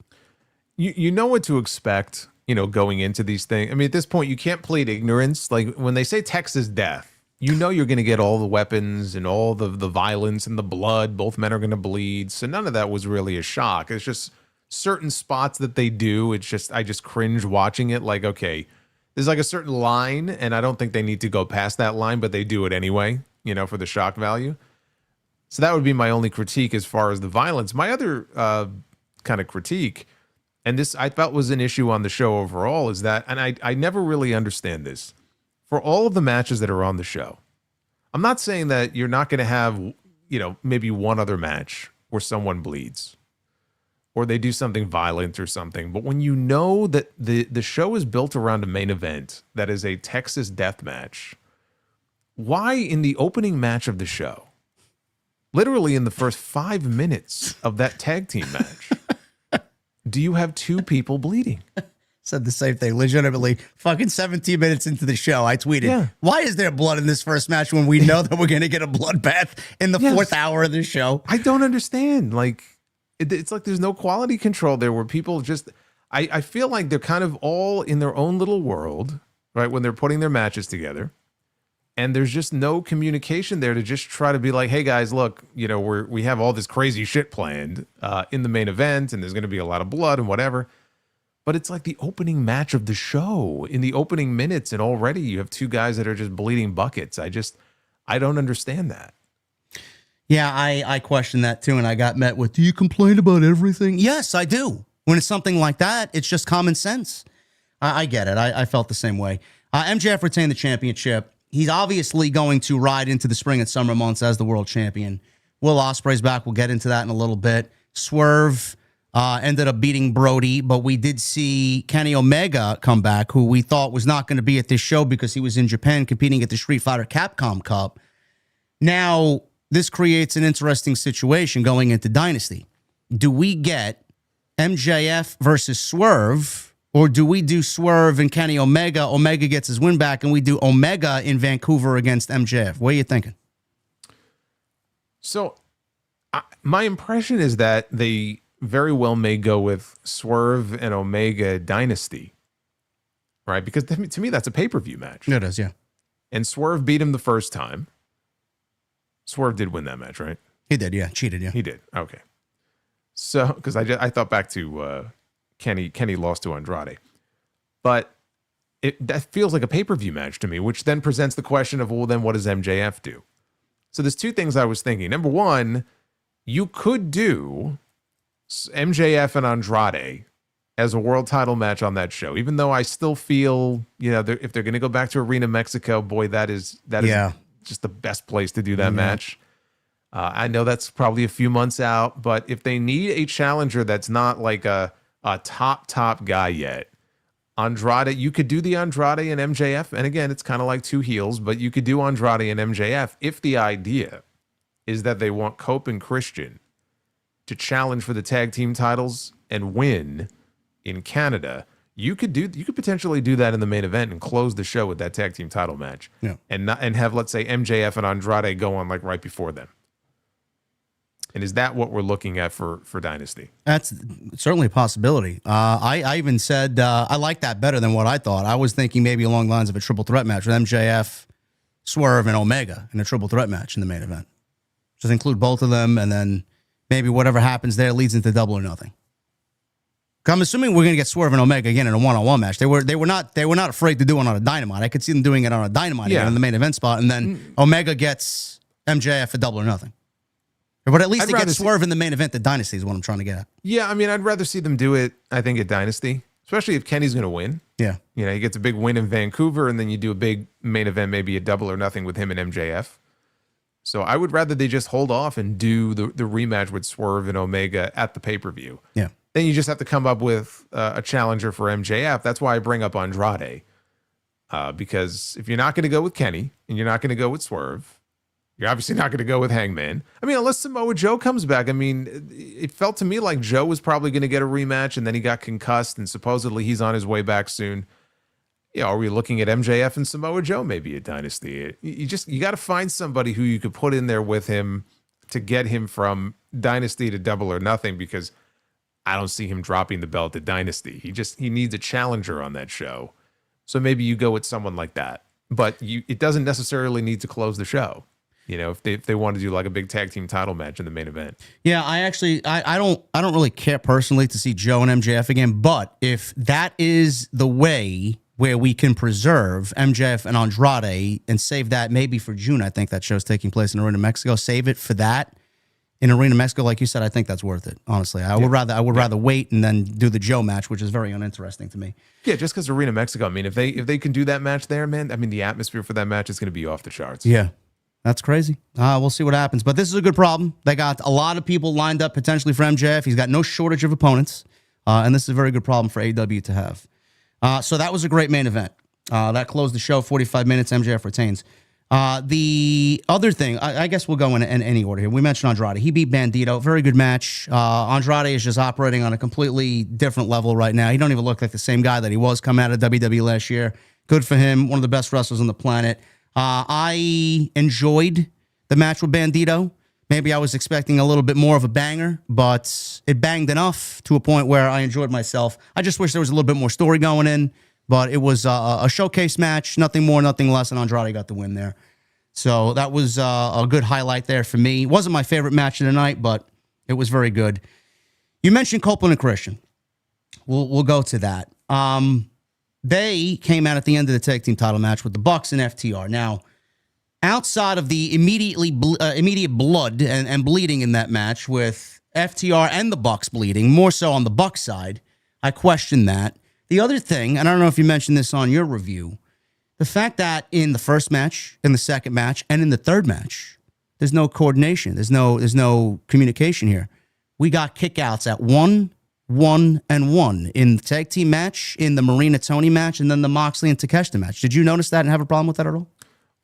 You know what to expect, you know, going into these things. I mean, at this point, you can't plead ignorance. Like, when they say Texas death, you know you're going to get all the weapons and all the violence and the blood. Both men are going to bleed. So none of that was really a shock. It's just certain spots that they do. It's just, I just cringe watching it. Like, okay, there's like a certain line, and I don't think they need to go past that line, but they do it anyway, you know, for the shock value. So that would be my only critique as far as the violence. My other kind of critique, and this I felt was an issue on the show overall, is that, and I never really understand this, for all of the matches that are on the show, I'm not saying that you're not going to have, you know, maybe one other match where someone bleeds or they do something violent or something. But when you know that the show is built around a main event that is a Texas death match, why in the opening match of the show, literally in the first 5 minutes of that tag team match, do you have two people bleeding? Said the same thing. Legitimately, fucking 17 minutes into the show, I tweeted, why is there blood in this first match when we know that we're going to get a bloodbath in the fourth hour of the show? I don't understand. Like, it's like there's no quality control there where people just, I feel like they're kind of all in their own little world, right, when they're putting their matches together. And there's just no communication there to just try to be like, hey guys, look, you know, we have all this crazy shit planned in the main event, and there's going to be a lot of blood and whatever. But it's like the opening match of the show in the opening minutes, and already you have two guys that are just bleeding buckets. I don't understand that. Yeah, I question that too, and I got met with, do you complain about everything? Yes, I do. When it's something like that, it's just common sense. I get it. I felt the same way. MJF retained the championship. He's obviously going to ride into the spring and summer months as the world champion. Will Ospreay's back. We'll get into that in a little bit. Swerve ended up beating Brody, but we did see Kenny Omega come back, who we thought was not going to be at this show because he was in Japan competing at the Street Fighter Capcom Cup. Now, this creates an interesting situation going into Dynasty. Do we get MJF versus Swerve, or do we do Swerve and Kenny Omega? Omega gets his win back, and we do Omega in Vancouver against MJF. What are you thinking? So, my impression is that they very well may go with Swerve and Omega Dynasty, right? Because to me, that's a pay-per-view match. It is, yeah. And Swerve beat him the first time. Swerve did win that match, right? He did, yeah. Cheated, yeah. He did. Okay. So, because I thought back to Kenny lost to Andrade. But that feels like a pay-per-view match to me, which then presents the question of, well, then what does MJF do? So there's two things I was thinking. Number one, you could do MJF and Andrade as a world title match on that show. Even though I still feel, if they're going to go back to Arena Mexico, boy, that is just the best place to do that match. I know that's probably a few months out, but if they need a challenger that's not like a top guy yet, Andrade, you could do the Andrade and MJF. And again, it's kind of like two heels, but you could do Andrade and MJF if the idea is that they want Cope and Christian to challenge for the tag team titles and win in Canada. You could potentially do that in the main event and close the show with that tag team title match. Yeah. And have, let's say, MJF and Andrade go on like right before them. And is that what we're looking at for Dynasty? That's certainly a possibility. I even said I like that better than what I thought. I was thinking maybe along the lines of a triple threat match with MJF, Swerve, and Omega in a triple threat match in the main event. Just include both of them, and then maybe whatever happens there leads into Double or Nothing. I'm assuming we're going to get Swerve and Omega again in a one-on-one match. They were not afraid to do it on a Dynamite. I could see them doing it on a Dynamite again in the main event spot, and then Omega gets MJF for Double or Nothing. But at least they get Swerve in the main event. The Dynasty is what I'm trying to get at. Yeah, I mean, I'd rather see them do it, I think, at Dynasty, especially if Kenny's going to win. Yeah. He gets a big win in Vancouver, and then you do a big main event, maybe a Double or Nothing with him and MJF. So I would rather they just hold off and do the rematch with Swerve and Omega at the pay-per-view. Yeah. Then you just have to come up with a challenger for MJF. That's why I bring up Andrade. Because if you're not going to go with Kenny and you're not going to go with Swerve, you're obviously not going to go with Hangman. I mean, unless Samoa Joe comes back. I mean, it felt to me like Joe was probably going to get a rematch, and then he got concussed, and supposedly he's on his way back soon. Are we looking at MJF and Samoa Joe maybe at Dynasty? You got to find somebody who you could put in there with him to get him from Dynasty to Double or Nothing, because I don't see him dropping the belt at Dynasty. He needs a challenger on that show. So maybe you go with someone like that. But it doesn't necessarily need to close the show. If they want to do like a big tag team title match in the main event. Yeah, I don't really care personally to see Joe and MJF again, but if that is the way where we can preserve MJF and Andrade and save that maybe for June, I think that show's taking place in Arena Mexico. Save it for that in Arena Mexico, like you said. I think that's worth it. Honestly, I would rather wait and then do the Joe match, which is very uninteresting to me. Yeah, just because Arena Mexico. I mean, if they can do that match there, man. I mean, the atmosphere for that match is going to be off the charts. Yeah. That's crazy. We'll see what happens. But this is a good problem. They got a lot of people lined up potentially for MJF. He's got no shortage of opponents. And this is a very good problem for AEW to have. So that was a great main event. That closed the show, 45 minutes, MJF retains. The other thing, I guess we'll go in any order here. We mentioned Andrade. He beat Bandito. Very good match. Andrade is just operating on a completely different level right now. He don't even look like the same guy that he was coming out of WWE last year. Good for him. One of the best wrestlers on the planet. I enjoyed the match with Bandito. Maybe I was expecting a little bit more of a banger, but it banged enough to a point where I enjoyed myself. I just wish there was a little bit more story going in, but it was a showcase match, nothing more, nothing less, and Andrade got the win there. So that was a good highlight there for me. It wasn't my favorite match of the night, but it was very good. You mentioned Copeland and Christian. We'll go to that. They came out at the end of the tag team title match with the Bucks and FTR. Now, outside of the immediate blood and bleeding in that match with FTR and the Bucks bleeding, more so on the Bucks side, I question that. The other thing, and I don't know if you mentioned this on your review, the fact that in the first match, in the second match, and in the third match, there's no coordination. There's no communication here. We got kickouts at 1-1 in the tag team match, in the Marina Tony match, and then the Moxley and Takeshita match. Did you notice that and have a problem with that at all?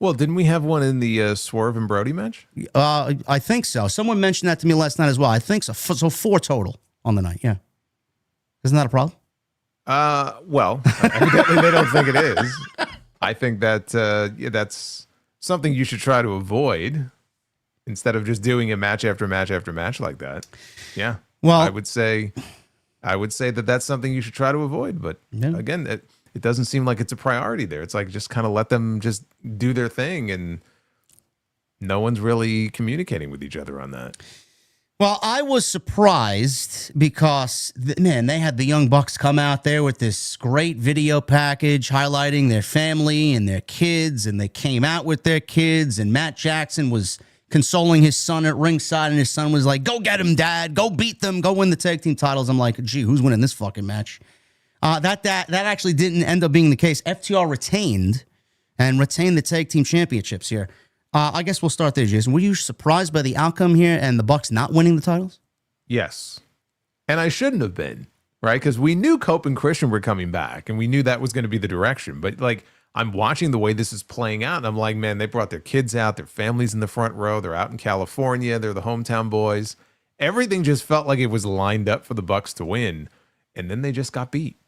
Well, didn't we have one in the Swerve and Brody match? I think so. Someone mentioned that to me last night as well. I think so. So 4 total on the night. Yeah. Isn't that a problem? Well, evidently they don't think it is. I think that that's something you should try to avoid instead of just doing a match after match after match like that. Yeah. Well, I would say that that's something you should try to avoid. But again, it doesn't seem like it's a priority there. It's like just kind of let them just do their thing, and no one's really communicating with each other on that. Well, I was surprised because, man, they had the Young Bucks come out there with this great video package highlighting their family and their kids, and they came out with their kids, and Matt Jackson was consoling his son at ringside, and his son was like, "Go get him, Dad. Go beat them. Go win the tag team titles." I'm like, "Gee, who's winning this fucking match?" That actually didn't end up being the case. FTR retained the tag team championships here. I guess we'll start there, Jason. Were you surprised by the outcome here and the Bucks not winning the titles? Yes. And I shouldn't have been, right? Because we knew Cope and Christian were coming back, and we knew that was going to be the direction. But, like, I'm watching the way this is playing out, and I'm like, man, they brought their kids out, their families in the front row, they're out in California, they're the hometown boys. Everything just felt like it was lined up for the Bucks to win, and then they just got beat.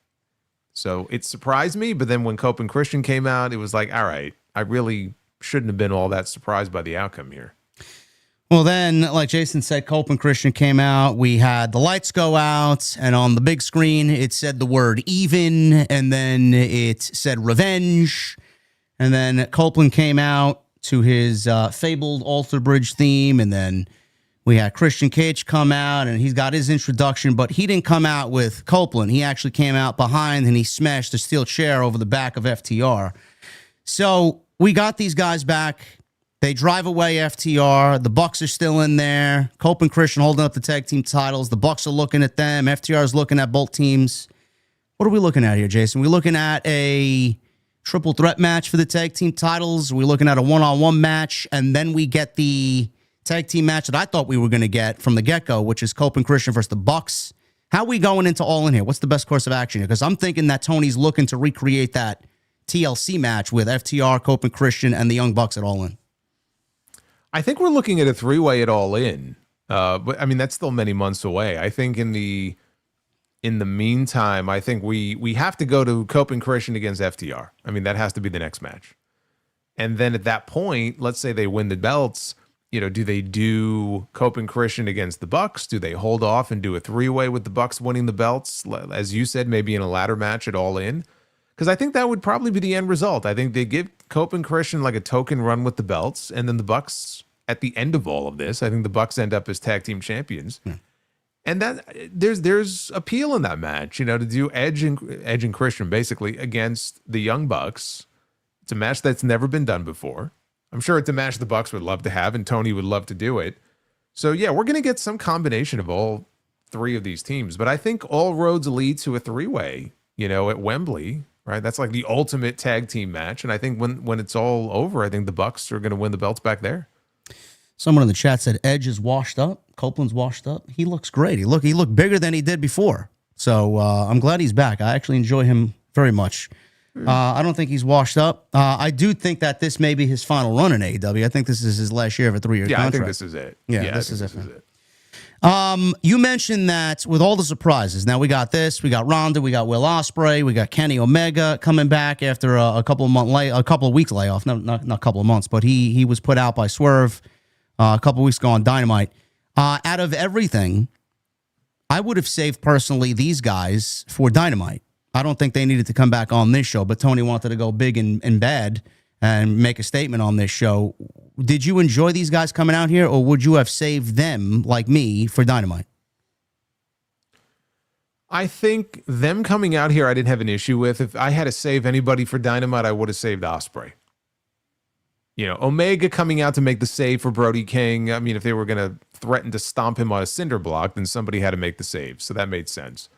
So it surprised me, but then when Cope and Christian came out, it was like, all right, I really shouldn't have been all that surprised by the outcome here. Well, then, like Jason said, Cope and Christian came out. We had the lights go out, and on the big screen, it said the word even, and then it said revenge. And then Copeland came out to his fabled Alter Bridge theme, and then we had Christian Cage come out, and he's got his introduction, but he didn't come out with Copeland. He actually came out behind, and he smashed a steel chair over the back of FTR. So we got these guys back. They drive away FTR. The Bucks are still in there. Cope and Christian holding up the tag team titles. The Bucks are looking at them. FTR is looking at both teams. What are we looking at here, Jason? We're looking at a triple threat match for the tag team titles. We're looking at a one-on-one match, and then we get the tag team match that I thought we were going to get from the get-go, which is Cope and Christian versus the Bucks. How are we going into All In here? What's the best course of action here? Because I'm thinking that Tony's looking to recreate that TLC match with FTR, Cope and Christian, and the Young Bucks at All In. I think we're looking at a three-way at All In. But I mean, that's still many months away. I think in the meantime, I think we have to go to Cope and Christian against FTR. I mean, that has to be the next match. And then at that point, let's say they win the belts, do they do Cope and Christian against the Bucks? Do they hold off and do a three-way with the Bucks winning the belts? As you said, maybe in a ladder match at All In. Because I think that would probably be the end result. I think they give Cope and Christian like a token run with the belts, and then the Bucks, at the end of all of this, I think the Bucks end up as tag team champions. And that there's appeal in that match, to do Edge and Christian basically against the Young Bucks. It's a match that's never been done before. I'm sure it's a match the Bucks would love to have, and Tony would love to do it. So yeah, we're going to get some combination of all three of these teams. But I think all roads lead to a three-way, at Wembley. Right, that's like the ultimate tag team match, and I think when it's all over, I think the Bucks are going to win the belts back there. Someone in the chat said Edge is washed up. Copeland's washed up. He looks great. He looked bigger than he did before. So I'm glad he's back. I actually enjoy him very much. I don't think he's washed up. I do think that this may be his final run in AEW. I think this is his last year of a 3-year contract. I think this is it. Yeah, this is it. You mentioned that with all the surprises. Now we got this, we got Ronda, we got Will Ospreay, we got Kenny Omega coming back after a couple of weeks layoff. No, not a couple of months, but he was put out by Swerve a couple of weeks ago on Dynamite. Out of everything, I would have saved personally these guys for Dynamite. I don't think they needed to come back on this show, but Tony wanted to go big and bad and make a statement on this show. Did you enjoy these guys coming out here, or would you have saved them, like me, for Dynamite? I think them coming out here I didn't have an issue with. If I had to save anybody for Dynamite, I would have saved Ospreay. Omega coming out to make the save for Brody King. I mean, if they were going to threaten to stomp him on a cinder block, then somebody had to make the save. So that made sense.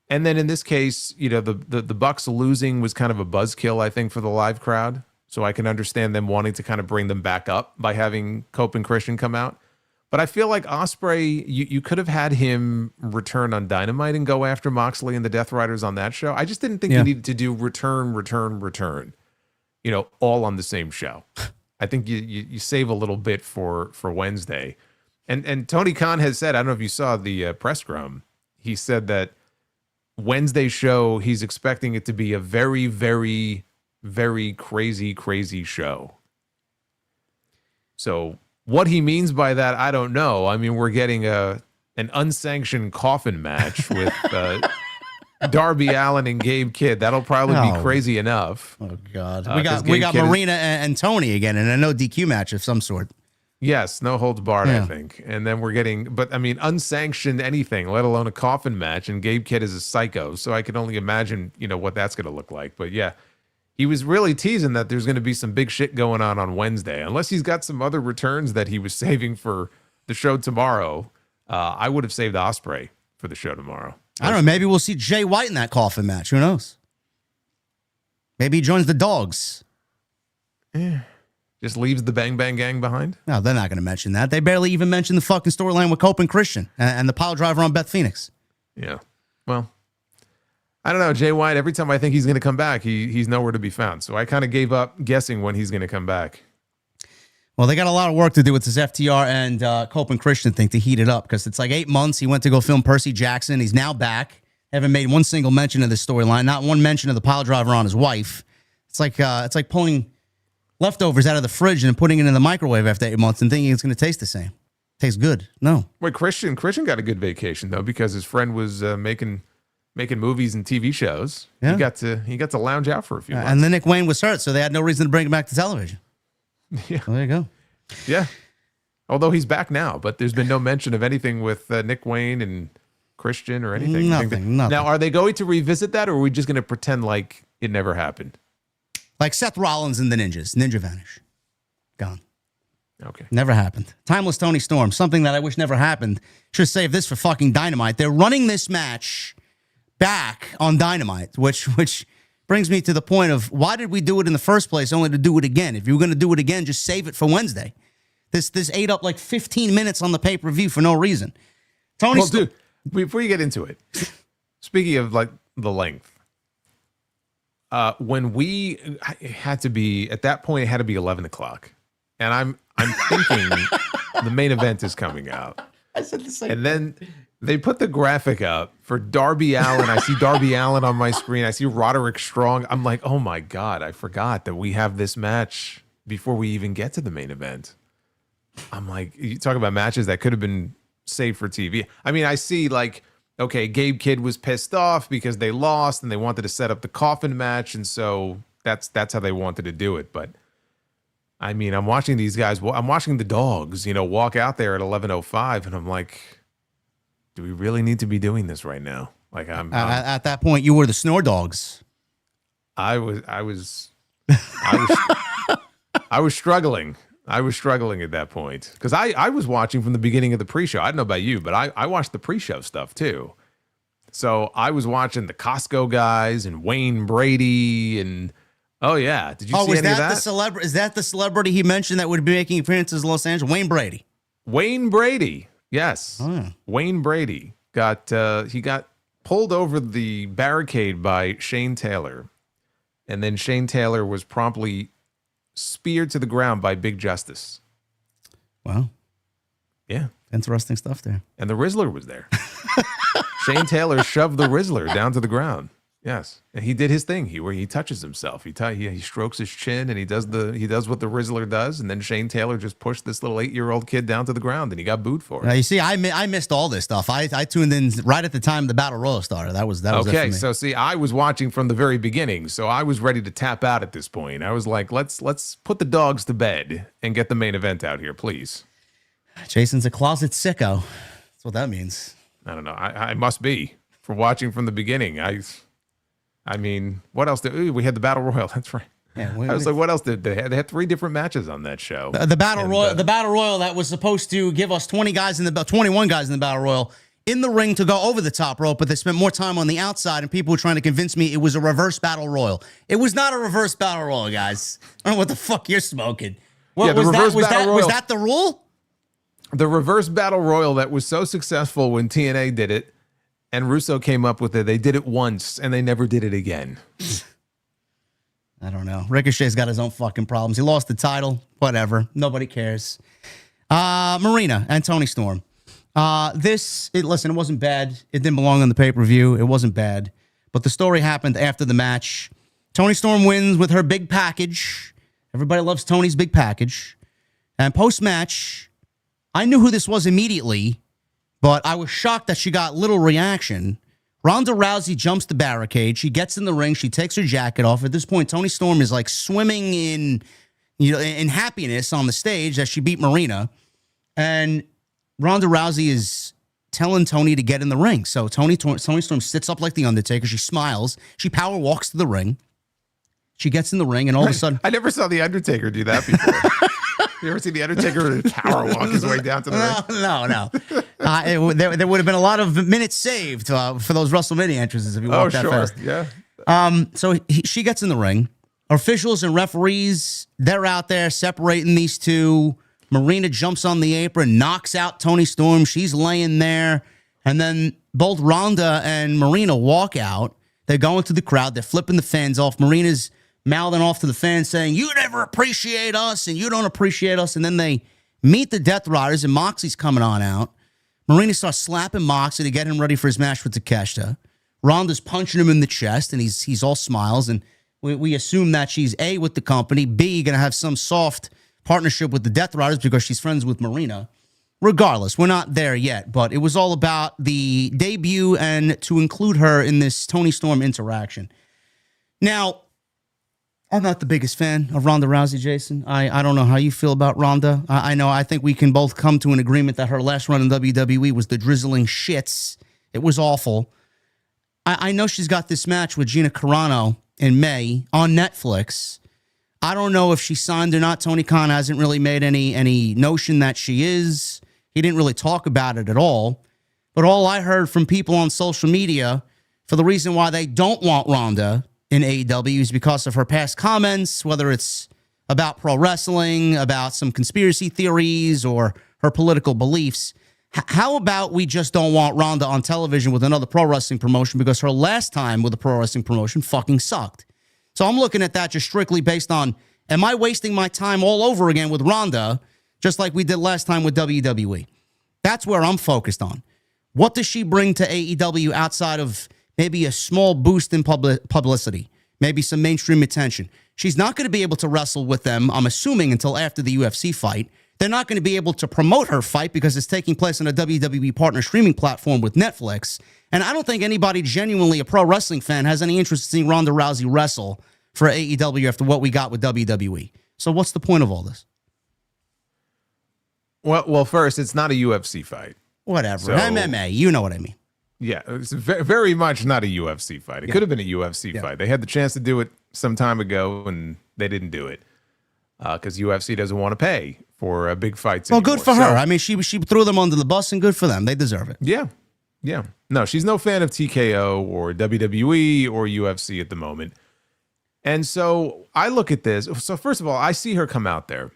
And then in this case, the Bucks losing was kind of a buzzkill, I think, for the live crowd. So I can understand them wanting to kind of bring them back up by having Cope and Christian come out. But I feel like Ospreay, you could have had him return on Dynamite and go after Moxley and the Death Riders on that show. I just didn't think you needed to do return, all on the same show. I think you save a little bit for Wednesday. And Tony Khan has said, I don't know if you saw the press scrum, he said that Wednesday show, he's expecting it to be a very, very, very crazy show. So what he means by that, I don't know. I mean, we're getting an unsanctioned coffin match with Darby Allin and Gabe Kidd. That'll probably be crazy enough. Oh God, we got Marina and Tony again, and a no DQ match of some sort. Yes, no holds barred, I think. And then we're getting, but I mean, unsanctioned anything, let alone a coffin match. And Gabe Kidd is a psycho, so I can only imagine, what that's going to look like. But yeah, he was really teasing that there's going to be some big shit going on Wednesday. Unless he's got some other returns that he was saving for the show tomorrow, I would have saved Ospreay for the show tomorrow. I don't know. Maybe we'll see Jay White in that coffin match. Who knows? Maybe he joins the Dogs. Just leaves the Bang Bang Gang behind? No, they're not going to mention that. They barely even mentioned the fucking storyline with Copeland and Christian and the pile driver on Beth Phoenix. Yeah. Well, I don't know. Jay White, every time I think he's going to come back, he's nowhere to be found. So I kind of gave up guessing when he's going to come back. Well, they got a lot of work to do with this FTR and Copeland Christian thing to heat it up because it's like 8 months. He went to go film Percy Jackson. He's now back. Haven't made one single mention of this storyline. Not one mention of the pile driver on his wife. It's like pulling leftovers out of the fridge and putting it in the microwave after 8 months and thinking it's going to taste the same. Tastes good. No. Wait, Christian got a good vacation though because his friend was making movies and TV shows. Yeah. He got to lounge out for a few months. And then Nick Wayne was hurt, so they had no reason to bring him back to television. Yeah. Well, there you go. Yeah. Although he's back now, but there's been no mention of anything with Nick Wayne and Christian or anything. Nothing. Now, are they going to revisit that, or are we just going to pretend like it never happened? Like Seth Rollins and the Ninjas. Ninja vanish. Gone. Okay. Never happened. Timeless Toni Storm. Something that I wish never happened. Should save this for fucking Dynamite. They're running this match back on Dynamite, which brings me to the point of why did we do it in the first place only to do it again? If you were going to do it again, just save it for Wednesday. This ate up like 15 minutes on the pay-per-view for no reason. Dude, before you get into it, speaking of like the length, when we had to be at that point, it had to be 11 o'clock, and I'm thinking the main event is coming out. I said the same. And then they put the graphic up for Darby Allin. I see Darby Allin on my screen. I see Roderick Strong. I'm like, oh my God, I forgot that we have this match before we even get to the main event. I'm like, you talk about matches that could have been saved for TV. I mean, I see like, okay, Gabe Kidd was pissed off because they lost and they wanted to set up the coffin match. And so that's how they wanted to do it. But I mean, I'm watching these guys. I'm watching the Dogs, walk out there at 11:05, and I'm like, do we really need to be doing this right now? Like, I'm at that point, you were the Snore Dogs. I was struggling. I was struggling at that point because I was watching from the beginning of the pre-show. I don't know about you, but I watched the pre-show stuff too. So I was watching the Costco guys and Wayne Brady and oh yeah, did you see any of that? Is that the celebrity he mentioned that would be making appearances in Los Angeles? Wayne Brady. Wayne Brady, yes. Oh, yeah. Wayne Brady got pulled over the barricade by Shane Taylor, and then Shane Taylor was promptly speared to the ground by Big Justice. Wow. Yeah. Interesting stuff there. And the Rizzler was there. Shane Taylor shoved the Rizzler down to the ground. Yes. And he did his thing. He touches himself. He strokes his chin and he does what the Rizzler does. And then Shane Taylor just pushed this little 8-year-old kid down to the ground and he got booed for it. Now, you see, I missed all this stuff. I tuned in right at the time the Battle Royal started. That was okay. It for me. So see, I was watching from the very beginning. So I was ready to tap out at this point. I was like, let's put the Dogs to bed and get the main event out here, please. Jason's a closet sicko. That's what that means. I don't know. I must be for watching from the beginning. I mean, what else we had the Battle Royal. That's right. Yeah, I was like, what else did they have? They had 3 different matches on that show. The Battle Royal that was supposed to give us 21 guys in the Battle Royal in the ring to go over the top rope, but they spent more time on the outside, and people were trying to convince me it was a reverse Battle Royal. It was not a reverse Battle Royal, guys. I don't know what the fuck you're smoking. Was that the rule? The reverse Battle Royal that was so successful when TNA did it, and Russo came up with it. They did it once, and they never did it again. I don't know. Ricochet's got his own fucking problems. He lost the title. Whatever. Nobody cares. Marina and Toni Storm. Listen, it wasn't bad. It didn't belong on the pay-per-view. It wasn't bad. But the story happened after the match. Toni Storm wins with her big package. Everybody loves Toni's big package. And post-match, I knew who this was immediately, but I was shocked that she got little reaction. Ronda Rousey jumps the barricade. She gets in the ring. She takes her jacket off. At this point, Toni Storm is like swimming in happiness on the stage as she beat Marina. And Ronda Rousey is telling Toni to get in the ring. So Toni Storm sits up like the Undertaker. She smiles. She power walks to the ring. She gets in the ring, and all of a sudden, I never saw the Undertaker do that before. You ever see the Undertaker power walk his way down to the ring? No. There would have been a lot of minutes saved for those WrestleMania entrances if you walked that fast. Yeah. So she gets in the ring. Officials and referees, they're out there separating these two. Marina jumps on the apron, knocks out Toni Storm. She's laying there. And then both Ronda and Marina walk out. They go into the crowd. They're flipping the fans off. Marina's mouthing off to the fans saying, you never appreciate us and you don't appreciate us. And then they meet the Death Riders and Moxie's coming on out. Marina starts slapping Moxie to get him ready for his match with Takeshita. Ronda's punching him in the chest and he's all smiles. And we assume that she's A, with the company, B, going to have some soft partnership with the Death Riders because she's friends with Marina. Regardless, we're not there yet, but it was all about the debut and to include her in this Toni Storm interaction. Now, I'm not the biggest fan of Ronda Rousey, Jason. I don't know how you feel about Ronda. I think we can both come to an agreement that her last run in WWE was the drizzling shits. It was awful. I know she's got this match with Gina Carano in May on Netflix. I don't know if she signed or not. Tony Khan hasn't really made any notion that she is. He didn't really talk about it at all. But all I heard from people on social media for the reason why they don't want Ronda in AEW is because of her past comments, whether it's about pro wrestling, about some conspiracy theories, or her political beliefs. How about we just don't want Ronda on television with another pro wrestling promotion because her last time with a pro wrestling promotion fucking sucked. So I'm looking at that just strictly based on, am I wasting my time all over again with Ronda, just like we did last time with WWE? That's where I'm focused on. What does she bring to AEW outside of maybe a small boost in publicity, maybe some mainstream attention? She's not going to be able to wrestle with them, I'm assuming, until after the UFC fight. They're not going to be able to promote her fight because it's taking place on a WWE partner streaming platform with Netflix. And I don't think anybody genuinely a pro wrestling fan has any interest in seeing Ronda Rousey wrestle for AEW after what we got with WWE. So what's the point of all this? Well, first, it's not a UFC fight. Whatever. So, MMA, you know what I mean. Yeah, it's very much not a UFC fight. It could have been a UFC fight. They had the chance to do it some time ago, and they didn't do it because UFC doesn't want to pay for big fights Well, anymore. good for her. I mean, she threw them under the bus, and good for them. They deserve it. Yeah. No, she's no fan of TKO or WWE or UFC at the moment. And so I look at this. So first of all, I see her come out there.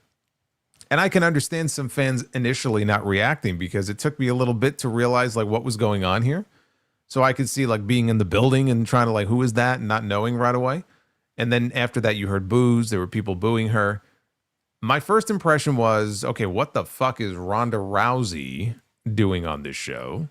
And I can understand some fans initially not reacting because it took me a little bit to realize like what was going on here. So I could see like being in the building and trying to like, who is that? And not knowing right away. And then after that, you heard boos. There were people booing her. My first impression was, okay, what the fuck is Ronda Rousey doing on this show?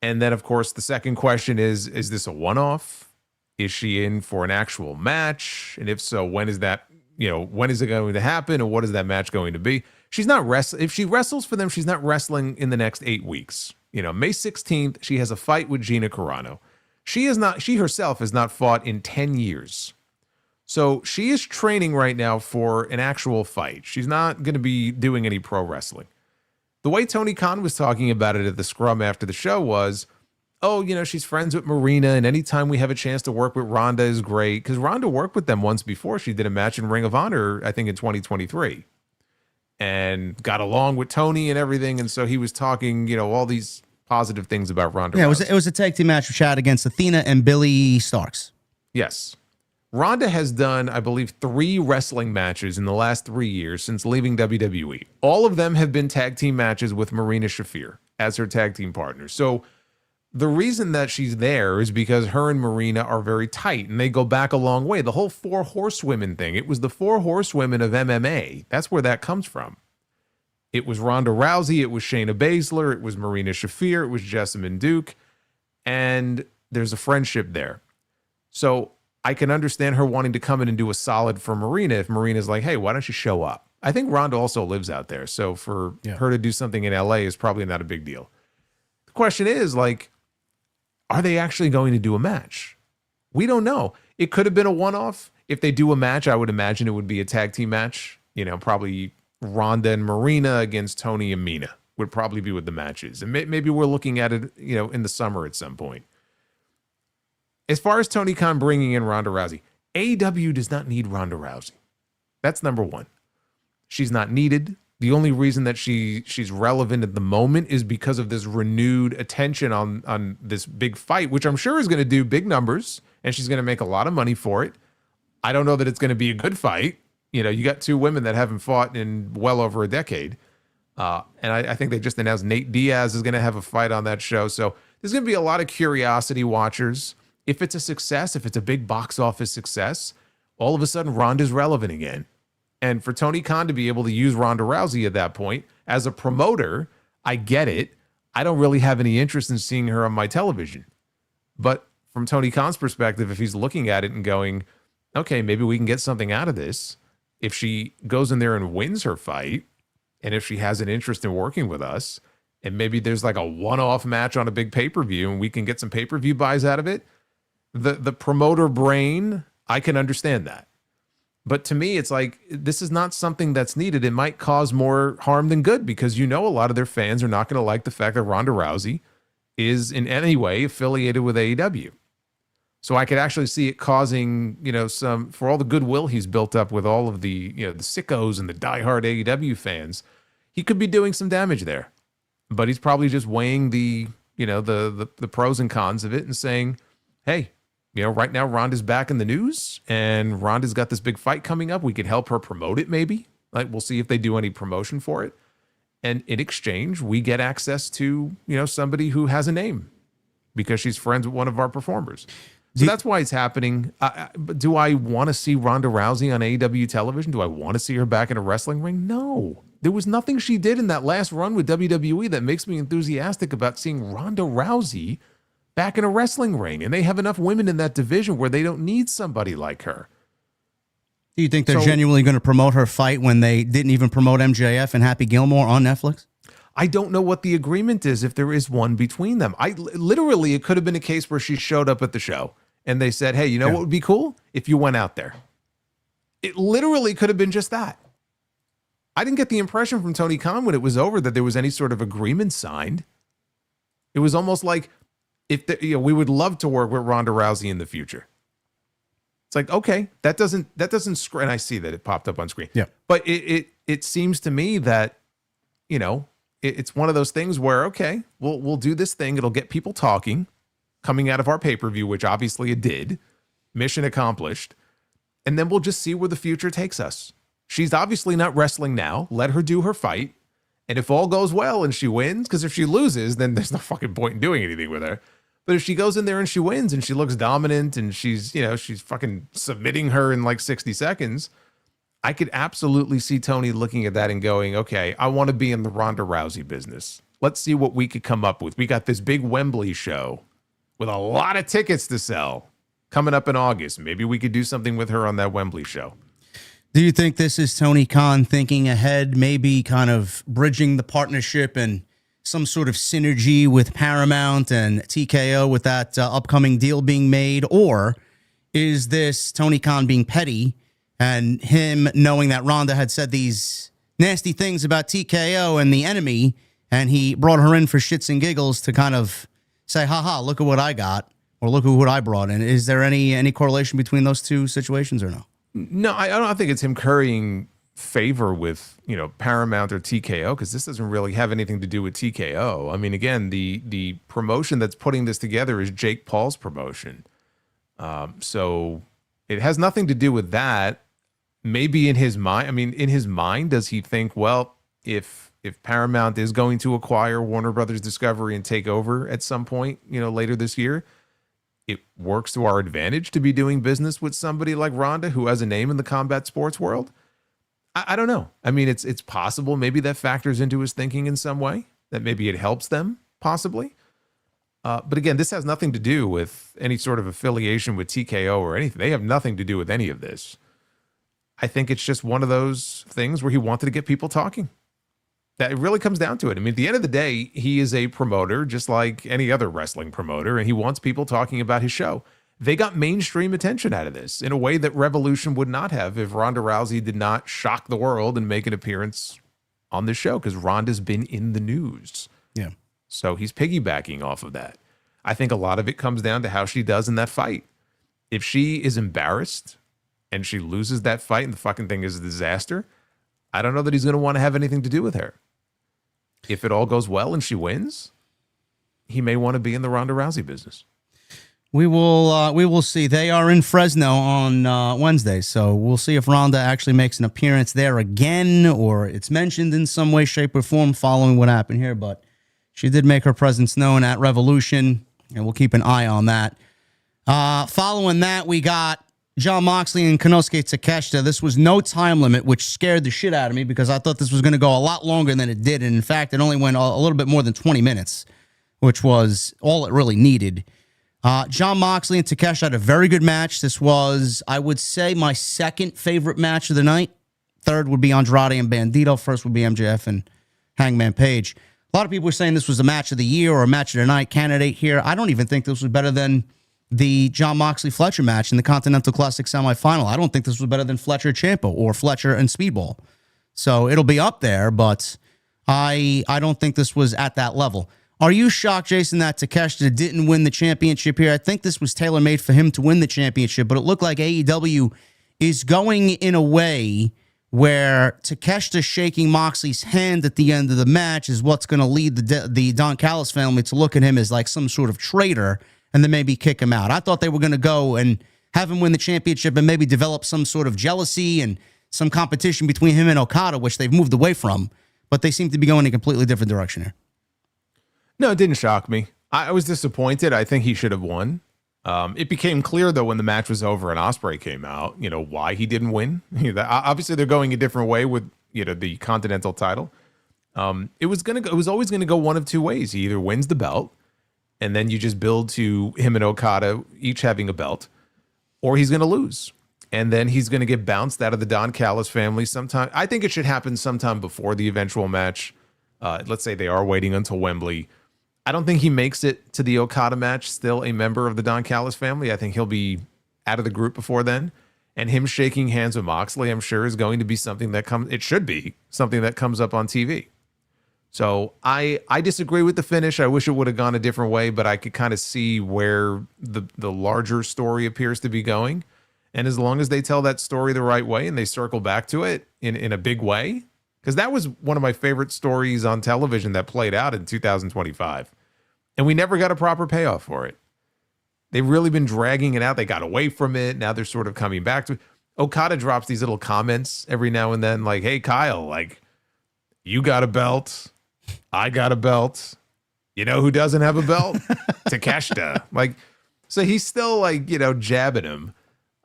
And then, of course, the second question is this a one-off? Is she in for an actual match? And if so, when is that? When is it going to happen? And what is that match going to be? She's not wrestling. If she wrestles for them, she's not wrestling in the next 8 weeks. May 16th, she has a fight with Gina Carano. She herself has not fought in 10 years. So she is training right now for an actual fight. She's not going to be doing any pro wrestling. The way Tony Khan was talking about it at the scrum after the show was, she's friends with Marina, and anytime we have a chance to work with Ronda is great. Because Ronda worked with them once before. She did a match in Ring of Honor, I think in 2023. And got along with Tony and everything. And so he was talking, all these positive things about Ronda Rousey. It was a tag team match with Chad against Athena and Billy Starks. Yes. Ronda has done, I believe, 3 wrestling matches in the last 3 years since leaving WWE. All of them have been tag team matches with Marina Shafir as her tag team partner. So the reason that she's there is because her and Marina are very tight and they go back a long way. The whole 4 horsewomen thing, it was the 4 horsewomen of MMA. That's where that comes from. It was Ronda Rousey, it was Shayna Baszler, it was Marina Shafir, it was Jessamine Duke, and there's a friendship there. So I can understand her wanting to come in and do a solid for Marina if Marina's like, hey, why don't you show up? I think Ronda also lives out there. So for her to do something in LA is probably not a big deal. The question is, like, are they actually going to do a match? We don't know. It could have been a one-off. If they do a match, I would imagine it would be a tag team match. Probably Ronda and Marina against Tony and Mina would probably be what the match is. And maybe we're looking at it, in the summer at some point. As far as Tony Khan bringing in Ronda Rousey, AEW does not need Ronda Rousey. That's number one. She's not needed. The only reason that she's relevant at the moment is because of this renewed attention on this big fight, which I'm sure is going to do big numbers, and she's going to make a lot of money for it. I don't know that it's going to be a good fight. You know, you got two women that haven't fought in well over a decade. And I think they just announced Nate Diaz is going to have a fight on that show. So there's going to be a lot of curiosity watchers. If it's a success, if it's a big box office success, all of a sudden Ronda's relevant again. And for Tony Khan to be able to use Ronda Rousey at that point as a promoter, I get it. I don't really have any interest in seeing her on my television. But from Tony Khan's perspective, if he's looking at it and going, okay, maybe we can get something out of this. If she goes in there and wins her fight, and if she has an interest in working with us, and maybe there's like a one-off match on a big pay-per-view and we can get some pay-per-view buys out of it, the promoter brain, I can understand that. But to me, it's like, this is not something that's needed. It might cause more harm than good because, you know, a lot of their fans are not going to like the fact that Ronda Rousey is in any way affiliated with AEW. So I could actually see it causing, you know, some, for all the goodwill he's built up with all of the, you know, the sickos and the diehard AEW fans, he could be doing some damage there. But he's probably just weighing the, you know, the pros and cons of it and saying, hey, you know, right now Ronda's back in the news and Ronda's got this big fight coming up. We could help her promote it maybe. Like, we'll see if they do any promotion for it. And in exchange, we get access to, you know, somebody who has a name because she's friends with one of our performers. So that's why it's happening. But do I want to see Ronda Rousey on AEW television? Do I want to see her back in a wrestling ring? No. There was nothing she did in that last run with WWE that makes me enthusiastic about seeing Ronda Rousey back in a wrestling ring. And they have enough women in that division where they don't need somebody like her. Do you think they're genuinely going to promote her fight when they didn't even promote MJF and Happy Gilmore on Netflix? I don't know what the agreement is if there is one between them. Literally, it could have been a case where she showed up at the show and they said, hey, you know what would be cool? If you went out there. It literally could have been just that. I didn't get the impression from Tony Khan when it was over that there was any sort of agreement signed. It was almost like, we would love to work with Ronda Rousey in the future. It's like, okay, that doesn't screen. And I see that it popped up on screen. Yeah. But it seems to me that, you know, it's one of those things where, okay, we'll do this thing. It'll get people talking coming out of our pay-per-view, which obviously it did. Mission accomplished. And then we'll just see where the future takes us. She's obviously not wrestling now. Let her do her fight. And if all goes well and she wins, because if she loses, then there's no fucking point in doing anything with her. But if she goes in there and she wins and she looks dominant and she's fucking submitting her in like 60 seconds, I could absolutely see Tony looking at that and going, okay, I want to be in the Ronda Rousey business. Let's see what we could come up with. We got this big Wembley show with a lot of tickets to sell coming up in August. Maybe we could do something with her on that Wembley show. Do you think this is Tony Khan thinking ahead, maybe kind of bridging the partnership and some sort of synergy with Paramount and TKO with that upcoming deal being made? Or is this Tony Khan being petty and him knowing that Ronda had said these nasty things about TKO and the enemy, and he brought her in for shits and giggles to kind of say, haha, look at what I got, or look at what I brought in? Is there any correlation between those two situations or no? No, I don't think it's him currying favor with, you know, Paramount or TKO, because this doesn't really have anything to do with TKO. I mean, again, the promotion that's putting this together is Jake Paul's promotion. So it has nothing to do with that. Maybe in his mind, does he think, well, if Paramount is going to acquire Warner Brothers Discovery and take over at some point, you know, later this year, it works to our advantage to be doing business with somebody like Ronda, who has a name in the combat sports world? I don't know. I mean, it's possible. Maybe that factors into his thinking in some way, that maybe it helps them, possibly. But again, this has nothing to do with any sort of affiliation with TKO or anything. They have nothing to do with any of this. I think it's just one of those things where he wanted to get people talking. That it really comes down to it. I mean, at the end of the day, he is a promoter, just like any other wrestling promoter, and he wants people talking about his show. They got mainstream attention out of this in a way that Revolution would not have if Ronda Rousey did not shock the world and make an appearance on the show, because Ronda's been in the news. Yeah. So he's piggybacking off of that. I think a lot of it comes down to how she does in that fight. If she is embarrassed and she loses that fight and the fucking thing is a disaster, I don't know that he's going to want to have anything to do with her. If it all goes well and she wins, he may want to be in the Ronda Rousey business. We will see. They are in Fresno on Wednesday, so we'll see if Ronda actually makes an appearance there again, or it's mentioned in some way, shape, or form following what happened here. But she did make her presence known at Revolution, and we'll keep an eye on that. Following that, we got Jon Moxley and Konosuke Takeshita. This was no time limit, which scared the shit out of me because I thought this was going to go a lot longer than it did, and in fact, it only went a little bit more than 20 minutes, which was all it really needed. Jon Moxley and Takeshita had a very good match. This was, I would say, my second favorite match of the night. Third would be Andrade and Bandito. First would be MJF and Hangman Page. A lot of people were saying this was a match of the year or a match of the night candidate here. I don't even think this was better than the Jon Moxley-Fletcher match in the Continental Classic semifinal. I don't think this was better than Fletcher-Ciampa or Fletcher and Speedball. So it'll be up there, but I don't think this was at that level. Are you shocked, Jason, that Takeshita didn't win the championship here? I think this was tailor-made for him to win the championship, but it looked like AEW is going in a way where Takeshita shaking Moxley's hand at the end of the match is what's going to lead the Don Callis family to look at him as like some sort of traitor and then maybe kick him out. I thought they were going to go and have him win the championship and maybe develop some sort of jealousy and some competition between him and Okada, which they've moved away from, but they seem to be going in a completely different direction here. No, it didn't shock me. I was disappointed. I think he should have won. It became clear, though, when the match was over and Ospreay came out, why he didn't win. Obviously, they're going a different way with, the Continental title. It was always going to go one of two ways. He either wins the belt, and then you just build to him and Okada each having a belt, or he's going to lose. And then he's going to get bounced out of the Don Callis family sometime. I think it should happen sometime before the eventual match. Let's say they are waiting until Wembley. I don't think he makes it to the Okada match still a member of the Don Callis family. I think he'll be out of the group before then. And him shaking hands with Moxley, I'm sure, is going to be something that it should be something that comes up on TV. So I disagree with the finish. I wish it would have gone a different way, but I could kind of see where the larger story appears to be going. And as long as they tell that story the right way and they circle back to it in a big way, because that was one of my favorite stories on television that played out in 2025. And we never got a proper payoff for it. They've really been dragging it out. They got away from it. Now they're sort of coming back to it. Okada drops these little comments every now and then like, hey, Kyle, like, you got a belt. I got a belt. You know who doesn't have a belt? Takeshita. Like, so he's still like, jabbing him.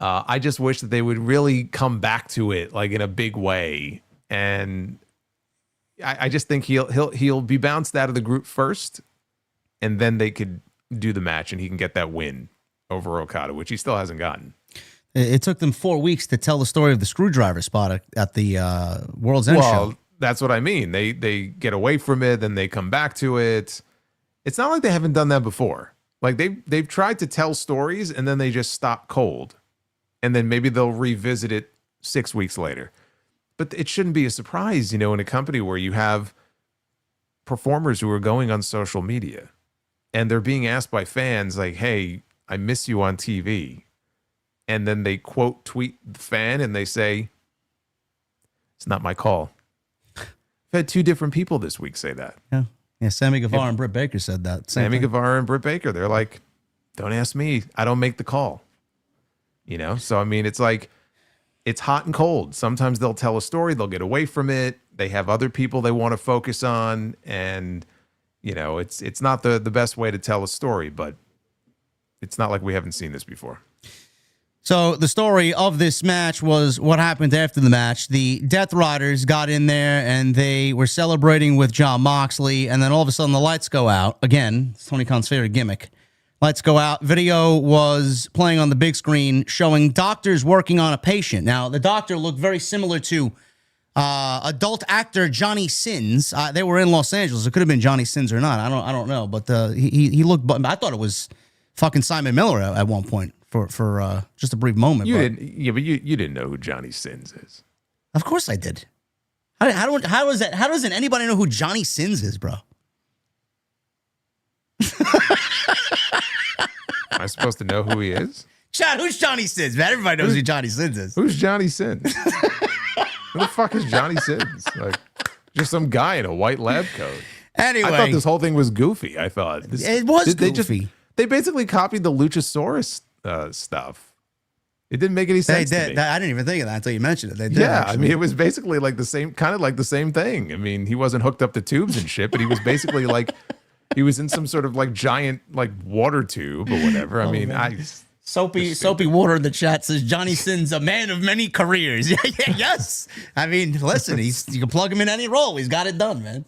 I just wish that they would really come back to it like in a big way. And I just think he'll be bounced out of the group first, and then they could do the match and he can get that win over Okada, which he still hasn't gotten. It took them 4 weeks to tell the story of the screwdriver spot at the World's End show. That's what I mean. They get away from it, then they come back to it. It's not like they haven't done that before. Like they've tried to tell stories and then they just stop cold. And then maybe they'll revisit it 6 weeks later. But it shouldn't be a surprise, in a company where you have performers who are going on social media and they're being asked by fans like, hey, I miss you on TV. And then they quote tweet the fan and they say, it's not my call. I've had 2 different people this week say that. Yeah. Sammy Guevara and Britt Baker said that. Sammy Guevara and Britt Baker. They're like, don't ask me. I don't make the call. So, I mean, it's like, it's hot and cold. Sometimes they'll tell a story, they'll get away from it. They have other people they want to focus on. And, it's not the best way to tell a story, but it's not like we haven't seen this before. So the story of this match was what happened after the match. The Death Riders got in there and they were celebrating with Jon Moxley. And then all of a sudden the lights go out. Again, it's Tony Khan's favorite gimmick. Lights go out. Video was playing on the big screen showing doctors working on a patient. Now, the doctor looked very similar to adult actor Johnny Sins. They were in Los Angeles. It could have been Johnny Sins or not. I don't know. But he looked. I thought it was fucking Simon Miller at one point for just a brief moment. You didn't know who Johnny Sins is. Of course I did. How doesn't anybody know who Johnny Sins is, bro? Am I supposed to know who he is? Chad, who's Johnny Sins? Man, everybody knows who Johnny Sins is. Who's Johnny Sins? Who the fuck is Johnny Sins? Like, just some guy in a white lab coat. Anyway. I thought this whole thing was goofy. I thought. It was goofy. They basically copied the Luchasaurus stuff. It didn't make any sense to me. I didn't even think of that until you mentioned it. They did, yeah, actually. I mean, it was basically like the same, kind of like the same thing. I mean, he wasn't hooked up to tubes and shit, but he was basically like, he was in some sort of like giant like water tube or whatever. I mean, Soapy Water in the chat says Johnny Sins, a man of many careers. Yes. I mean, listen, you can plug him in any role. He's got it done, man.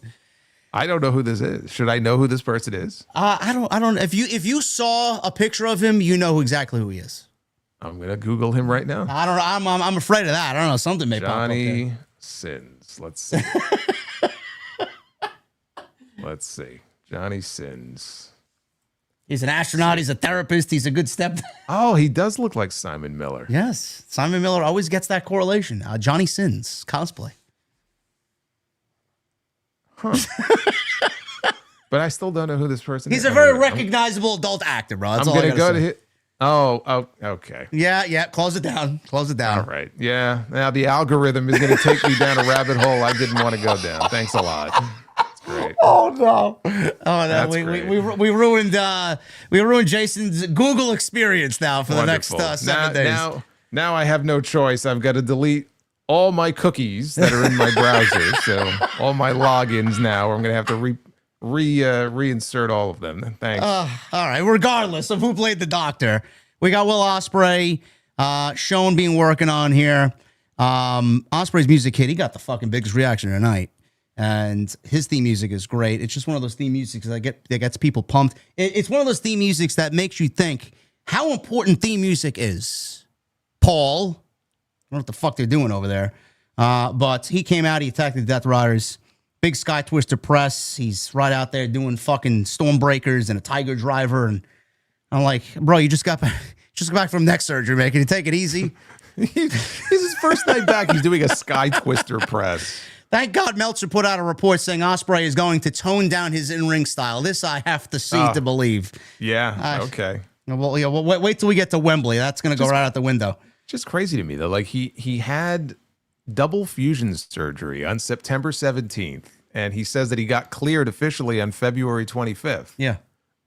I don't know who this is. Should I know who this person is? I don't. If you saw a picture of him, you know exactly who he is. I'm gonna Google him right now. I don't. I'm afraid of that. I don't know. Something may pop up there. Johnny Sins. Let's see. Let's see. Johnny Sins. He's an astronaut. He's a therapist. He's a good step. Oh, he does look like Simon Miller. Yes, Simon Miller always gets that correlation. Johnny Sins cosplay. Huh. But I still don't know who this person is. He's a very recognizable adult actor, bro. That's I'm all gonna I go say. to hit. Oh, okay. Yeah. Close it down. All right. Yeah. Now the algorithm is going to take me down a rabbit hole I didn't want to go down. Thanks a lot. That's great. Oh no. That's we ruined Jason's Google experience now for Wonderful. the next 7 days. Now I have no choice. I've got to delete all my cookies that are in my browser. So all my logins now, I'm going to have to reinsert all of them. Thanks. All right. Regardless of who played the Doctor, we got Will Ospreay, Sean being working on here. Ospreay's music hit. He got the fucking biggest reaction tonight, and his theme music is great. It's just one of those theme musics that gets people pumped. It's one of those theme musics that makes you think how important theme music is. Paul, I don't know what the fuck they're doing over there, but he came out. He attacked the Death Riders. Big Sky Twister press. He's right out there doing fucking Stormbreakers and a Tiger Driver. And I'm like, bro, you just got back from neck surgery, man. Can you take it easy? He's his first night back. He's doing a Sky Twister press. Thank God Meltzer put out a report saying Ospreay is going to tone down his in-ring style. This I have to see to believe. Yeah, okay. Well, yeah, wait till we get to Wembley. That's going to go right out the window. Just crazy to me, though. Like, he had double fusion surgery on September 17th, and he says that he got cleared officially on February 25th. Yeah.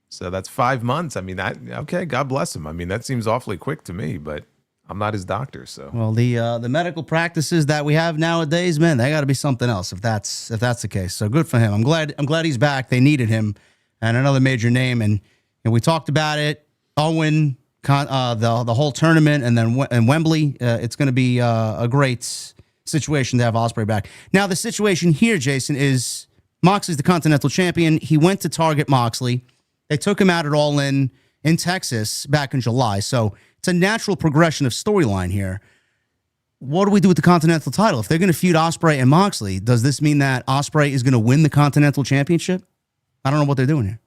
So that's 5 months. I mean, okay, God bless him. I mean, that seems awfully quick to me, but I'm not his doctor, so. Well, the medical practices that we have nowadays, man, they got to be something else if that's the case. So good for him. I'm glad he's back. They needed him, and another major name, and we talked about it. Owen, the whole tournament, and then Wembley. It's going to be a great situation to have Ospreay back. Now, the situation here, Jason, is Moxley's the Continental Champion. He went to target Moxley. They took him out at All In Texas back in July. So it's a natural progression of storyline here. What do we do with the Continental title? If they're going to feud Ospreay and Moxley, does this mean that Ospreay is going to win the Continental Championship? I don't know what they're doing here.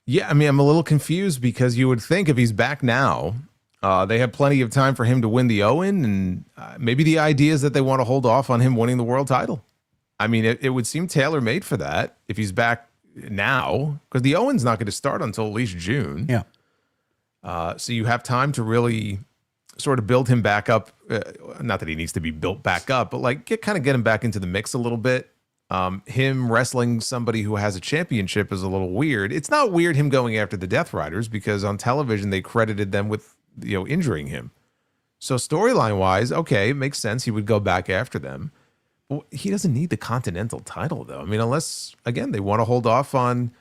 Yeah, I mean, I'm a little confused because you would think if he's back now, they have plenty of time for him to win the Owen, and maybe the idea is that they want to hold off on him winning the world title. I mean, it would seem tailor-made for that if he's back now, because the Owen's not going to start until at least June. Yeah. So you have time to really sort of build him back up. Not that he needs to be built back up, but like get him back into the mix a little bit. Him wrestling somebody who has a championship is a little weird. It's not weird him going after the Death Riders because on television they credited them with injuring him. So storyline wise, okay, it makes sense he would go back after them. Well, he doesn't need the Continental title though. I mean, unless again they want to hold off on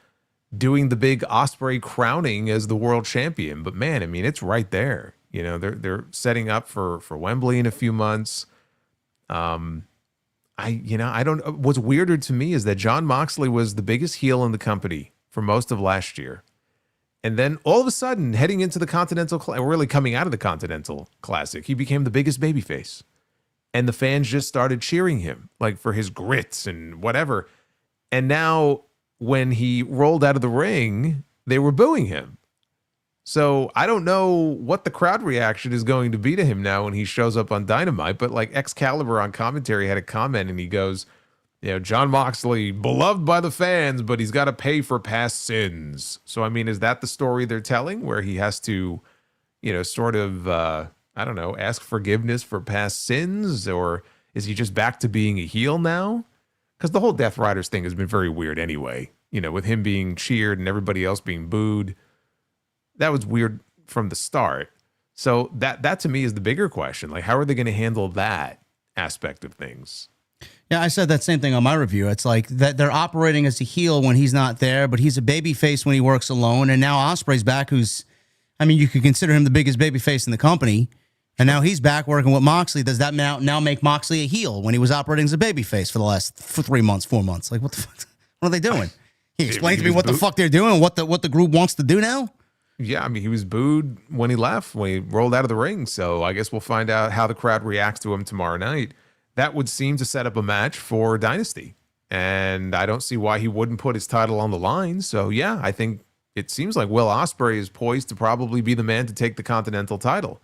doing the big Ospreay crowning as the world champion. But man, I mean, it's right there. They're setting up for Wembley in a few months. I don't. What's weirder to me is that Jon Moxley was the biggest heel in the company for most of last year, and then all of a sudden, heading into the Continental, really coming out of the Continental Classic, he became the biggest babyface, and the fans just started cheering him like for his grits and whatever. And now, when he rolled out of the ring, they were booing him. So I don't know what the crowd reaction is going to be to him now when he shows up on Dynamite, but like Excalibur on commentary had a comment and he goes, Jon Moxley, beloved by the fans, but he's got to pay for past sins. So, I mean, is that the story they're telling where he has to, sort of, I don't know, ask forgiveness for past sins? Or is he just back to being a heel now? Because the whole Death Riders thing has been very weird anyway. With him being cheered and everybody else being booed. That was weird from the start. So that to me is the bigger question. Like, how are they going to handle that aspect of things? Yeah, I said that same thing on my review. It's like that they're operating as a heel when he's not there, but he's a babyface when he works alone. And now Ospreay's back, you could consider him the biggest babyface in the company. And now he's back working with Moxley. Does that now make Moxley a heel when he was operating as a babyface for the last 3 months, 4 months? Like, what the fuck? What are they doing? Can you explain to me what the fuck they're doing, what the group wants to do now? Yeah, he was booed when he left, when he rolled out of the ring. So I guess we'll find out how the crowd reacts to him tomorrow night. That would seem to set up a match for Dynasty. And I don't see why he wouldn't put his title on the line. So yeah, I think it seems like Will Ospreay is poised to probably be the man to take the Continental title.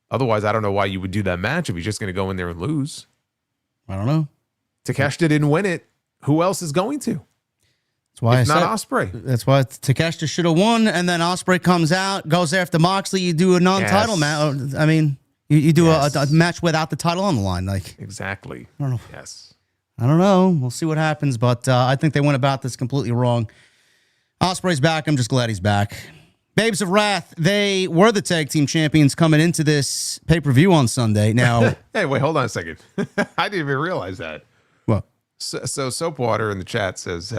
Otherwise, I don't know why you would do that match if he's just going to go in there and lose. I don't know. Takeshita didn't win it. Who else is going to? That's why not Ospreay. That's why Takeshita should have won, and then Ospreay comes out, goes after Moxley. You do a non-title match. You do a match without the title on the line. Like, exactly. I don't know. Yes. I don't know. We'll see what happens, but I think they went about this completely wrong. Ospreay's back. I'm just glad he's back. Babes of Wrath, they were the tag team champions coming into this pay-per-view on Sunday. Now, hey, wait, hold on a second. I didn't even realize that. What? So Soapwater in the chat says,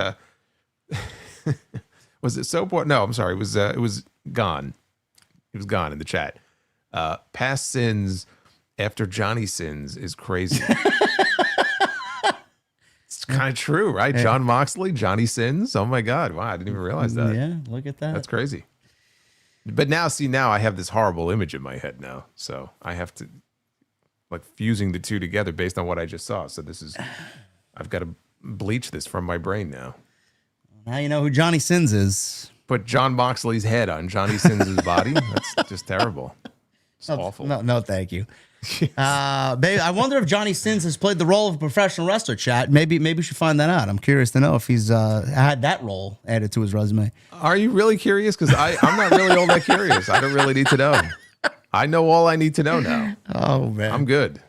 was it Soapwater? No, I'm sorry. It was Gone. He was Gone in the chat. Past sins after Johnny sins is crazy. It's kind of true, right? Yeah. John Moxley, Johnny sins. Oh my God. Wow. I didn't even realize that. Yeah, look at that. That's crazy. But now I have this horrible image in my head now. So I have to fusing the two together based on what I just saw. So I've got to bleach this from my brain now. Now you know who Johnny Sins is. Put John Moxley's head on Johnny Sins' body. That's just terrible. It's awful. No, thank you. Babe, I wonder if Johnny Sins has played the role of a professional wrestler, chat. Maybe we should find that out. I'm curious to know if he's had that role added to his resume. Are you really curious? Because I'm not really all that curious. I don't really need to know. I know all I need to know now. Oh, man. I'm good.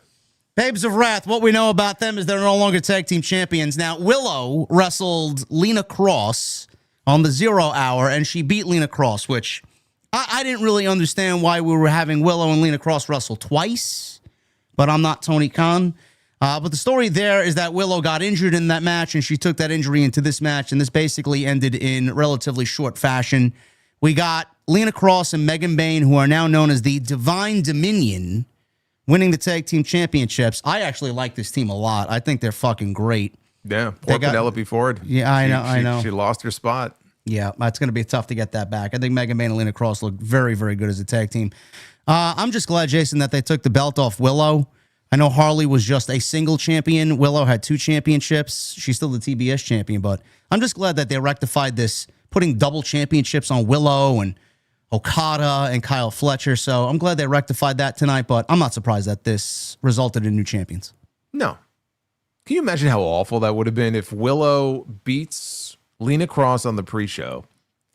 Babes of Wrath, what we know about them is they're no longer tag team champions. Now, Willow wrestled Lena Cross on the 0 Hour, and she beat Lena Cross, which I didn't really understand why we were having Willow and Lena Cross wrestle twice, but I'm not Tony Khan. But the story there is that Willow got injured in that match, and she took that injury into this match, and this basically ended in relatively short fashion. We got Lena Cross and Megan Bayne, who are now known as the Divine Dominion, winning the tag team championships. I actually like this team a lot. I think they're fucking great. Yeah, poor Penelope Ford. Yeah, I know. She lost her spot. Yeah, it's going to be tough to get that back. I think Megan Bayne and Lena Cross look very, very good as a tag team. I'm just glad, Jason, that they took the belt off Willow. I know Harley was just a single champion. Willow had 2 championships. She's still the TBS champion, but I'm just glad that they rectified this, putting double championships on Willow and Okada and Kyle Fletcher. So I'm glad they rectified that tonight, but I'm not surprised that this resulted in new champions. No. Can you imagine how awful that would have been if Willow beats Lena Cross on the pre-show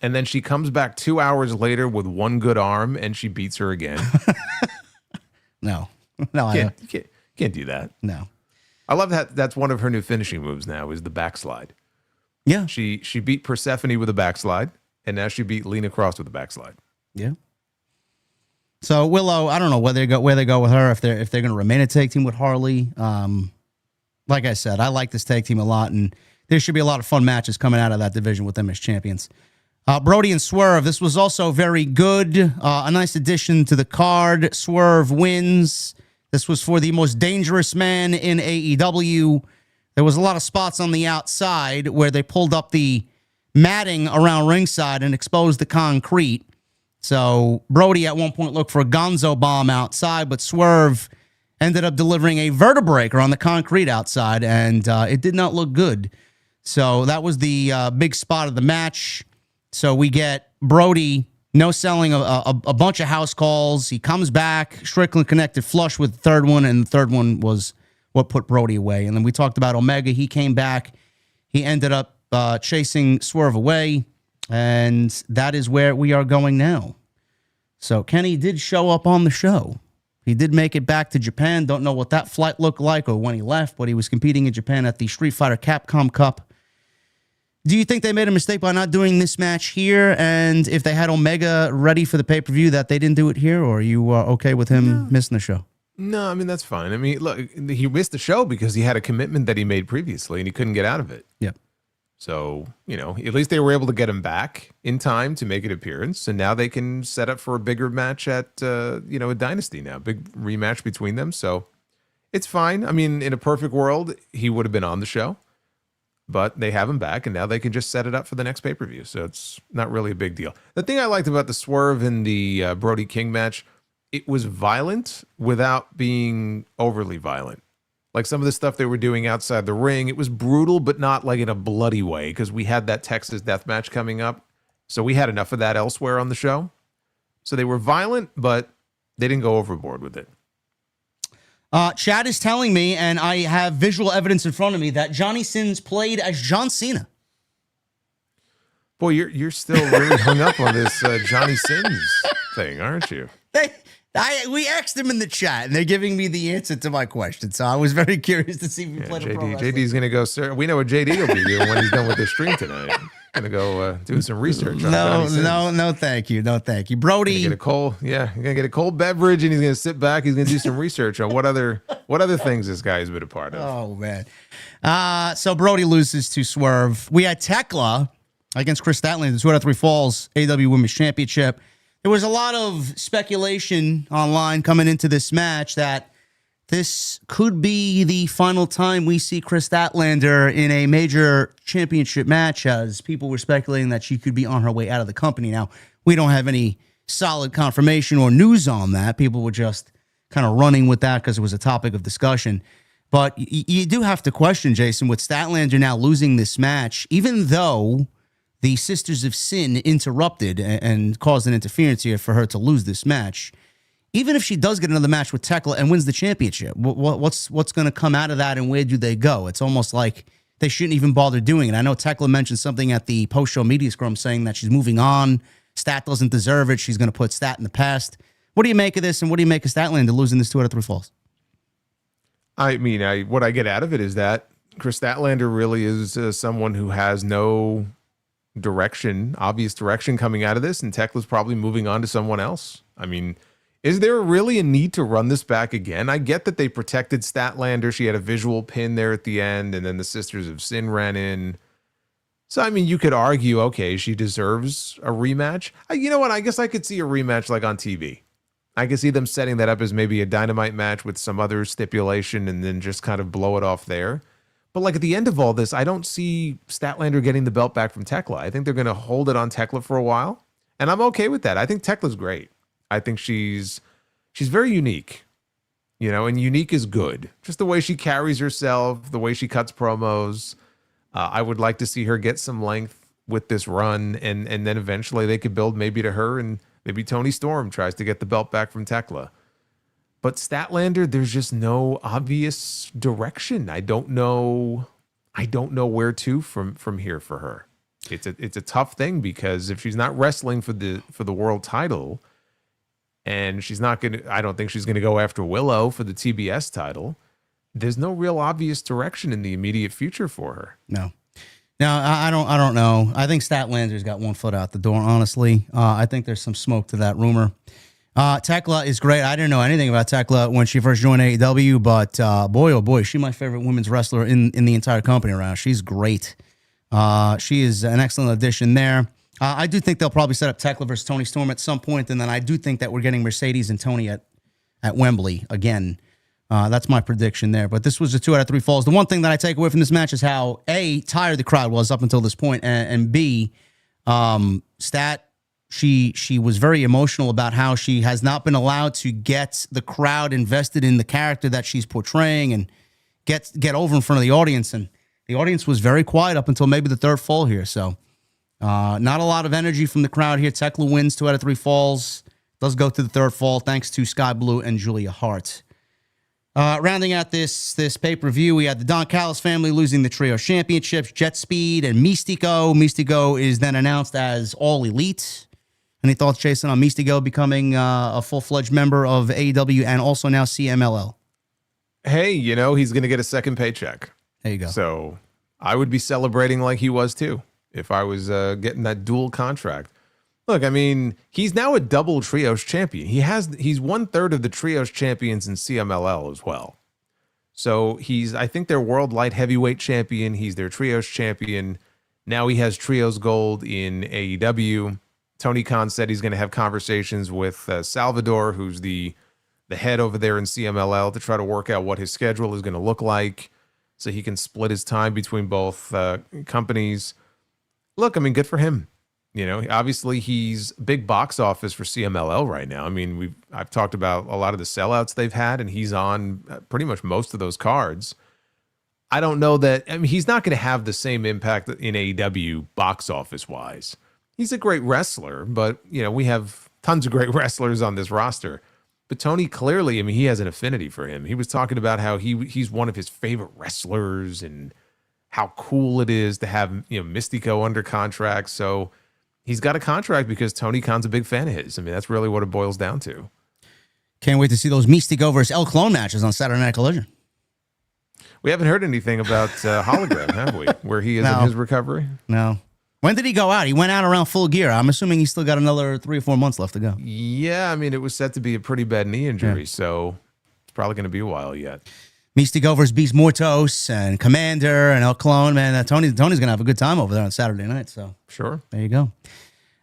and then she comes back 2 hours later with one good arm and she beats her again? No, you can't do that. No. I love that. That's one of her new finishing moves now is the backslide. Yeah. She beat Persephone with a backslide, and now she beat Lena Cross with a backslide. Yeah. So Willow, I don't know where they go with her, if they're going to remain a tag team with Harley. Like I said, I like this tag team a lot, and there should be a lot of fun matches coming out of that division with them as champions. Brody and Swerve, this was also very good. A nice addition to the card. Swerve wins. This was for the most dangerous man in AEW. There was a lot of spots on the outside where they pulled up the matting around ringside and exposed the concrete. So Brody at one point looked for a gonzo bomb outside, but Swerve ended up delivering a vertebreaker on the concrete outside, and it did not look good. So that was the big spot of the match. So we get Brody no-selling a bunch of house calls. He comes back. Strickland connected flush with the third one, and the third one was what put Brody away. And then we talked about Omega. He came back. He ended up chasing Swerve away, and that is where we are going now. So Kenny did show up on the show. He did make it back to Japan. Don't know what that flight looked like or when he left, but he was competing in Japan at the Street Fighter Capcom Cup. Do you think they made a mistake by not doing this match here? And if they had Omega ready for the pay-per-view, that they didn't do it here? Or are you okay with him missing the show? No, I mean, that's fine. I mean, look, he missed the show because he had a commitment that he made previously and he couldn't get out of it. Yeah. So, at least they were able to get him back in time to make an appearance. And now they can set up for a bigger match at, a Dynasty now. Big rematch between them. So it's fine. I mean, in a perfect world, he would have been on the show. But they have him back, and now they can just set it up for the next pay-per-view. So it's not really a big deal. The thing I liked about the Swerve in the Brody King match, it was violent without being overly violent. Like some of the stuff they were doing outside the ring, it was brutal, but not like in a bloody way, because we had that Texas death match coming up. So we had enough of that elsewhere on the show. So they were violent, but they didn't go overboard with it. Chad is telling me, and I have visual evidence in front of me, that Johnny Sins played as John Cena. Boy, you're still really hung up on this Johnny Sins thing, aren't you? We asked him in the chat, and they're giving me the answer to my question. So I was very curious to see if he played a pro wrestler. JD's going to go, sir. We know what JD will be doing when he's done with this stream tonight. Going to go do some research on Johnny Sins. No, thank you. No, thank you. Brody. You're going to get a cold beverage, and he's going to sit back. He's going to do some research on what other things this guy has been a part of. Oh, man. So Brody loses to Swerve. We had Tekla against Chris Statlander, the 2 out of 3 falls, AEW Women's Championship. There was a lot of speculation online coming into this match that this could be the final time we see Chris Statlander in a major championship match, as people were speculating that she could be on her way out of the company. Now, we don't have any solid confirmation or news on that. People were just kind of running with that because it was a topic of discussion. But you do have to question, Jason, with Statlander now losing this match, even though the Sisters of Sin interrupted and caused an interference here for her to lose this match. Even if she does get another match with Tekla and wins the championship, what's going to come out of that, and where do they go? It's almost like they shouldn't even bother doing it. I know Tekla mentioned something at the post-show media scrum saying that she's moving on. Stat doesn't deserve it. She's going to put Stat in the past. What do you make of this, and what do you make of Statlander losing this 2 out of 3 falls? I mean, what I get out of it is that Chris Statlander really is someone who has no obvious direction coming out of this, and Tekla's probably moving on to someone else. I mean, is there really a need to run this back again? I get that they protected Statlander. She had a visual pin there at the end, and then the Sisters of Sin ran in. So, I mean, you could argue, okay, she deserves a rematch. You know what? I guess I could see a rematch like on TV. I could see them setting that up as maybe a Dynamite match with some other stipulation and then just kind of blow it off there. But like at the end of all this, I don't see Statlander getting the belt back from Tekla. I think they're going to hold it on Tekla for a while, and I'm okay with that. I think Tekla's great. I think she's very unique, and unique is good. Just the way she carries herself, the way she cuts promos. I would like to see her get some length with this run, and then eventually they could build maybe to her, and maybe Toni Storm tries to get the belt back from Tekla. But Statlander, there's just no obvious direction. I don't know where to from here for her. It's a tough thing, because if she's not wrestling for the world title, and I don't think she's gonna go after Willow for the TBS title, there's no real obvious direction in the immediate future for her. No, I don't know. I think Statlander's got one foot out the door, honestly. I think there's some smoke to that rumor. Tekla is great. I didn't know anything about Tekla when she first joined AEW, but boy, oh boy, she's my favorite women's wrestler in the entire company around. She's great. She is an excellent addition there. I do think they'll probably set up Tekla versus Toni Storm at some point, and then I do think that we're getting Mercedes and Toni at Wembley again. That's my prediction there. But this was a 2 out of 3 falls. The one thing that I take away from this match is how A, tired the crowd was up until this point, and B, Stat, she was very emotional about how she has not been allowed to get the crowd invested in the character that she's portraying and get over in front of the audience. And the audience was very quiet up until maybe the 3rd fall here. So not a lot of energy from the crowd here. Tekla wins 2 out of 3 falls. Does go to the 3rd fall thanks to Sky Blue and Julia Hart. Rounding out this pay-per-view, we had the Don Callis family losing the trio championships, Jet Speed and Mystico. Mystico is then announced as All Elite. Any thoughts, Jason, on Mystico becoming a full-fledged member of AEW and also now CMLL? Hey, he's going to get a second paycheck. There you go. So I would be celebrating like he was too if I was getting that dual contract. Look, I mean, he's now a double trios champion. He's 1/3 of the trios champions in CMLL as well. So I think their world light heavyweight champion. He's their trios champion. Now he has trios gold in AEW. Tony Khan said he's going to have conversations with Salvador, who's the head over there in CMLL, to try to work out what his schedule is going to look like so he can split his time between both companies. Look, I mean, good for him. Obviously he's big box office for CMLL right now. I mean, I've talked about a lot of the sellouts they've had, and he's on pretty much most of those cards. I don't know that, I mean, he's not going to have the same impact in AEW box office wise. He's a great wrestler, but we have tons of great wrestlers on this roster. But Tony clearly, I mean, he has an affinity for him. He was talking about how he's one of his favorite wrestlers and how cool it is to have, Mystico under contract. So he's got a contract because Tony Khan's a big fan of his. I mean, that's really what it boils down to. Can't wait to see those Mystico versus El Clone matches on Saturday Night Collision. We haven't heard anything about Hologram, have we? Where he is in his recovery? No. When did he go out? He went out around Full Gear. I'm assuming he's still got another 3 or 4 months left to go. Yeah, I mean, it was set to be a pretty bad knee injury, so it's probably going to be a while yet. Mystico versus Beast Mortos and Commander and El Clone. Man, Tony's going to have a good time over there on Saturday night. So sure. There you go.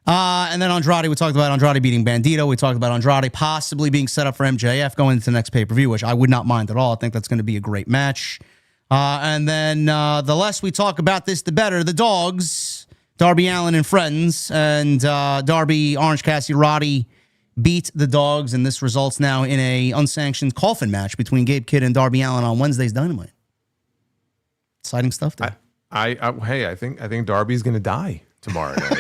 And then Andrade, we talked about Andrade beating Bandito. We talked about Andrade possibly being set up for MJF going into the next pay-per-view, which I would not mind at all. I think that's going to be a great match. And then the less we talk about this, the better. The dogs, Darby Allin and friends, and Darby, Orange Cassidy, Roddy beat the dogs, and this results now in a unsanctioned coffin match between Gabe Kidd and Darby Allin on Wednesday's Dynamite. Exciting stuff there. I think Darby's going to die tomorrow night.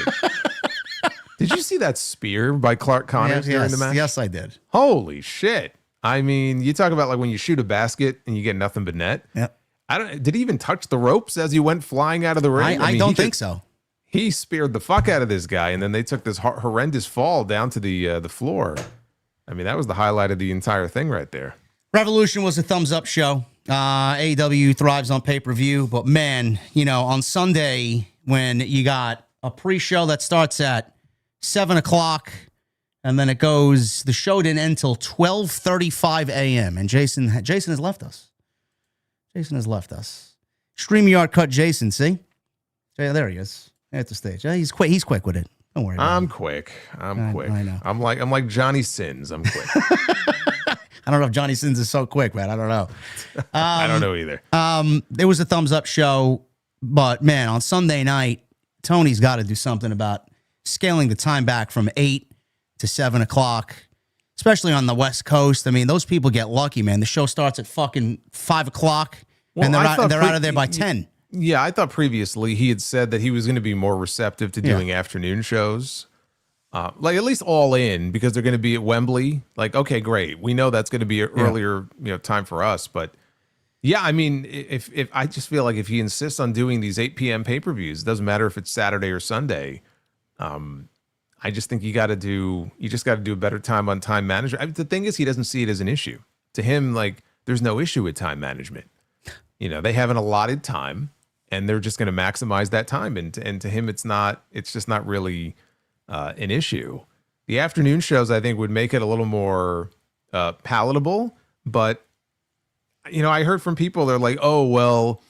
Did you see that spear by Clark Connors during the match? Yes, I did. Holy shit. I mean, you talk about like when you shoot a basket and you get nothing but net. Yep. Did he even touch the ropes as he went flying out of the ring? I don't think so. He speared the fuck out of this guy, and then they took this horrendous fall down to the floor. I mean, that was the highlight of the entire thing right there. Revolution was a thumbs-up show. AEW thrives on pay-per-view, but man, on Sunday when you got a pre-show that starts at 7 o'clock, and then the show didn't end until 12:35 a.m., and Jason has left us. StreamYard cut Jason, see? Yeah, there he is. At the stage. He's quick. He's quick with it. Don't worry about it. I'm quick. I know. I'm like Johnny Sins. I'm quick. I don't know if Johnny Sins is so quick, man. I don't know. I don't know either. It was a thumbs up show, but man, on Sunday night, Tony's got to do something about scaling the time back from 8 to 7 o'clock, especially on the West Coast. I mean, those people get lucky, man. The show starts at fucking 5 o'clock, and they're out of there by 10. Yeah, I thought previously he had said that he was going to be more receptive to doing afternoon shows. Like at least All In, because they're going to be at Wembley. Like, okay, great. We know that's going to be an earlier time for us. But yeah, I mean, if I just feel like if he insists on doing these 8 p.m. pay-per-views, it doesn't matter if it's Saturday or Sunday. I just think you got to do a better time on time management. I mean, the thing is, he doesn't see it as an issue. To him, like, there's no issue with time management. They have an allotted time, and they're just going to maximize that time. And to him, it's just not really an issue. The afternoon shows, I think, would make it a little more palatable. But, I heard from people, they're like, oh, well,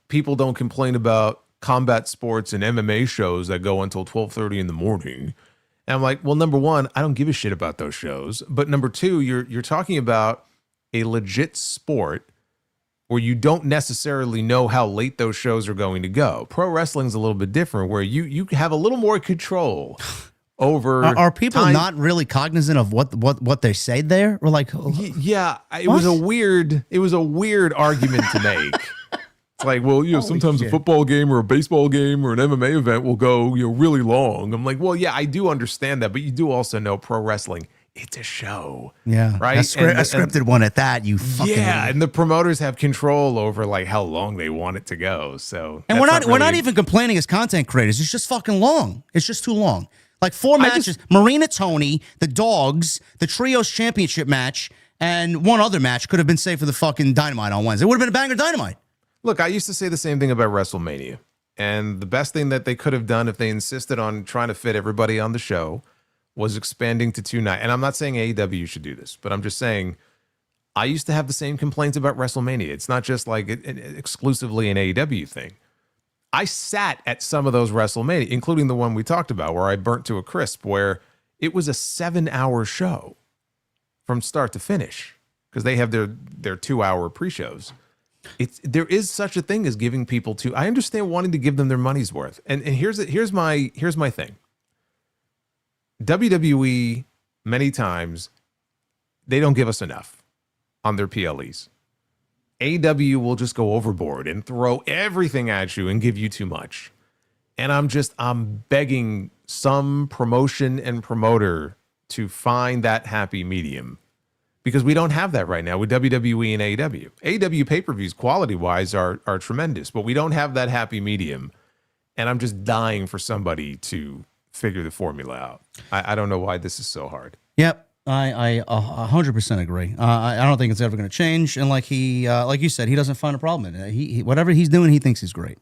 people don't complain about combat sports and MMA shows that go until 12:30 in the morning. And I'm like, well, number one, I don't give a shit about those shows. But number two, you're talking about a legit sport where you don't necessarily know how late those shows are going to go. Pro wrestling's a little bit different, where you have a little more control over. Are people not really cognizant of what they say there? We're like, yeah, it was a weird argument to make. It's like, well, sometimes a football game or a baseball game or an MMA event will go, really long. I'm like, well, yeah, I do understand that, but you do also know pro wrestling, it's a show. Yeah. Right. A scripted one at that, you fucking idiot. And the promoters have control over like how long they want it to go. So we're not even complaining as content creators. It's just fucking long. It's just too long. Like 4 matches, Marina Toni, the Dogs, the Trios Championship match, and one other match could have been saved for the fucking Dynamite on Wednesday. It would have been a banger Dynamite. Look, I used to say the same thing about WrestleMania. And the best thing that they could have done if they insisted on trying to fit everybody on the show was expanding to 2 nights. And I'm not saying AEW should do this, but I'm just saying I used to have the same complaints about WrestleMania. It's not just like exclusively an AEW thing. I sat at some of those WrestleMania, including the one we talked about where I burnt to a crisp, where it was a 7-hour show from start to finish because they have their 2-hour pre-shows. There is such a thing as giving people I understand wanting to give them their money's worth. And here's my thing. WWE, many times, they don't give us enough on their PLEs. AEW will just go overboard and throw everything at you and give you too much. And I'm begging some promotion and promoter to find that happy medium, because we don't have that right now with WWE and AEW. AEW pay-per-views quality-wise are tremendous, but we don't have that happy medium. And I'm just dying for somebody to figure the formula out. I don't know why this is so hard. Yep. I 100% agree. I don't think it's ever going to change. And like you said, he doesn't find a problem in it. He whatever he's doing, he thinks he's great.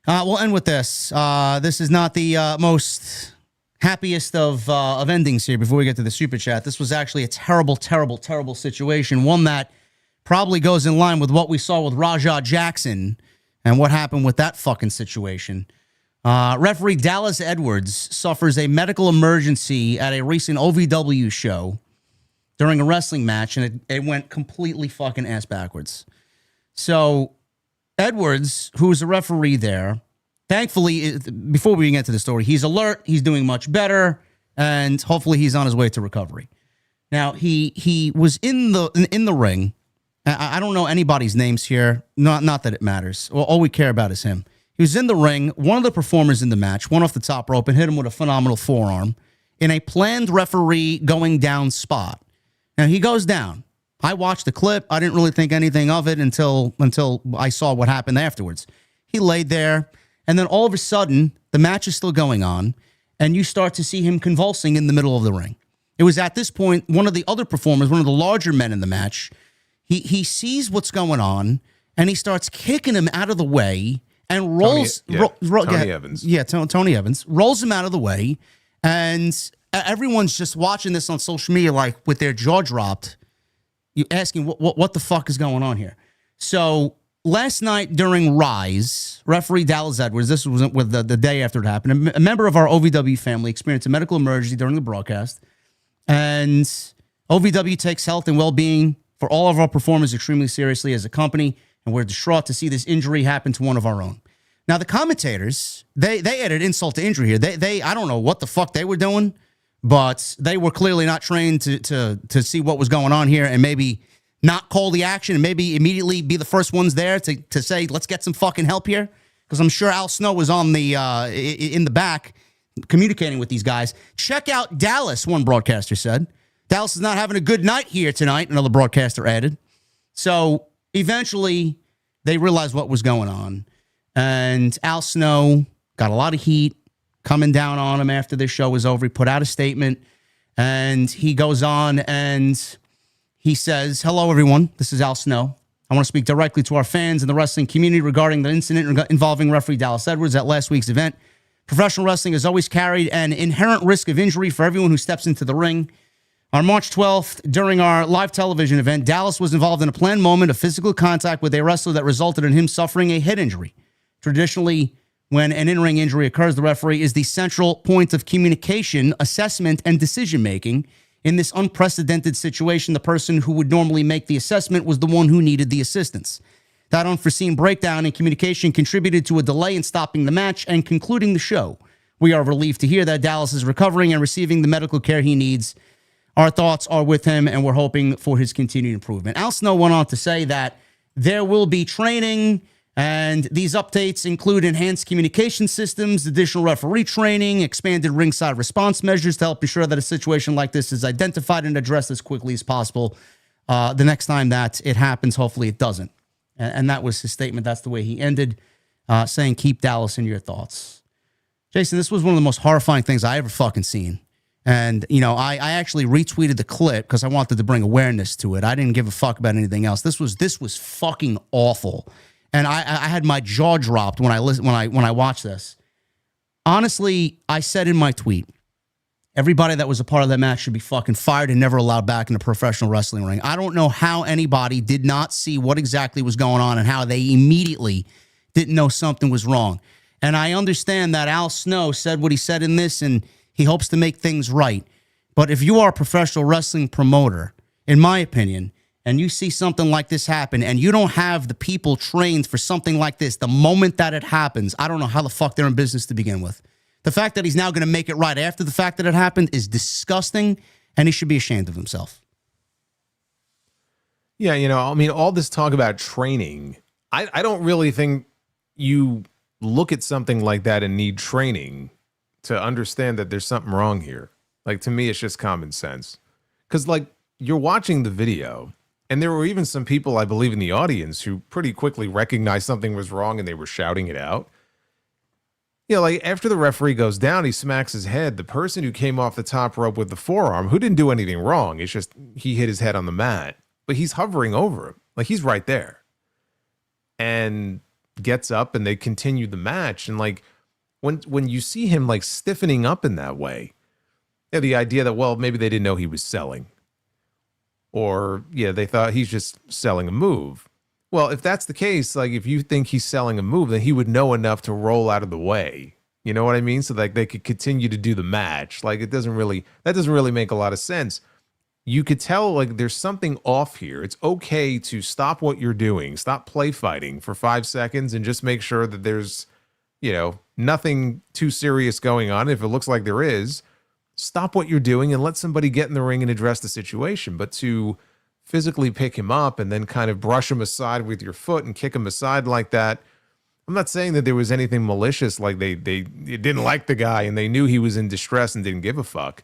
We'll end with this. This is not the most happiest of endings here before we get to the super chat. This was actually a terrible, terrible, terrible situation. One that probably goes in line with what we saw with Rajah Jackson and what happened with that fucking situation. Referee Dallas Edwards suffers a medical emergency at a recent OVW show during a wrestling match, and it went completely fucking ass backwards. So Edwards, who was a referee there, thankfully, before we get to the story, he's alert, he's doing much better, and hopefully he's on his way to recovery. Now, he was in the ring. I don't know anybody's names here. Not that it matters. Well, all we care about is him. He was in the ring. One of the performers in the match went off the top rope and hit him with a phenomenal forearm in a planned referee going down spot. Now, he goes down. I watched the clip. I didn't really think anything of it until I saw what happened afterwards. He laid there, and then all of a sudden, the match is still going on, and you start to see him convulsing in the middle of the ring. It was at this point, one of the other performers, one of the larger men in the match, he sees what's going on, and he starts kicking him out of the way, and rolls Tony Evans. Yeah, Tony Evans rolls him out of the way, and everyone's just watching this on social media, like with their jaw dropped, you asking what the fuck is going on here. So last night during Rise, referee Dallas Edwards, this was with the day after it happened, a member of our OVW family experienced a medical emergency during the broadcast, and OVW takes health and well-being for all of our performers extremely seriously as a company. And we're distraught to see this injury happen to one of our own. Now, the commentators, they added insult to injury here. They I don't know what the fuck they were doing, but they were clearly not trained to see what was going on here and maybe not call the action and maybe immediately be the first ones there to say, let's get some fucking help here. Because I'm sure Al Snow was on the in the back communicating with these guys. Check out Dallas, one broadcaster said. Dallas is not having a good night here tonight, another broadcaster added. So eventually, they realized what was going on. And Al Snow got a lot of heat coming down on him after this show was over. He put out a statement, and he goes on and he says, "Hello, everyone. This is Al Snow. I want to speak directly to our fans and the wrestling community regarding the incident involving referee Dallas Edwards at last week's event. Professional wrestling has always carried an inherent risk of injury for everyone who steps into the ring. On March 12th, during our live television event, Dallas was involved in a planned moment of physical contact with a wrestler that resulted in him suffering a head injury. Traditionally, when an in-ring injury occurs, the referee is the central point of communication, assessment, and decision-making. In this unprecedented situation, the person who would normally make the assessment was the one who needed the assistance. That unforeseen breakdown in communication contributed to a delay in stopping the match and concluding the show. We are relieved to hear that Dallas is recovering and receiving the medical care he needs. Our thoughts are with him, and we're hoping for his continued improvement." Al Snow went on to say that there will be training, and these updates include enhanced communication systems, additional referee training, expanded ringside response measures to help ensure that a situation like this is identified and addressed as quickly as possible. The next time that it happens, hopefully it doesn't. And that was his statement. That's the way he ended, saying, "Keep Dallas in your thoughts." Jason, this was one of the most horrifying things I ever fucking seen. And, you know, I actually retweeted the clip because I wanted to bring awareness to it. I didn't give a fuck about anything else. This was fucking awful. And I had my jaw dropped when I watched this. Honestly, I said in my tweet, everybody that was a part of that match should be fucking fired and never allowed back in a professional wrestling ring. I don't know how anybody did not see what exactly was going on and how they immediately didn't know something was wrong. And I understand that Al Snow said what he said in this, and he hopes to make things right. But if you are a professional wrestling promoter, in my opinion, and you see something like this happen, and you don't have the people trained for something like this, the moment that it happens, I don't know how the fuck they're in business to begin with. The fact that he's now going to make it right after the fact that it happened is disgusting, and he should be ashamed of himself. Yeah, you know, I mean, all this talk about training, I don't really think you look at something like that and need training to understand that there's something wrong here. Like, to me, it's just common sense. Because, like, you're watching the video, and there were even some people, I believe, in the audience who pretty quickly recognized something was wrong and they were shouting it out. You know, like, after the referee goes down, he smacks his head. The person who came off the top rope with the forearm, who didn't do anything wrong, it's just he hit his head on the mat, but he's hovering over him. Like, he's right there. And gets up and they continue the match. And, like, when you see him, like, stiffening up in that way, yeah, the idea that, well, maybe they didn't know he was selling. Or, yeah, they thought he's just selling a move. Well, if that's the case, like, if you think he's selling a move, then he would know enough to roll out of the way. You know what I mean? So, like, they could continue to do the match. Like, that doesn't really make a lot of sense. You could tell, like, there's something off here. It's okay to stop what you're doing, stop play fighting for 5 seconds and just make sure that there's, you know, nothing too serious going on. If it looks like there is, stop what you're doing and let somebody get in the ring and address the situation. But to physically pick him up and then kind of brush him aside with your foot and kick him aside like that, I'm not saying that there was anything malicious, like they didn't like the guy and they knew he was in distress and didn't give a fuck.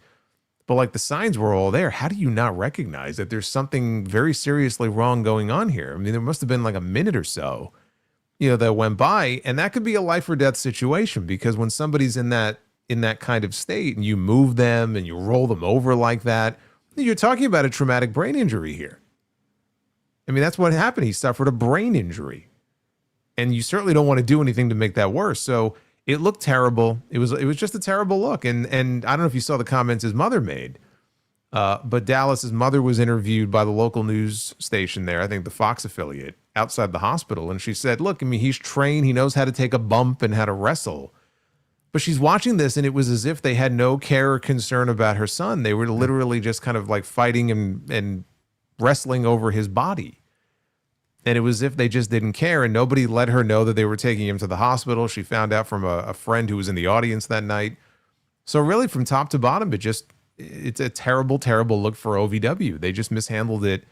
But, like, the signs were all there. How do you not recognize that there's something very seriously wrong going on here? I mean, there must have been like a minute or so, you know, that went by, and that could be a life or death situation, because when somebody's in that kind of state and you move them and you roll them over like that, you're talking about a traumatic brain injury here. I mean, that's what happened. He suffered a brain injury. And you certainly don't want to do anything to make that worse. So it looked terrible. It was just a terrible look. And I don't know if you saw the comments his mother made, but Dallas's mother was interviewed by the local news station there, I think the Fox affiliate, outside the hospital. And she said, look, I mean, he's trained. He knows how to take a bump and how to wrestle. But she's watching this, and it was as if they had no care or concern about her son. They were literally just kind of like fighting and wrestling over his body. And it was as if they just didn't care, and nobody let her know that they were taking him to the hospital. She found out from a friend who was in the audience that night. So really, from top to bottom, it's a terrible, terrible look for OVW. They just mishandled it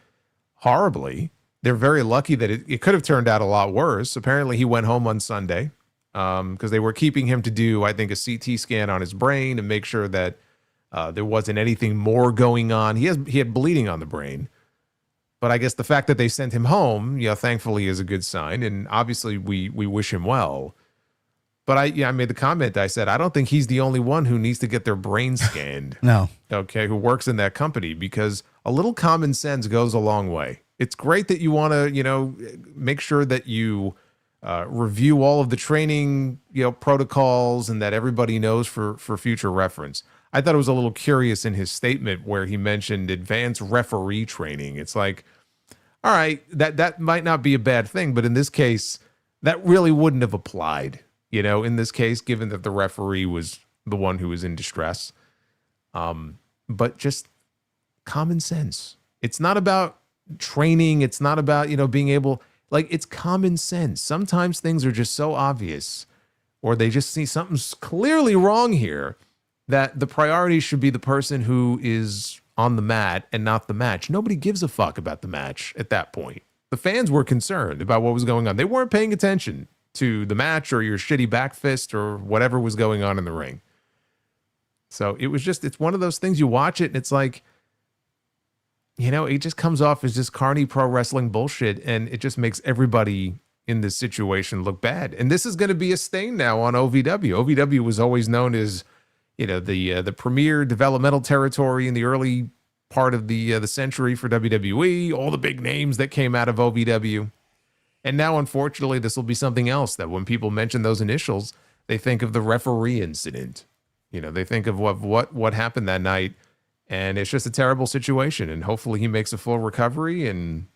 horribly. They're very lucky that it could have turned out a lot worse. Apparently, he went home on Sunday because they were keeping him to do, I think, a CT scan on his brain and make sure that there wasn't anything more going on. He had bleeding on the brain. But I guess the fact that they sent him home, you know, thankfully is a good sign. And obviously we wish him well. But I made the comment. I said, I don't think he's the only one who needs to get their brain scanned. No. Okay, who works in that company, because a little common sense goes a long way. It's great that you want to, you know, make sure that you review all of the training, you know, protocols, and that everybody knows for future reference. I thought it was a little curious in his statement where he mentioned advanced referee training. It's like, all right, that might not be a bad thing, but in this case, that really wouldn't have applied, you know, in this case, given that the referee was the one who was in distress. But just common sense. It's not about training. It's not about, you know, being able, like, it's common sense. Sometimes things are just so obvious, or they just see something's clearly wrong here, that the priority should be the person who is on the mat and not the match. Nobody gives a fuck about the match at that point. The fans were concerned about what was going on. They weren't paying attention to the match or your shitty back fist or whatever was going on in the ring. So it's one of those things, you watch it and it's like, you know, it just comes off as just carny pro wrestling bullshit, and it just makes everybody in this situation look bad. And this is going to be a stain now on OVW. OVW was always known as, the premier developmental territory in the early part of the century for WWE, all the big names that came out of OVW. And now, unfortunately, this will be something else that when people mention those initials, they think of the referee incident. They think of what happened that night, and it's just a terrible situation. And hopefully he makes a full recovery, and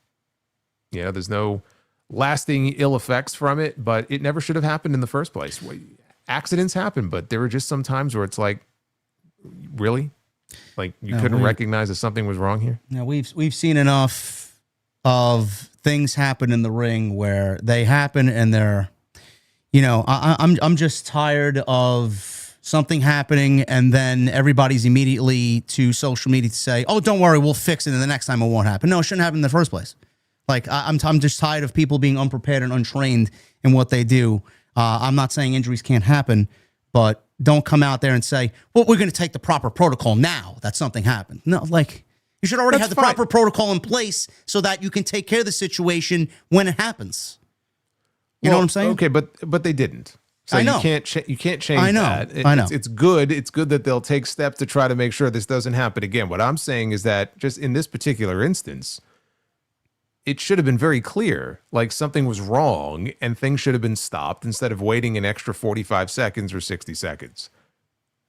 there's no lasting ill effects from it. But it never should have happened in the first place. Accidents happen, but there were just some times where it's like, really, like you couldn't recognize that something was wrong here. Now we've seen enough of things happen in the ring where they happen and they're, I'm just tired of something happening and then everybody's immediately to social media to say, oh, don't worry, we'll fix it and the next time it won't happen. No, it shouldn't happen in the first place. Like I'm just tired of people being unprepared and untrained in what they do. I'm not saying injuries can't happen, but don't come out there and say, well, we're going to take the proper protocol now that something happened. No, like you should already have the proper protocol in place so that you can take care of the situation when it happens. You know what I'm saying? Okay, but they didn't. So I know. You can't change I know. that. I know. It's good. It's good that they'll take steps to try to make sure this doesn't happen again. What I'm saying is that just in this particular instance, it should have been very clear, like something was wrong and things should have been stopped instead of waiting an extra 45 seconds or 60 seconds.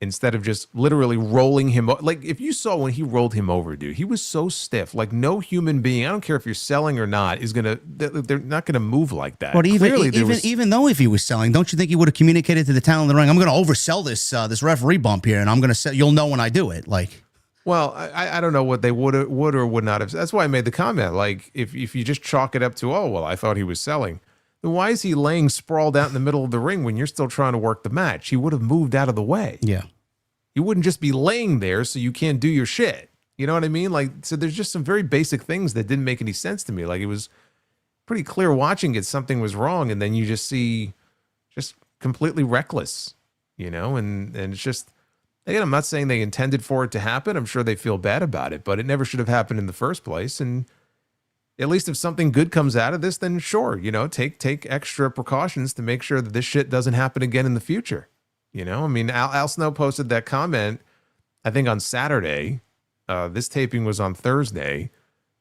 Instead of just literally rolling him. Like if you saw when he rolled him over, dude, he was so stiff. Like no human being, I don't care if you're selling or not, they're not going to move like that. But even though if he was selling, don't you think he would have communicated to the talent in the ring, I'm going to oversell this referee bump here and I'm going to sell, you'll know when I do it. Like, well, I don't know what they would or would not have. That's why I made the comment. Like, if you just chalk it up to, oh, well, I thought he was selling, then why is he laying sprawled out in the middle of the ring when you're still trying to work the match? He would have moved out of the way. Yeah. You wouldn't just be laying there so you can't do your shit. You know what I mean? Like, so there's just some very basic things that didn't make any sense to me. Like, it was pretty clear watching it, something was wrong, and then you just see just completely reckless, and it's just. Again, I'm not saying they intended for it to happen. I'm sure they feel bad about it, but it never should have happened in the first place. And at least if something good comes out of this, then sure, take extra precautions to make sure that this shit doesn't happen again in the future. I mean, Al Snow posted that comment, I think on Saturday. This taping was on Thursday.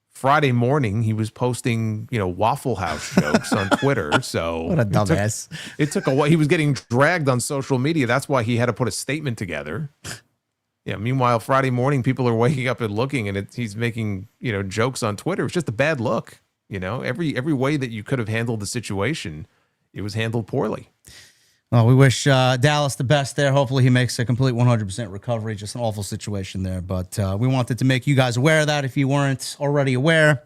Friday morning, he was posting, Waffle House jokes on Twitter. So what a dumbass. It took a while. He was getting dragged on social media. That's why he had to put a statement together. Yeah. Meanwhile, Friday morning, people are waking up and looking, and he's making, jokes on Twitter. It's just a bad look. Every way that you could have handled the situation, it was handled poorly. Well, we wish Dallas the best there. Hopefully he makes a complete 100% recovery. Just an awful situation there. But we wanted to make you guys aware of that if you weren't already aware.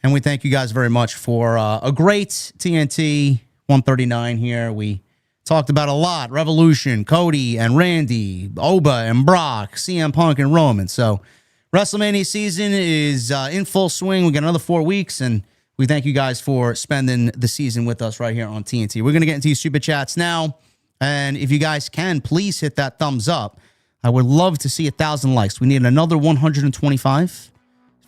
And we thank you guys very much for a great TNT 139 here. We talked about a lot. Revolution, Cody and Randy, Oba and Brock, CM Punk and Roman. So WrestleMania season is in full swing. We got another 4 weeks, and we thank you guys for spending the season with us right here on TNT. We're going to get into your super chats now. And if you guys can, please hit that thumbs up. I would love to see 1,000 likes. We need another 125. If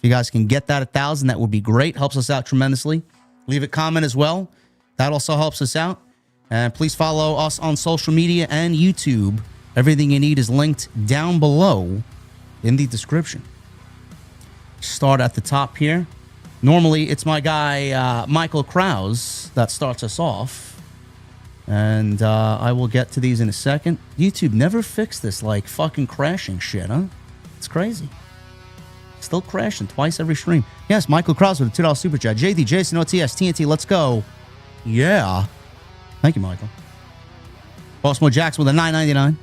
you guys can get that 1,000, that would be great. Helps us out tremendously. Leave a comment as well. That also helps us out. And please follow us on social media and YouTube. Everything you need is linked down below in the description. Start at the top here. Normally, it's my guy, Michael Krause, that starts us off. And I will get to these in a second. YouTube never fixed this, like, fucking crashing shit, huh? It's crazy. Still crashing twice every stream. Yes, Michael Krause with a $2 super chat. JD, Jason, OTS, TNT, let's go. Yeah. Thank you, Michael. Bossmo Jax with a $9.99.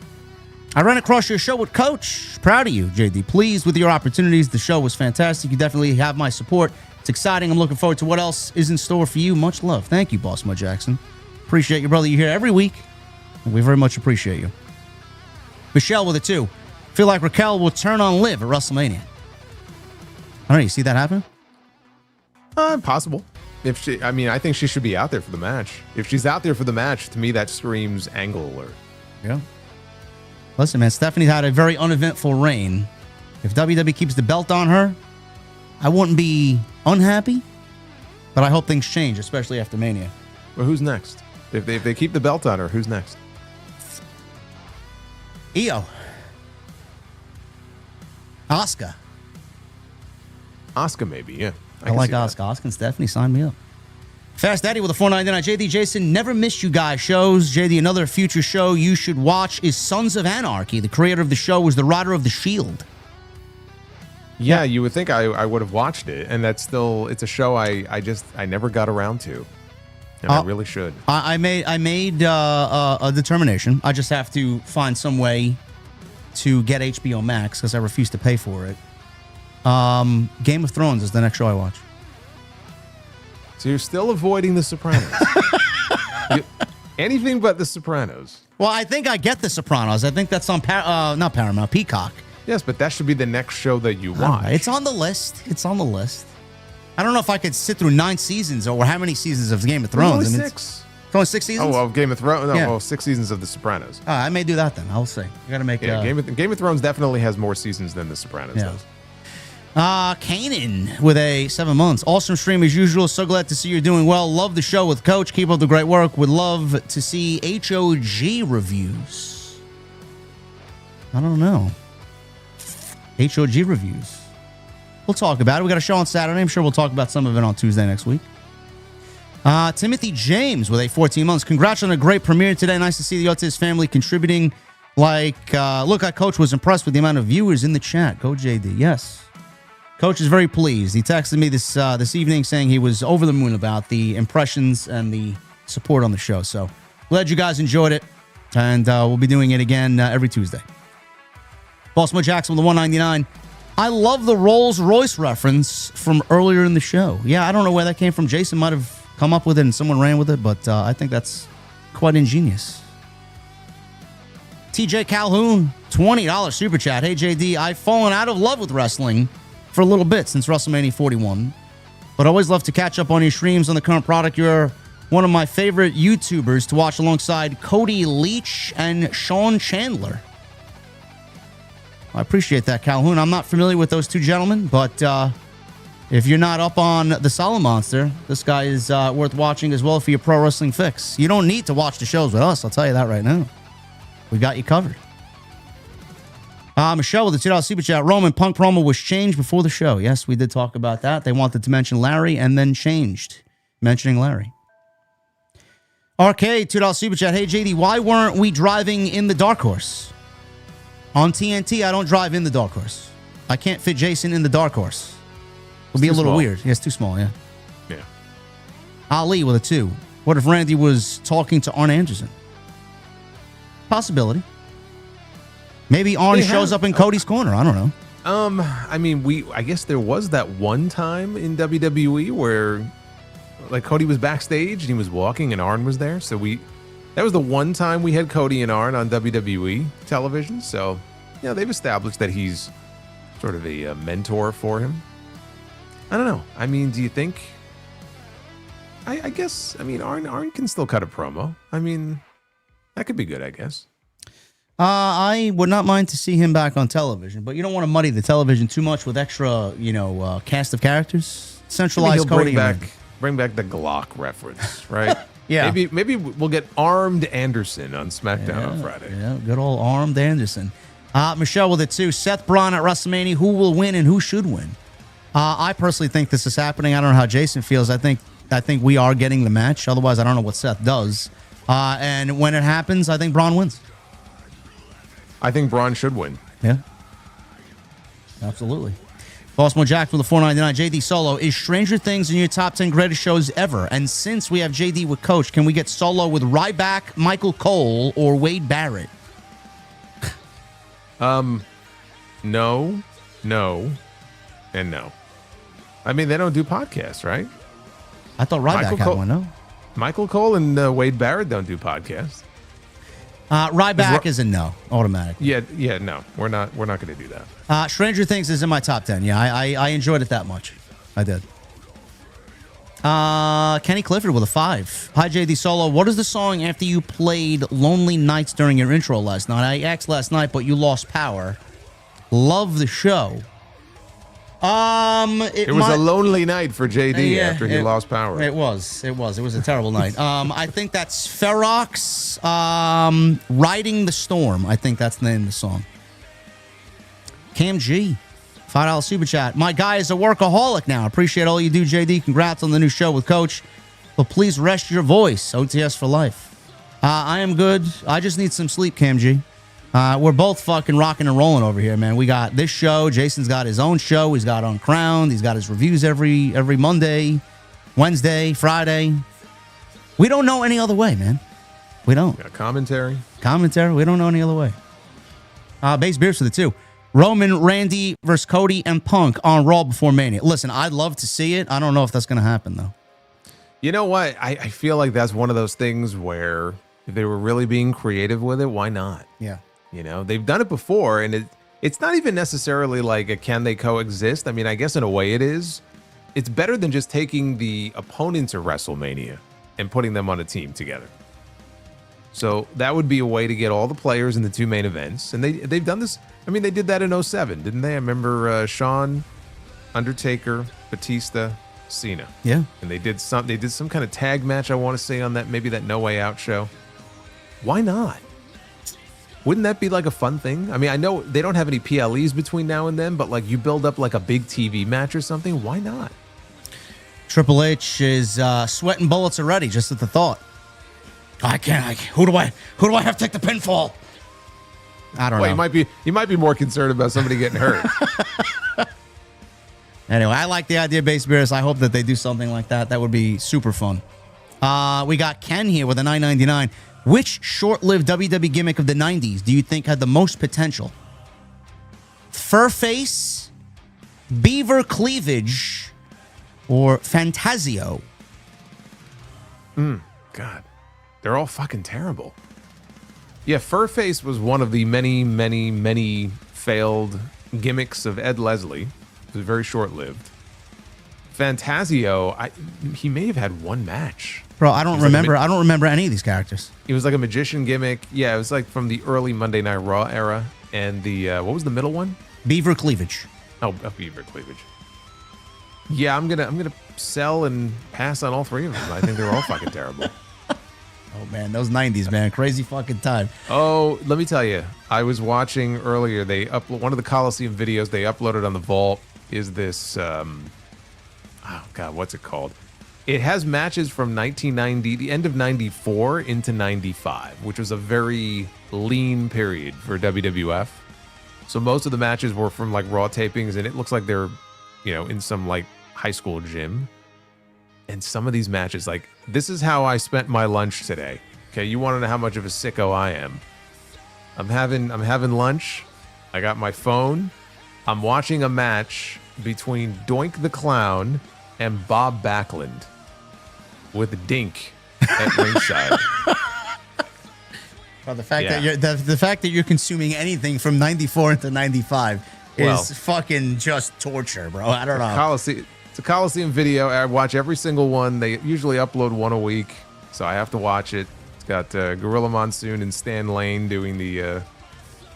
I ran across your show with Coach. Proud of you, JD. Pleased with your opportunities. The show was fantastic. You definitely have my support. It's exciting. I'm looking forward to what else is in store for you. Much love. Thank you, Boss Mo Jackson. Appreciate you, brother. You're here every week, and we very much appreciate you. Michelle with a 2. Feel like Raquel will turn on Liv at WrestleMania. I don't know. You see that happen? Possible. I think she should be out there for the match. If she's out there for the match, to me, that screams angle alert. Yeah. Listen, man, Stephanie had a very uneventful reign. If WWE keeps the belt on her, I wouldn't be unhappy, but I hope things change, especially after Mania. Well, who's next? If they keep the belt on her, who's next? Io. Asuka. Asuka, maybe, yeah. I like Asuka. Asuka and Stephanie, sign me up. Fast Daddy with a $4.99. JD Jason, never missed you guys shows. JD, another future show you should watch is Sons of Anarchy. The creator of the show was the Rider of the Shield. Yeah, you would think I would have watched it, and it's a show I never got around to, and I really should. I made a determination. I just have to find some way to get HBO Max because I refuse to pay for it. Game of Thrones is the next show I watch. So you're still avoiding The Sopranos. Anything but The Sopranos. Well, I think I get The Sopranos. I think that's on not Paramount, Peacock. Yes, but that should be the next show that you watch. It's on the list. It's on the list. I don't know if I could sit through 9 seasons or how many seasons of Game of Thrones. Only 6. It's only 6 seasons? Oh, well, Game of Thrones. No, Yeah. well, 6 seasons of The Sopranos. I may do that then. I'll see. I got to make Game of Thrones definitely has more seasons than The Sopranos does. Kanan with a 7 months. Awesome stream as usual. So glad to see you're doing well. Love the show with Coach. Keep up the great work. Would love to see HOG reviews. I don't know. HOG reviews. We'll talk about it. We got a show on Saturday. I'm sure we'll talk about some of it on Tuesday next week. Timothy James with a 14 months. Congrats on a great premiere today. Nice to see the Otis family contributing. Look, Coach was impressed with the amount of viewers in the chat. Go JD. Yes. Coach is very pleased. He texted me this evening saying he was over the moon about the impressions and the support on the show. So glad you guys enjoyed it. And we'll be doing it again every Tuesday. Baltimore Jackson with the 199. I love the Rolls-Royce reference from earlier in the show. Yeah, I don't know where that came from. Jason might have come up with it and someone ran with it, but I think that's quite ingenious. TJ Calhoun, $20 super chat. Hey, JD, I've fallen out of love with wrestling for a little bit since WrestleMania 41, but I always love to catch up on your streams on the current product. You're one of my favorite YouTubers to watch alongside Cody Leach and Sean Chandler. I appreciate that, Calhoun. I'm not familiar with those two gentlemen, but if you're not up on the Solid Monster, this guy is worth watching as well for your pro wrestling fix. You don't need to watch the shows with us, I'll tell you that right now. We got you covered. Michelle with the $2 super chat. Roman Punk promo was changed before the show. Yes, we did talk about that. They wanted to mention Larry and then changed, mentioning Larry. Arcade, $2 super chat. Hey, JD, why weren't we driving in the Dark Horse? On TNT, I don't drive in the Dark Horse. I can't fit Jason in the Dark Horse. It'll be a little weird. Yeah, it's too small, yeah. Yeah. Ali with a 2. What if Randy was talking to Arn Anderson? Possibility. Maybe Arn shows up in Cody's corner. I don't know. I mean, I guess there was that one time in WWE where like Cody was backstage and he was walking and Arn was there. So that was the one time we had Cody and Arn on WWE television. So, you know, they've established that he's sort of a mentor for him. I don't know. I mean, do you think? I guess. I mean, Arn can still cut a promo. I mean, that could be good, I guess. I would not mind to see him back on television, but you don't want to muddy the television too much with extra, cast of characters. Centralized Cody. Bring back the Glock reference, right? Yeah. Maybe we'll get Armed Anderson on SmackDown on Friday. Yeah, good old Armed Anderson. Michelle with it too. Seth Braun at WrestleMania. Who will win and who should win? I personally think this is happening. I don't know how Jason feels. I think we are getting the match. Otherwise, I don't know what Seth does. And when it happens, I think Braun wins. I think Braun should win. Yeah. Absolutely. Baltimore Jack with the $4.99. JD Solo, is Stranger Things in your top 10 greatest shows ever? And since we have JD with Coach, can we get Solo with Ryback, Michael Cole, or Wade Barrett? No, and no. I mean, they don't do podcasts, right? I thought Ryback had one, no? Michael Cole and Wade Barrett don't do podcasts. Ryback is a no, automatic. Yeah, no. We're not going to do that. Stranger Things is in my top 10. Yeah, I enjoyed it that much. I did. Kenny Clifford with a 5. Hi, JD Solo. What is the song after you played Lonely Nights during your intro last night? I asked last night, but you lost power. Love the show. It was a lonely night for JD after he lost power. It was a terrible night. I think that's Ferox Riding the Storm. I think that's the name of the song. Cam G, $5 super chat. My guy is a workaholic now. Appreciate all you do, JD. Congrats on the new show with Coach. But please rest your voice. OTS for life. I am good. I just need some sleep, Cam G. We're both fucking rocking and rolling over here, man. We got this show. Jason's got his own show. He's got Uncrowned. He's got his reviews every Monday, Wednesday, Friday. We don't know any other way, man. We don't. Got commentary. We don't know any other way. Base beers for the two. Roman, Randy versus Cody and Punk on Raw before Mania. Listen, I'd love to see it. I don't know if that's going to happen, though. You know what? I feel like that's one of those things where if they were really being creative with it, why not? Yeah. You know, they've done it before, and it's not even necessarily like a can they coexist? I mean, I guess in a way it is. It's better than just taking the opponents of WrestleMania and putting them on a team together. So that would be a way to get all the players in the two main events. And they've done this. I mean, they did that in 2007, didn't they? I remember Shawn, Undertaker, Batista, Cena. Yeah. And they did some kind of tag match, I want to say, on that, maybe that No Way Out show. Why not? Wouldn't that be like a fun thing? I mean, I know they don't have any PLEs between now and then, but like you build up like a big TV match or something. Why not? Triple H is sweating bullets already just at the thought. Who do I have to take the pinfall? I don't know. You might be more concerned about somebody getting hurt. Anyway, I like the idea of base beers. I hope that they do something like that. That would be super fun. We got Ken here with a $9.99. Which short-lived WWE gimmick of the 90s do you think had the most potential? Fur face, beaver cleavage, or Fantasio? God, they're all fucking terrible. Yeah, fur face was one of the many, many, many failed gimmicks of Ed Leslie. It was very short-lived. Fantasio, he may have had one match. Bro, I don't remember any of these characters. It was like a magician gimmick. Yeah, it was like from the early Monday Night Raw era. And the what was the middle one? Beaver cleavage. Oh, beaver cleavage. Yeah, I'm gonna sell and pass on all three of them. I think they're all fucking terrible. Oh man, those 90s, man, crazy fucking time. Oh, let me tell you, I was watching earlier. They one of the Coliseum videos they uploaded on the Vault is this. Oh God, what's it called? It has matches from 1990, the end of 94 into 95, which was a very lean period for WWF. So most of the matches were from like Raw tapings, and it looks like they're, in some like high school gym. And some of these matches, like, this is how I spent my lunch today. Okay, you want to know how much of a sicko I am? I'm having lunch. I got my phone. I'm watching a match between Doink the Clown and Bob Backlund with Dink at ringside. Well, the fact that you're consuming anything from 94 into 95 is fucking just torture, bro. I don't know. It's a Coliseum video. I watch every single one. They usually upload one a week, so I have to watch it. It's got Gorilla Monsoon and Stan Lane doing the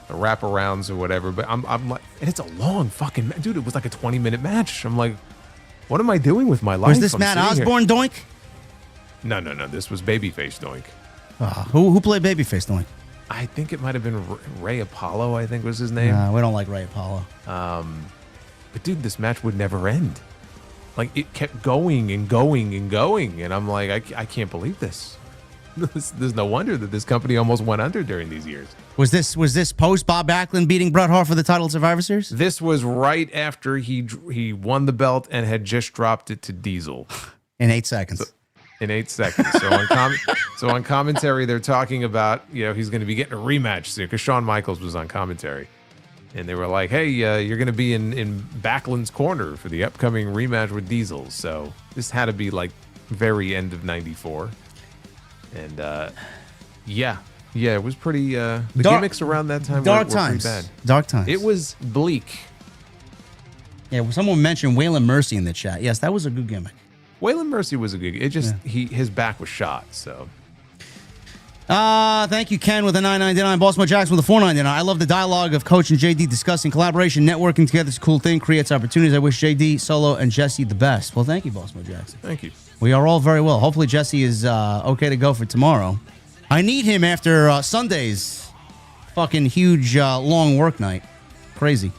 wraparounds or whatever. But I'm like, and it's a long fucking dude. It was like a 20-minute match. I'm like, what am I doing with my life? Was this Matt Osborne Doink? No. This was Babyface Doink. Who played Babyface Doink? I think it might have been Ray Apollo. I think was his name. We don't like Ray Apollo. But dude, this match would never end. Like, it kept going and going and going, and I'm like, I can't believe this. There's no wonder that this company almost went under during these years. Was this post Bob Backlund beating Bret Hart for the title at Survivor Series? This was right after he won the belt and had just dropped it to Diesel in 8 seconds. So on commentary, they're talking about he's going to be getting a rematch soon because Shawn Michaels was on commentary. And they were like, hey, you're going to be in Backlund's corner for the upcoming rematch with Diesel. So this had to be like very end of 94. And it was pretty, the gimmicks around that time were pretty bad. Dark times. It was bleak. Yeah, someone mentioned Waylon Mercy in the chat. Yes, that was a good gimmick. Waylon Mercy was a good, his back was shot, so. Thank you, Ken, with a $9.99. Bossmo Jackson with a $4.99. I love the dialogue of Coach and JD discussing collaboration, networking together. It's a cool thing, creates opportunities. I wish JD, Solo, and Jesse the best. Well, thank you, Bossmo Jackson. Thank you. We are all very well. Hopefully, Jesse is okay to go for tomorrow. I need him after Sunday's fucking huge long work night. Crazy.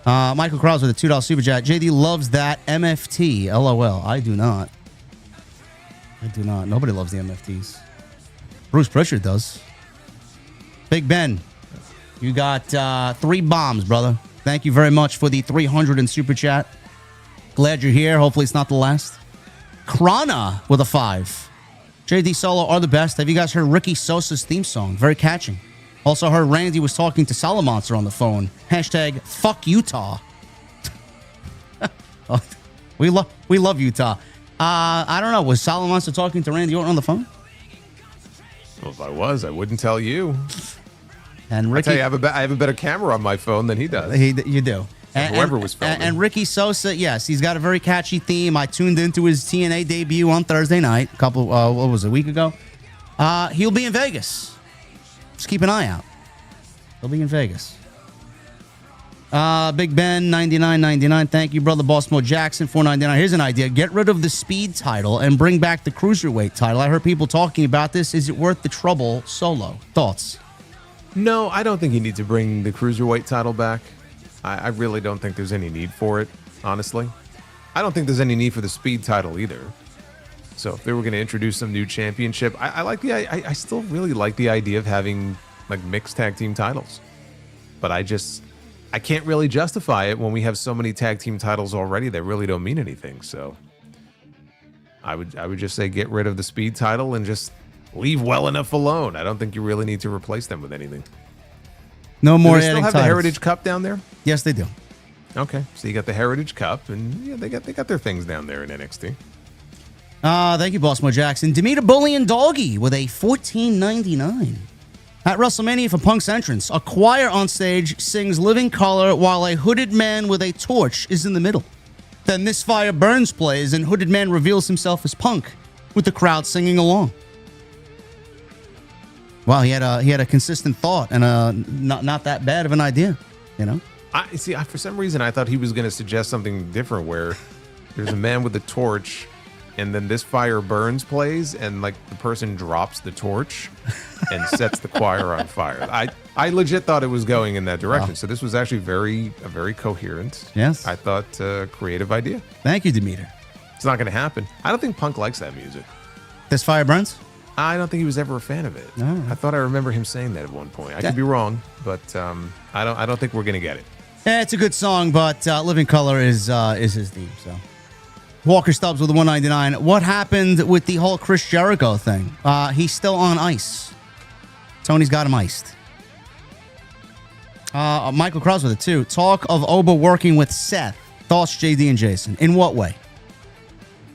Michael Krause with a $2 super chat. JD loves that MFT. LOL. I do not. Nobody loves the MFTs. Bruce Pritchard does. Big Ben, you got 3 bombs, brother. Thank you very much for the 300 in super chat. Glad you're here. Hopefully it's not the last. Krana with a 5. JD Solo are the best. Have you guys heard Ricky Sosa's theme song? Very catching. Also heard Randy was talking to Salamonster on the phone. Hashtag fuck Utah. We love Utah. I don't know. Was Salamonster talking to Randy Orton on the phone? Well, if I was, I wouldn't tell you. And Ricky, I have a better camera on my phone than he does. You do. And whoever was filming. And Ricky Sosa, yes, he's got a very catchy theme. I tuned into his TNA debut on Thursday night, a week ago. He'll be in Vegas. Just keep an eye out. He'll be in Vegas. Big Ben, $99.99. Thank you, brother. Bossmo Jackson, $4.99. Here's an idea. Get rid of the speed title and bring back the cruiserweight title. I heard people talking about this. Is it worth the trouble? Solo. Thoughts? No, I don't think you need to bring the cruiserweight title back. I really don't think there's any need for it, honestly. I don't think there's any need for the speed title either. So if they were going to introduce some new championship, I still really like the idea of having like mixed tag team titles. But I can't really justify it when we have so many tag team titles already that really don't mean anything. So I would just say get rid of the speed title and just leave well enough alone. I don't think you really need to replace them with anything. No more. Do they still have the Heritage Cup down there? Yes, they do. Okay, so you got the Heritage Cup, and yeah, they got their things down there in NXT. Thank you, Bossmo Jackson. Demeter Bully and Doggy with a $14.99. At WrestleMania for Punk's entrance, a choir on stage sings Living Color while a hooded man with a torch is in the middle. Then This Fire Burns plays and hooded man reveals himself as Punk with the crowd singing along. Wow, he had a consistent thought and not that bad of an idea, you know? For some reason, I thought he was going to suggest something different where there's a man with a torch and then This Fire Burns plays and like the person drops the torch and sets the choir on fire. I legit thought it was going in that direction. Wow. So this was actually a very coherent. Yes. I thought creative idea. Thank you, Demeter. It's not going to happen. I don't think Punk likes that music. This Fire Burns? I don't think he was ever a fan of it. Right. I thought I remember him saying that at one point. I could be wrong, but I don't think we're going to get it. Yeah, it's a good song, but Living Color is his theme. So, Walker Stubbs with a $1.99. What happened with the whole Chris Jericho thing? He's still on ice. Tony's got him iced. Michael Krause with it too. Talk of Oba working with Seth. Thoughts, JD and Jason. In what way?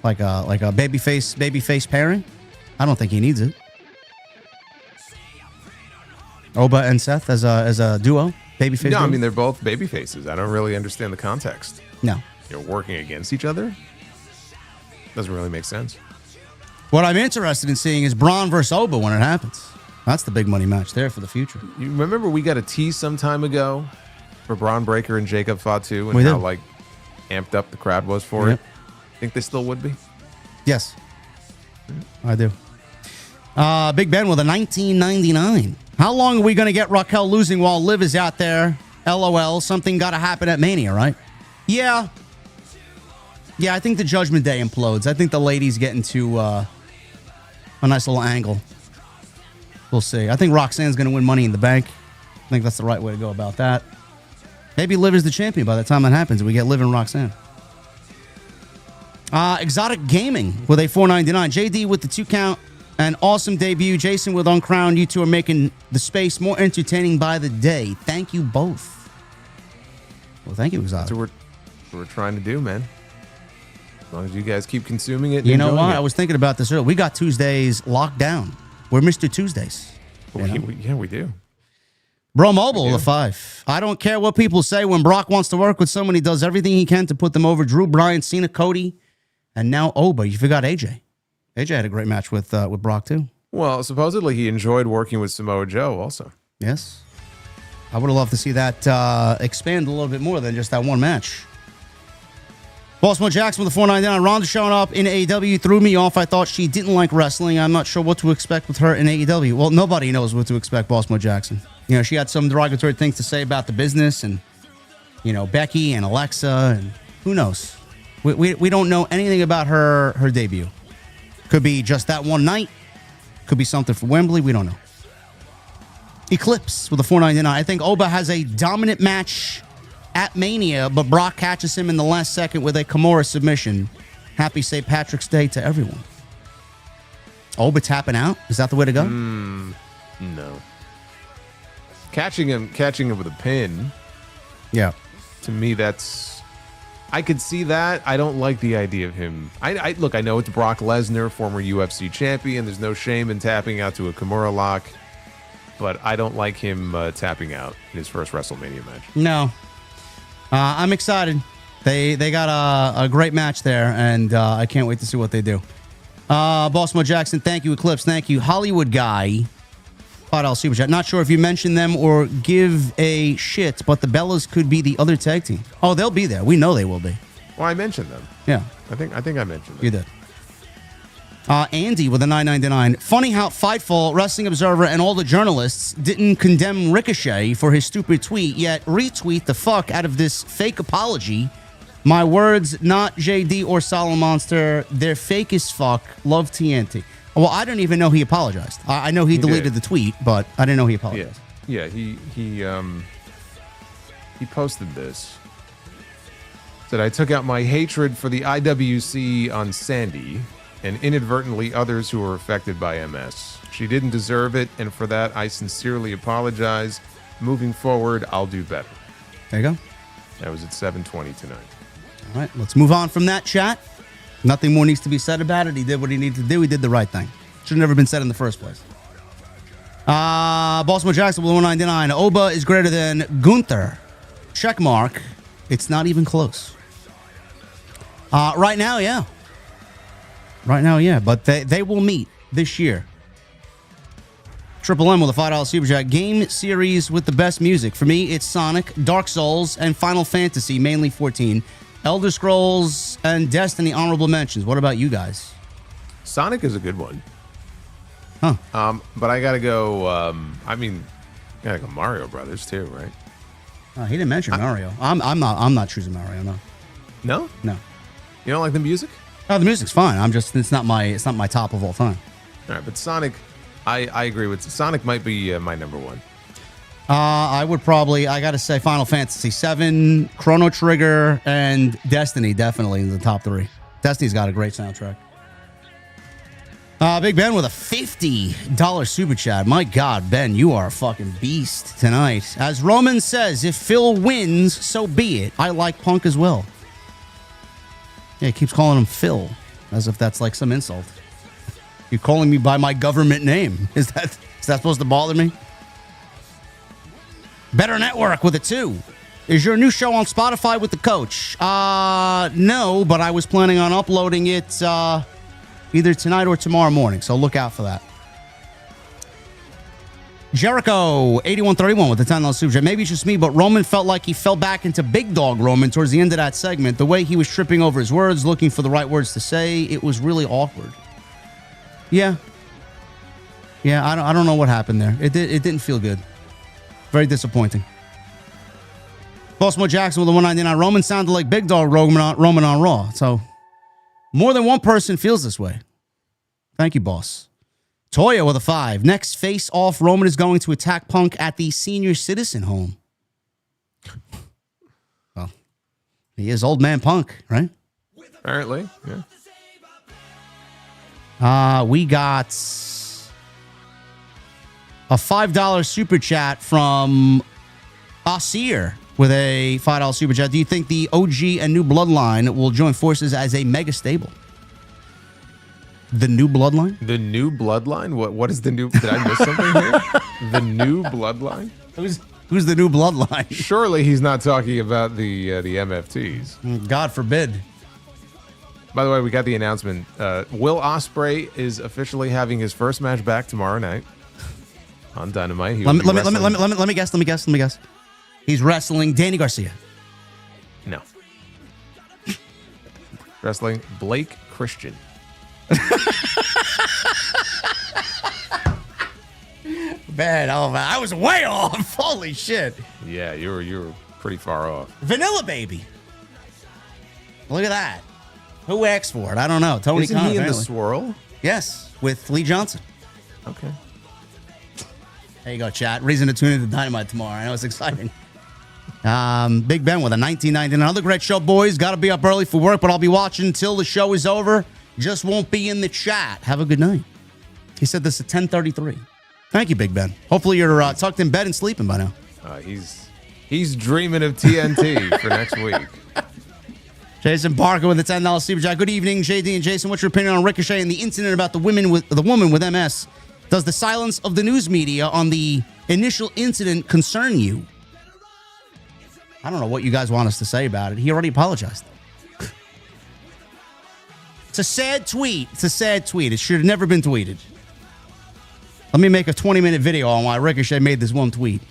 Like a babyface pairing? I don't think he needs it. Oba and Seth as a duo, babyface. No, duo? I mean they're both babyfaces. I don't really understand the context. No, you're working against each other. Doesn't really make sense. What I'm interested in seeing is Braun versus Oba when it happens. That's the big money match there for the future. You remember we got a tease some time ago for Braun Breaker and Jacob Fatu and how like amped up the crowd was for it. Think they still would be? Yes, I do. Big Ben with a $19.99. How long are we going to get Raquel losing while Liv is out there? LOL. Something got to happen at Mania, right? Yeah. Yeah, I think the Judgment Day implodes. I think the ladies get into a nice little angle. We'll see. I think Roxanne's going to win Money in the Bank. I think that's the right way to go about that. Maybe Liv is the champion by the time that happens and we get Liv and Roxanne. Exotic Gaming with a $4.99. JD with the 2 count. An awesome debut. Jason with Uncrowned. You two are making the space more entertaining by the day. Thank you both. Well, thank you, Exotic. That's what we're trying to do, man. As long as you guys keep consuming it. You know what? I was thinking about this earlier. We got Tuesdays locked down. We're Mr. Tuesdays. Yeah, we do. Bro Mobile, the 5. I don't care what people say. When Brock wants to work with someone, he does everything he can to put them over. Drew, Bryan, Cena, Cody, and now Oba. You forgot AJ. AJ had a great match with Brock, too. Well, supposedly he enjoyed working with Samoa Joe also. Yes. I would have loved to see that expand a little bit more than just that one match. Baltimore Jackson with the $4.99. Ronda showing up in AEW threw me off. I thought she didn't like wrestling. I'm not sure what to expect with her in AEW. Well, nobody knows what to expect, Baltimore Jackson. You know, she had some derogatory things to say about the business and, you know, Becky and Alexa and who knows. We don't know anything about her debut. Could be just that one night. Could be something for Wembley. We don't know. Eclipse with a $4.99. I think Oba has a dominant match at Mania, but Brock catches him in the last second with a Kimura submission. Happy St. Patrick's Day to everyone. Oba tapping out? Is that the way to go? No. Catching him with a pin. Yeah. To me, I could see that. I don't like the idea of him. Look, I know it's Brock Lesnar, former UFC champion. There's no shame in tapping out to a Kimura lock, but I don't like him tapping out in his first WrestleMania match. No. I'm excited. They got a great match there, and I can't wait to see what they do. Baltimore Jackson, thank you. Eclipse, thank you. Hollywood Guy, $5 Super Chat. Not sure if you mentioned them or give a shit, but the Bellas could be the other tag team. Oh, they'll be there. We know they will be. Well, I mentioned them. Yeah. I think I mentioned them. You did. Andy with a $9.99. Funny how Fightful, Wrestling Observer, and all the journalists didn't condemn Ricochet for his stupid tweet, yet retweet the fuck out of this fake apology. My words, not JD or Solid Monster. They're fake as fuck. Love TNT. Well, I didn't even know he apologized. I know he deleted the tweet, but I didn't know he apologized. Yeah. He posted this. Said, I took out my hatred for the IWC on Sandy and inadvertently others who were affected by MS. She didn't deserve it, and for that, I sincerely apologize. Moving forward, I'll do better. There you go. That was at 7:20 tonight. All right, let's move on from that, chat. Nothing more needs to be said about it. He did what he needed to do. He did the right thing. Should have never been said in the first place. Baltimore Jackson with 199. Oba is greater than Gunther. Check mark. It's not even close. Right now, yeah. Right now, yeah. But they will meet this year. Triple M with a $5 Super Chat. Game series with the best music. For me, it's Sonic, Dark Souls, and Final Fantasy, mainly 14. Elder Scrolls and Destiny, honorable mentions. What about you guys? Sonic is a good one. Huh. But I gotta go, gotta go Mario Brothers too, right? He didn't mention Mario. I'm not choosing Mario, no. No? No. You don't like the music? Oh, the music's fine. It's not my top of all time. All right, but Sonic, I agree with Sonic might be my number one. I gotta say Final Fantasy VII, Chrono Trigger, and Destiny definitely in the top three. Destiny's got a great soundtrack. Big Ben with a $50 Super Chat. My God, Ben, you are a fucking beast tonight. As Roman says, if Phil wins, so be it. I like Punk as well. Yeah, he keeps calling him Phil, as if that's like some insult. You're calling me by my government name. Is that supposed to bother me? Better Network with a 2. Is your new show on Spotify with the coach? No, but I was planning on uploading it either tonight or tomorrow morning, so look out for that. Jericho 8131 with the $10 Super Chat. Maybe it's just me, but Roman felt like he fell back into Big Dog Roman towards the end of that segment. The way he was tripping over his words, looking for the right words to say, it was really awkward. Yeah, I don't know what happened there. It didn't feel good. Very disappointing. Baltimore Jackson with a 199. Roman sounded like Big Dog Roman on Raw. So more than one person feels this way. Thank you, boss. Toya with a 5. Next face off, Roman is going to attack Punk at the senior citizen home. Well, he is old man Punk, right? Apparently, yeah. We got a $5 super chat from Asir with a $5 super chat. Do you think the OG and New Bloodline will join forces as a mega stable? The New Bloodline? The New Bloodline? What is the new? Did I miss something here? The New Bloodline? Who's the New Bloodline? Surely he's not talking about the MFTs. God forbid. By the way, we got the announcement. Will Ospreay is officially having his first match back tomorrow night on Dynamite. Let me guess. He's wrestling Danny Garcia. No. Wrestling Blake Christian. Man, I was way off. Holy shit. Yeah, you were pretty far off. Vanilla Baby. Look at that. Who asked for it? I don't know. Tony Isn't Khan, he in the apparently. swirl? Yes, with Lee Johnson. Okay. There you go, chat. Reason to tune into Dynamite tomorrow. I know it's exciting. Big Ben with a 1990. Another great show, boys. Got to be up early for work, but I'll be watching until the show is over. Just won't be in the chat. Have a good night. He said this at 10:33. Thank you, Big Ben. Hopefully you're tucked in bed and sleeping by now. He's dreaming of TNT for next week. Jason Barker with the $10 super chat. Good evening, JD and Jason. What's your opinion on Ricochet and the incident about the woman with MS? Does the silence of the news media on the initial incident concern you? I don't know what you guys want us to say about it. He already apologized. It's a sad tweet. It should have never been tweeted. Let me make a 20-minute video on why Ricochet made this one tweet.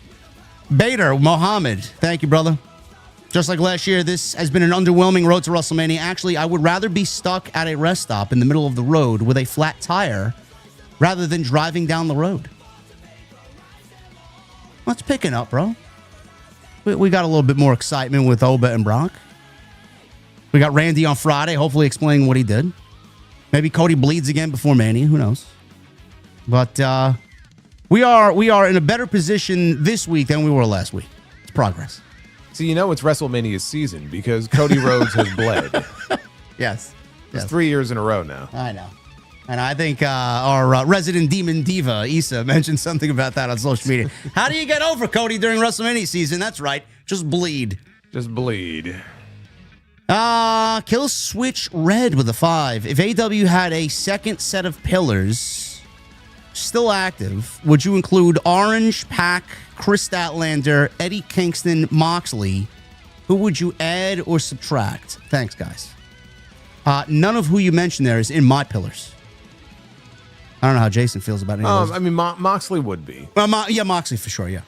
Bader Mohammed, thank you, brother. Just like last year, this has been an underwhelming road to WrestleMania. Actually, I would rather be stuck at a rest stop in the middle of the road with a flat tire rather than driving down the road. Well, it's picking up, bro. We got a little bit more excitement with Oba and Brock. We got Randy on Friday, hopefully explaining what he did. Maybe Cody bleeds again before Mania. Who knows? But we are in a better position this week than we were last week. It's progress. So you know it's WrestleMania season because Cody Rhodes has bled. Yes. It's 3 years in a row now. I know. And I think our resident demon diva, Issa, mentioned something about that on social media. How do you get over Cody during WrestleMania season? That's right. Just bleed. Just bleed. Kill Switch Red with a 5. If AEW had a second set of pillars still active, would you include Orange, Pac, Chris Statlander, Eddie Kingston, Moxley? Who would you add or subtract? Thanks, guys. None of who you mentioned there is in my pillars. I don't know how Jason feels about it. I mean, Moxley would be. Yeah, Moxley for sure. Yeah,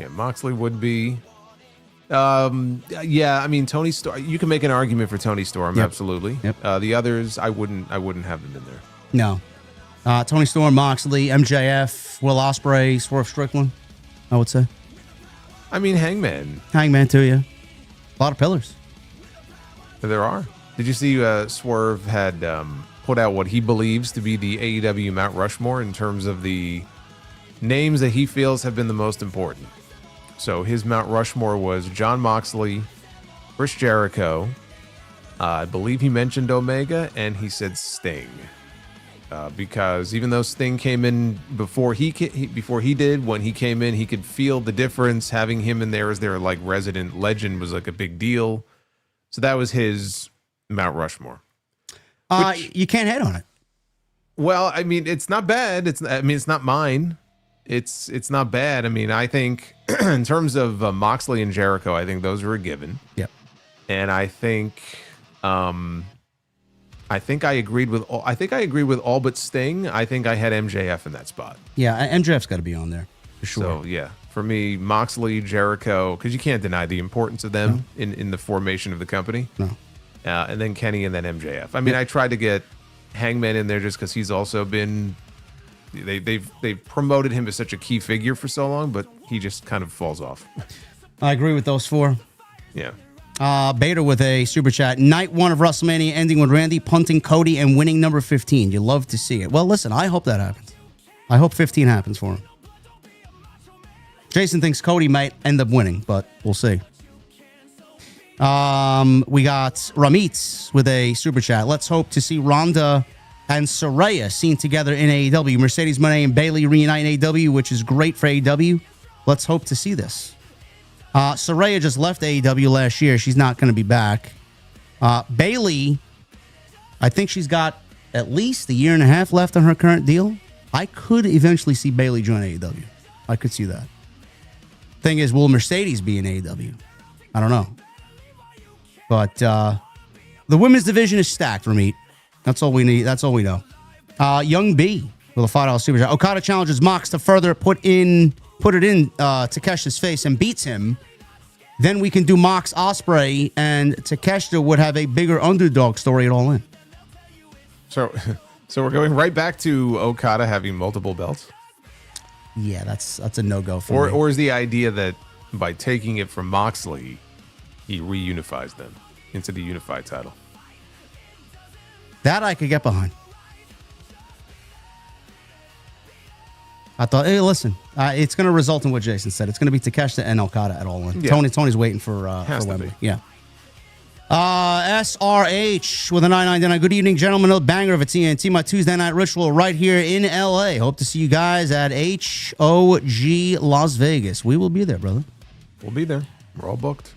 Moxley would be. Yeah, I mean, Toni Storm. You can make an argument for Toni Storm, Yep. Absolutely. Yep. The others, I wouldn't have them in there. No. Toni Storm, Moxley, MJF, Will Ospreay, Swerve Strickland, I would say. I mean, Hangman too, yeah. A lot of pillars. There are. Did you see Swerve had put out what he believes to be the AEW Mount Rushmore in terms of the names that he feels have been the most important? So his Mount Rushmore was Jon Moxley, Chris Jericho, I believe he mentioned Omega, and he said Sting. Because even though Sting came in before he did, when he came in, he could feel the difference. Having him in there as their like resident legend was like a big deal. So that was his Mount Rushmore. You can't hate on it. Well, I mean, it's not bad. It's not mine. It's not bad. I mean, I think in terms of Moxley and Jericho, I think those are a given. Yep. And I think I agreed with all but Sting. I think I had MJF in that spot. Yeah, MJF's got to be on there for sure. So yeah, for me, Moxley, Jericho, because you can't deny the importance of them in the formation of the company. No. And then Kenny and then MJF. I mean, I tried to get Hangman in there just because he's also been. They've promoted him as such a key figure for so long, but he just kind of falls off. I agree with those four. Yeah. Bader with a super chat. Night 1 of WrestleMania ending with Randy punting Cody and winning number 15. You love to see it. Well, listen, I hope that happens. I hope 15 happens for him. Jason thinks Cody might end up winning, but we'll see. We got Ramit with a super chat. Let's hope to see Ronda and Saraya seen together in AEW. Mercedes Moné and Bayley reunite in AEW, which is great for AEW. Let's hope to see this. Saraya just left AEW last year. She's not going to be back. Bayley, I think she's got at least a year and a half left on her current deal. I could eventually see Bayley join AEW. I could see that. Thing is, will Mercedes be in AEW? I don't know. But The women's division is stacked, Ramit. That's all we need. That's all we know. Young B with a $5 super chat. Okada challenges Mox to further put it in Takeshita's face and beats him. Then we can do Mox Ospreay, and Takeshita would have a bigger underdog story at All In. So we're going right back to Okada having multiple belts? Yeah, that's a no-go for me. Or is the idea that by taking it from Moxley, he reunifies them into the unified title? That I could get behind. I thought, hey, listen, it's going to result in what Jason said. It's going to be Takeshita and Okada at All In. Yeah. Tony's waiting for Wembley. Yeah. SRH with a $9.99. Good evening, gentlemen. A banger of a TNT. My Tuesday night ritual right here in LA. Hope to see you guys at HOG Las Vegas. We will be there, brother. We'll be there. We're all booked.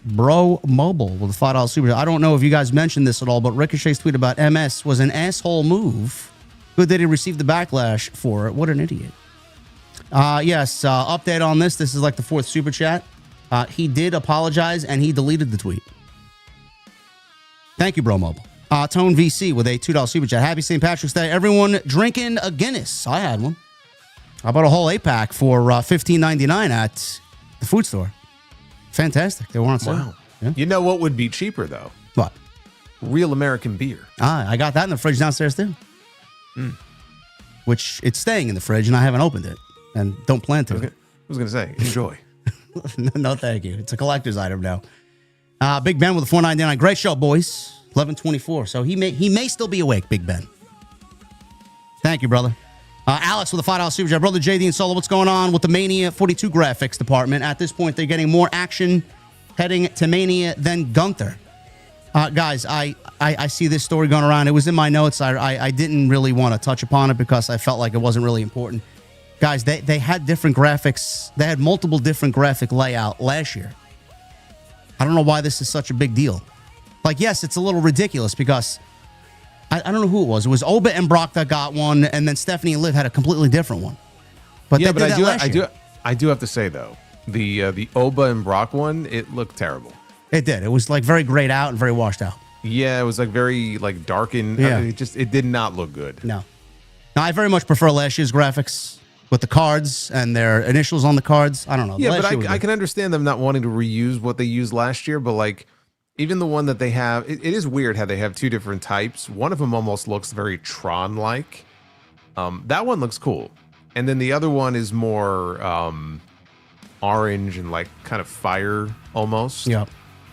Bro Mobile with a $5 super. I don't know if you guys mentioned this at all, but Ricochet's tweet about MS was an asshole move. Good that he received the backlash for it. What an idiot. Yes, update on this. This is like the 4th super chat. He did apologize and he deleted the tweet. Thank you, Bro Mobile. Tone VC with a $2 super chat. Happy St. Patrick's Day. Everyone drinking a Guinness. I had one. I bought a whole 8-pack for $15.99 at the food store. Fantastic. They were on sale. Wow. Yeah. You know what would be cheaper, though? What? Real American beer. I got that in the fridge downstairs, too. Which it's staying in the fridge, and I haven't opened it. And don't plan to. I was going to say, enjoy. No, thank you. It's a collector's item now. Big Ben with a $4.99. Great show, boys. 11:24. So he may still be awake, Big Ben. Thank you, brother. Alex with a $5 super chat. Brother JD and Solo, what's going on with the Mania 42 graphics department? At this point, they're getting more action heading to Mania than Gunther. Guys, I see this story going around. It was in my notes. I didn't really want to touch upon it because I felt like it wasn't really important. Guys, they had different graphics. They had multiple different graphic layout last year. I don't know why this is such a big deal. Like, yes, it's a little ridiculous because I don't know who it was. It was Oba and Brock that got one, and then Stephanie and Liv had a completely different one. But yeah, they did that last year. I do have to say though, the Oba and Brock one, it looked terrible. It did. It was like very grayed out and very washed out. Yeah, it was like very like darkened. Yeah. I mean, it did not look good. No. Now, I very much prefer last year's graphics with the cards and their initials on the cards. I don't know. Yeah, but I can understand them not wanting to reuse what they used last year, but like even the one that they have, it is weird how they have two different types. One of them almost looks very Tron-like. That one looks cool. And then the other one is more orange and like kind of fire almost. Yeah.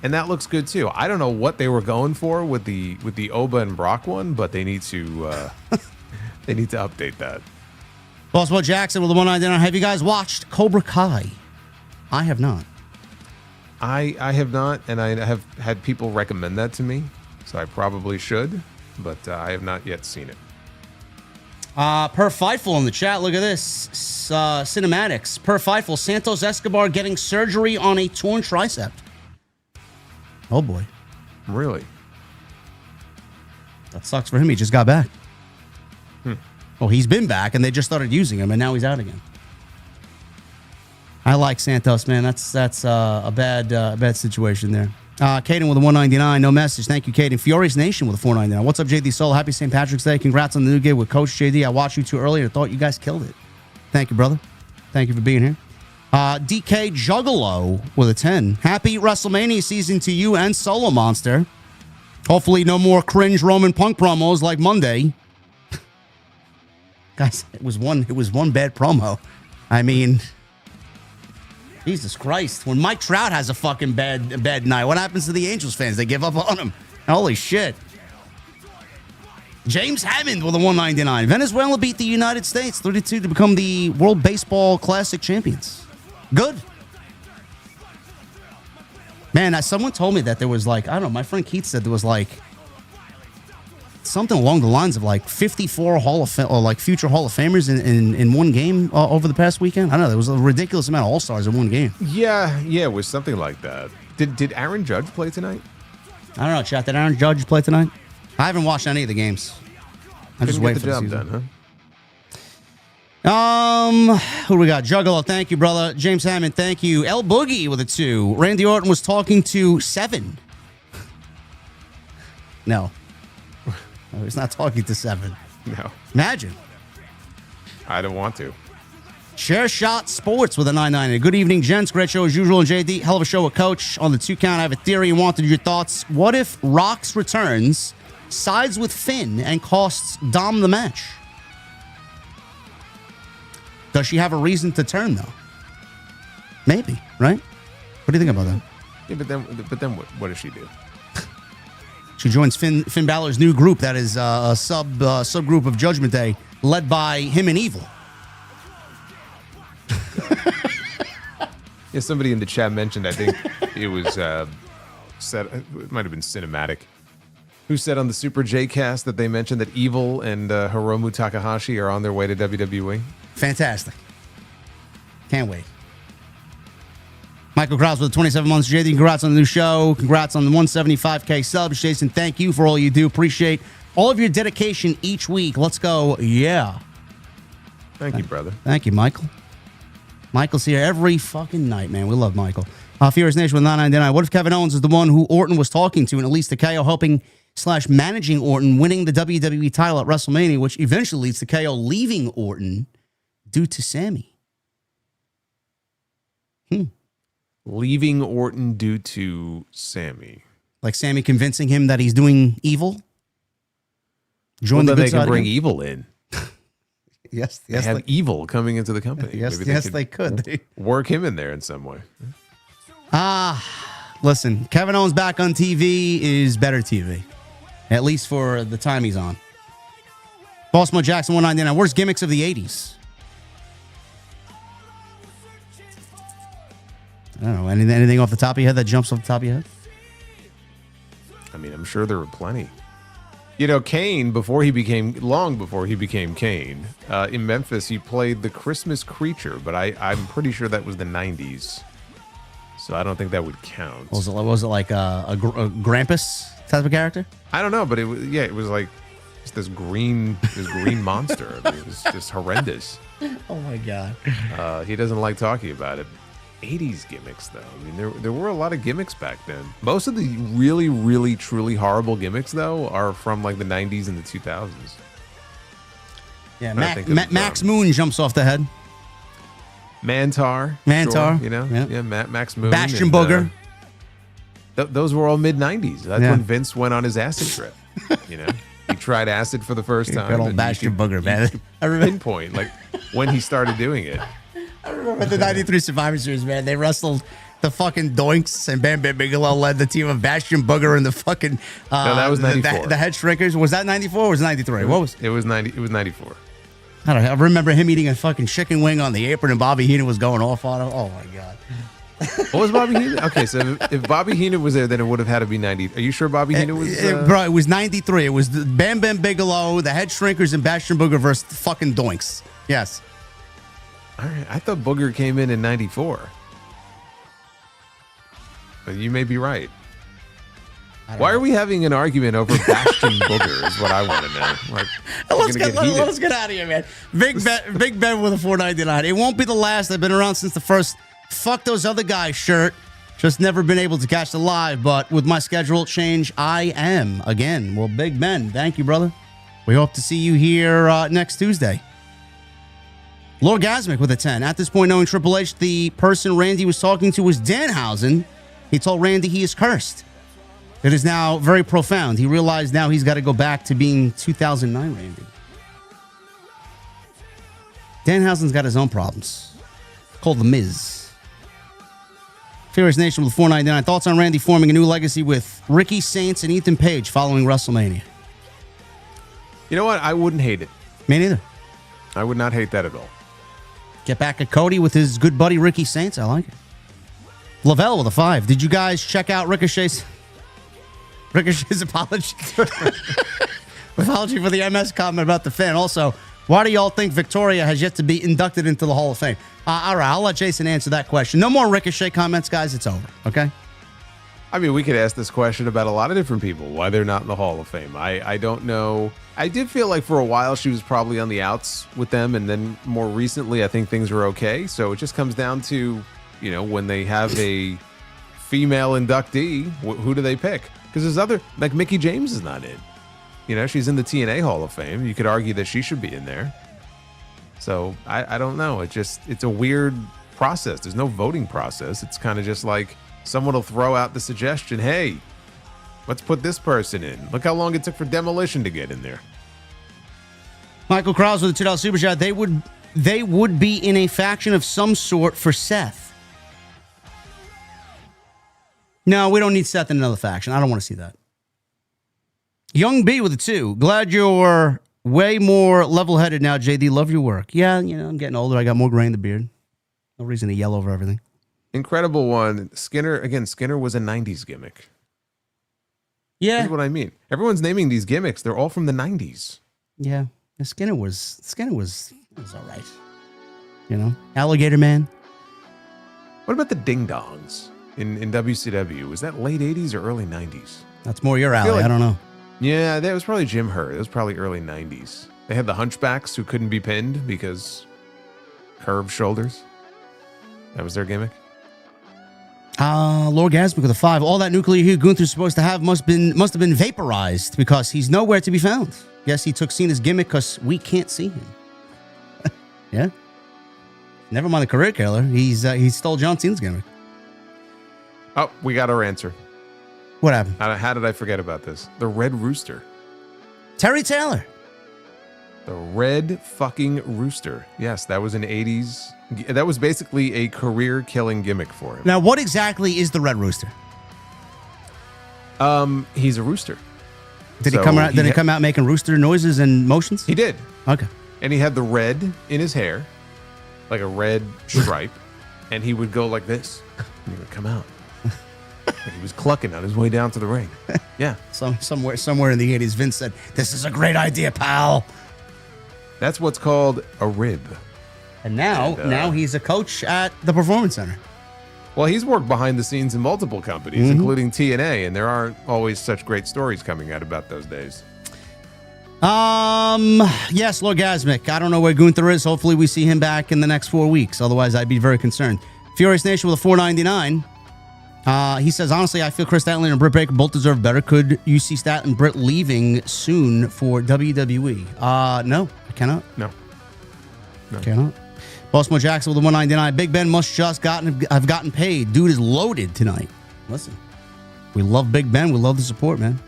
And that looks good too. I don't know what they were going for with the Oba and Brock one, but they need to they need to update that. Bosswell Jackson with the $1.99. Have you guys watched Cobra Kai? I have not. I have not, and I have had people recommend that to me, so I probably should, but I have not yet seen it. Per Fightful in the chat, look at this. Cinematics. Per Fightful, Santos Escobar getting surgery on a torn tricep. Oh, boy. Really? That sucks for him. He just got back. Well, he's been back, and they just started using him, and now he's out again. I like Santos, man. That's a bad situation there. Caden with a $1.99, no message. Thank you, Caden. Furious Nation with a $4.99. What's up, JD Soul? Happy St. Patrick's Day. Congrats on the new gig with Coach JD. I watched you two earlier and thought you guys killed it. Thank you, brother. Thank you for being here. DK Juggalo with a 10. Happy WrestleMania season to you and Solo Monster. Hopefully no more cringe Roman Punk promos like Monday. Guys, it was one bad promo. I mean, Jesus Christ. When Mike Trout has a fucking bad night, what happens to the Angels fans? They give up on him. Holy shit. James Hammond with a $1.99. Venezuela beat the United States 32 to become the World Baseball Classic champions. Good. Man, someone told me that there was like, I don't know, my friend Keith said there was like something along the lines of like 54 future Hall of Famers in one game over the past weekend. I don't know. There was a ridiculous amount of All-Stars in one game. Yeah, it was something like that. Did Aaron Judge play tonight? I don't know, chat. Did Aaron Judge play tonight? I haven't watched any of the games. I'm just waiting for the job done, huh? Who do we got? Juggalo, thank you, brother. James Hammond, thank you. L Boogie with a 2. Randy Orton was talking to 7. No. No, he's not talking to 7. No, Imagine. I don't want to. Chair Shot Sports with a 990. Good evening, gents. Great show as usual. And JD, hell of a show with Coach. On the 2 count, I have a theory and wanted your thoughts. What if Rox returns, sides with Finn, and costs Dom the match? Does she have a reason to turn, though? Maybe, right? What do you think about that? Yeah, but then what does she do? She joins Finn Balor's new group that is a subgroup of Judgment Day led by him and Evil. Yeah, somebody in the chat mentioned, I think it was said, it might have been Cinematic, who said on the Super J cast that they mentioned that Evil and Hiromu Takahashi are on their way to WWE. Fantastic. Can't wait. Michael Krause with 27 months. JD, congrats on the new show. Congrats on the 175K subs. Jason, thank you for all you do. Appreciate all of your dedication each week. Let's go. Yeah. Thank you, brother. Thank you, Michael. Michael's here every fucking night, man. We love Michael. Furious Nation with 999. What if Kevin Owens is the one who Orton was talking to, and at least the KO helping / managing Orton, winning the WWE title at WrestleMania, which eventually leads to KO leaving Orton due to Sammy? Leaving Orton due to Sammy. Like Sammy convincing him that he's doing evil? Join the good they side can bring again? Evil in. Yes, They yes, have Evil coming into the company. yes, Maybe yes, they could. work him in there in some way. Listen, Kevin Owens back on TV is better TV, at least for the time he's on. Boss Mo Jackson 199. Worst gimmicks of the 80s? I don't know. Anything off the top of your head that jumps off the top of your head? I mean, I'm sure there were plenty. You know, Kane, long before he became Kane, in Memphis, he played the Christmas creature, but I'm pretty sure that was the 90s. So I don't think that would count. Was it like a Grampus type of character? I don't know, but it was like just this green monster. I mean, it was just horrendous. Oh my God. He doesn't like talking about it. 80s gimmicks, though. I mean, there were a lot of gimmicks back then. Most of the really, really, truly horrible gimmicks, though, are from like the 90s and the 2000s. Yeah, Max Moon jumps off the head. Mantar, sure, you know, yeah, Max Moon, Bastion Booger. Those were all mid 90s. That's when Vince went on his acid trip. You know, he tried acid for the first time. Good old Bastion Booger, man. I remember pinpoint like when he started doing it. I remember the '93 Survivor Series, man. They wrestled the fucking Doinks, and Bam Bam Bigelow led the team of Bastion Booger and the fucking. No, that was 94. The Head Shrinkers. Was that 94 or was it 93? What was? It was 90. It was 94. I don't know. I remember him eating a fucking chicken wing on the apron, and Bobby Heenan was going off on him. Oh my God. What was Bobby Heenan? Okay, so if Bobby Heenan was there, then it would have had to be 90. Are you sure Bobby Heenan was? Bro, it was 93. It was the Bam Bam Bigelow, the Head Shrinkers, and Bastion Booger versus fucking Doinks. Yes. All right, I thought Booger came in 94. But you may be right. Why are we having an argument over Bastion Booger is what I want to know. Like, let's get out of here, man. Big Ben with a 499. It won't be the last. I've been around since the first fuck those other guys shirt. Just never been able to catch the live, but with my schedule change, I am again. Well, Big Ben, thank you, brother. We hope to see you here next Tuesday. Lorgasmic with a 10. At this point, knowing Triple H, the person Randy was talking to was Danhausen. He told Randy he is cursed. It is now very profound. He realized now he's got to go back to being 2009 Randy. Danhausen's got his own problems. Called The Miz. Furious Nation with 499. Thoughts on Randy forming a new legacy with Ricky Saints and Ethan Page following WrestleMania? You know what? I wouldn't hate it. Me neither. I would not hate that at all. Get back at Cody with his good buddy Ricky Saints. I like it. Lavelle with a 5. Did you guys check out Ricochet's apology? Apology for the MS comment about the fan. Also, why do y'all think Victoria has yet to be inducted into the Hall of Fame? All right, I'll let Jason answer that question. No more Ricochet comments, guys. It's over. Okay? I mean, we could ask this question about a lot of different people, why they're not in the Hall of Fame. I don't know. I did feel like for a while she was probably on the outs with them, and then more recently I think things were okay. So it just comes down to, you know, when they have a female inductee, who do they pick? Because there's other, like Mickie James is not in. You know, she's in the TNA Hall of Fame. You could argue that she should be in there. So I don't know. It's a weird process. There's no voting process. It's kind of just like someone will throw out the suggestion, hey, let's put this person in. Look how long it took for Demolition to get in there. Michael Krause with a $2 super chat. They would be in a faction of some sort for Seth. No, we don't need Seth in another faction. I don't want to see that. Young B with a 2. Glad you're way more level-headed now, JD. Love your work. Yeah, you know, I'm getting older. I got more gray in the beard. No reason to yell over everything. Incredible one. Skinner was a 90s gimmick. Yeah. That's what I mean. Everyone's naming these gimmicks. They're all from the 90s. Yeah. Skinner was all right. You know? Alligator Man. What about the Ding Dongs in WCW? Was that late 80s or early 90s? That's more your alley. I don't know. Yeah, that was probably Jim Hurt. It was probably early 90s. They had the hunchbacks who couldn't be pinned because curved shoulders. That was their gimmick. Lord Gasmick with a 5. All that nuclear heat Gunther's supposed to have must have been vaporized because he's nowhere to be found. Guess he took Cena's gimmick because we can't see him. Yeah. Never mind the career killer. He stole John Cena's gimmick. Oh, we got our answer. What happened? How did I forget about this? The Red Rooster. Terry Taylor. The Red fucking Rooster. Yes, that was an 80s. That was basically a career-killing gimmick for him. Now, what exactly is the Red Rooster? He's a rooster. Did he come out making rooster noises and motions? He did. Okay. And he had the red in his hair, like a red stripe, and he would go like this. And he would come out. Like he was clucking on his way down to the ring. Yeah. Somewhere in the 80s, Vince said, "This is a great idea, pal." That's what's called a rib. And now he's a coach at the Performance Center. Well, he's worked behind the scenes in multiple companies, including TNA, and there aren't always such great stories coming out about those days. Yes, Lorgasmic. I don't know where Gunther is. Hopefully we see him back in the next 4 weeks. Otherwise, I'd be very concerned. Furious Nation with a $4.99. He says, honestly, I feel Chris Statlander and Britt Baker both deserve better. Could you see Stat and Britt leaving soon for WWE? No, I cannot. No. Cannot. Bossmo Jackson with a $1.99. Big Ben must just have gotten paid. Dude is loaded tonight. Listen, we love Big Ben. We love the support, man.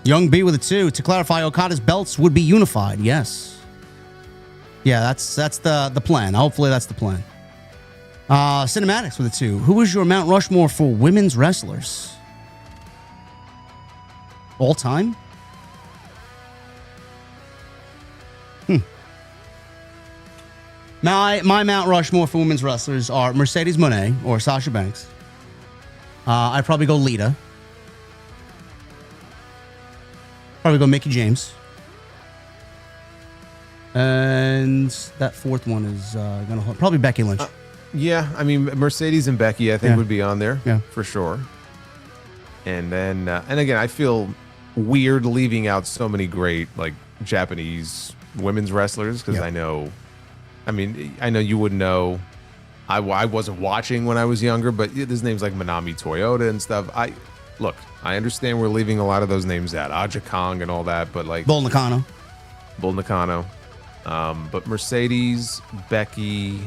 Young B with a 2. To clarify, Okada's belts would be unified. Yes. Yeah, that's the plan. Hopefully that's the plan. Cinematics with a 2. Who is your Mount Rushmore for women's wrestlers? All time? My Mount Rushmore for women's wrestlers are Mercedes Moné or Sasha Banks. I'd probably go Lita. Probably go Mickie James. And that fourth one is going to probably Becky Lynch. Yeah, I mean, Mercedes and Becky, I think, would be on there for sure. And then, and again, I feel weird leaving out so many great, like, Japanese women's wrestlers because I know you wouldn't know. I wasn't watching when I was younger, but there's names like Manami Toyota and stuff. I understand we're leaving a lot of those names out, Aja Kong and all that, but like Bull Nakano. But Mercedes, Becky.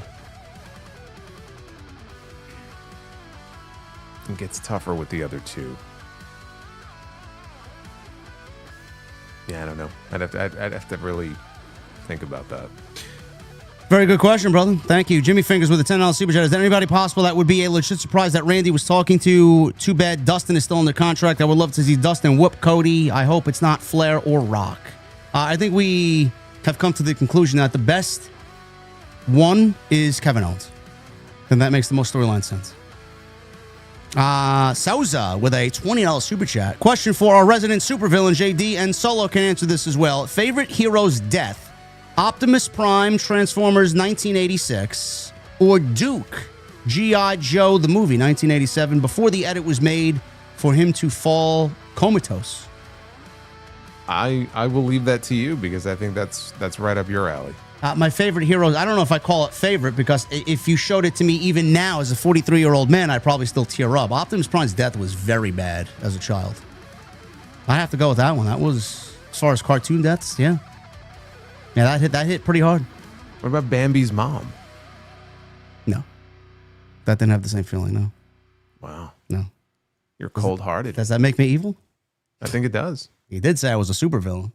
It gets tougher with the other two. Yeah, I don't know. I'd have to really think about that. Very good question, brother. Thank you. Jimmy Fingers with a $10 super chat. Is there anybody possible that would be a legit surprise that Randy was talking to? Too bad Dustin is still under contract. I would love to see Dustin whoop Cody. I hope it's not Flair or Rock. I think we have come to the conclusion that the best one is Kevin Owens. And that makes the most storyline sense. Souza with a $20 super chat. Question for our resident supervillain, JD, and Solo can answer this as well. Favorite hero's death? Optimus Prime, Transformers 1986, or Duke, G.I. Joe, the movie 1987, before the edit was made for him to fall comatose? I will leave that to you because I think that's right up your alley. My favorite heroes, I don't know if I call it favorite, because if you showed it to me even now as a 43-year-old man, I'd probably still tear up. Optimus Prime's death was very bad as a child. I have to go with that one. That was, as far as cartoon deaths, yeah. Yeah, that hit pretty hard. What about Bambi's mom? No. That didn't have the same feeling, no. Wow. No. You're cold-hearted. Does that make me evil? I think it does. He did say I was a supervillain.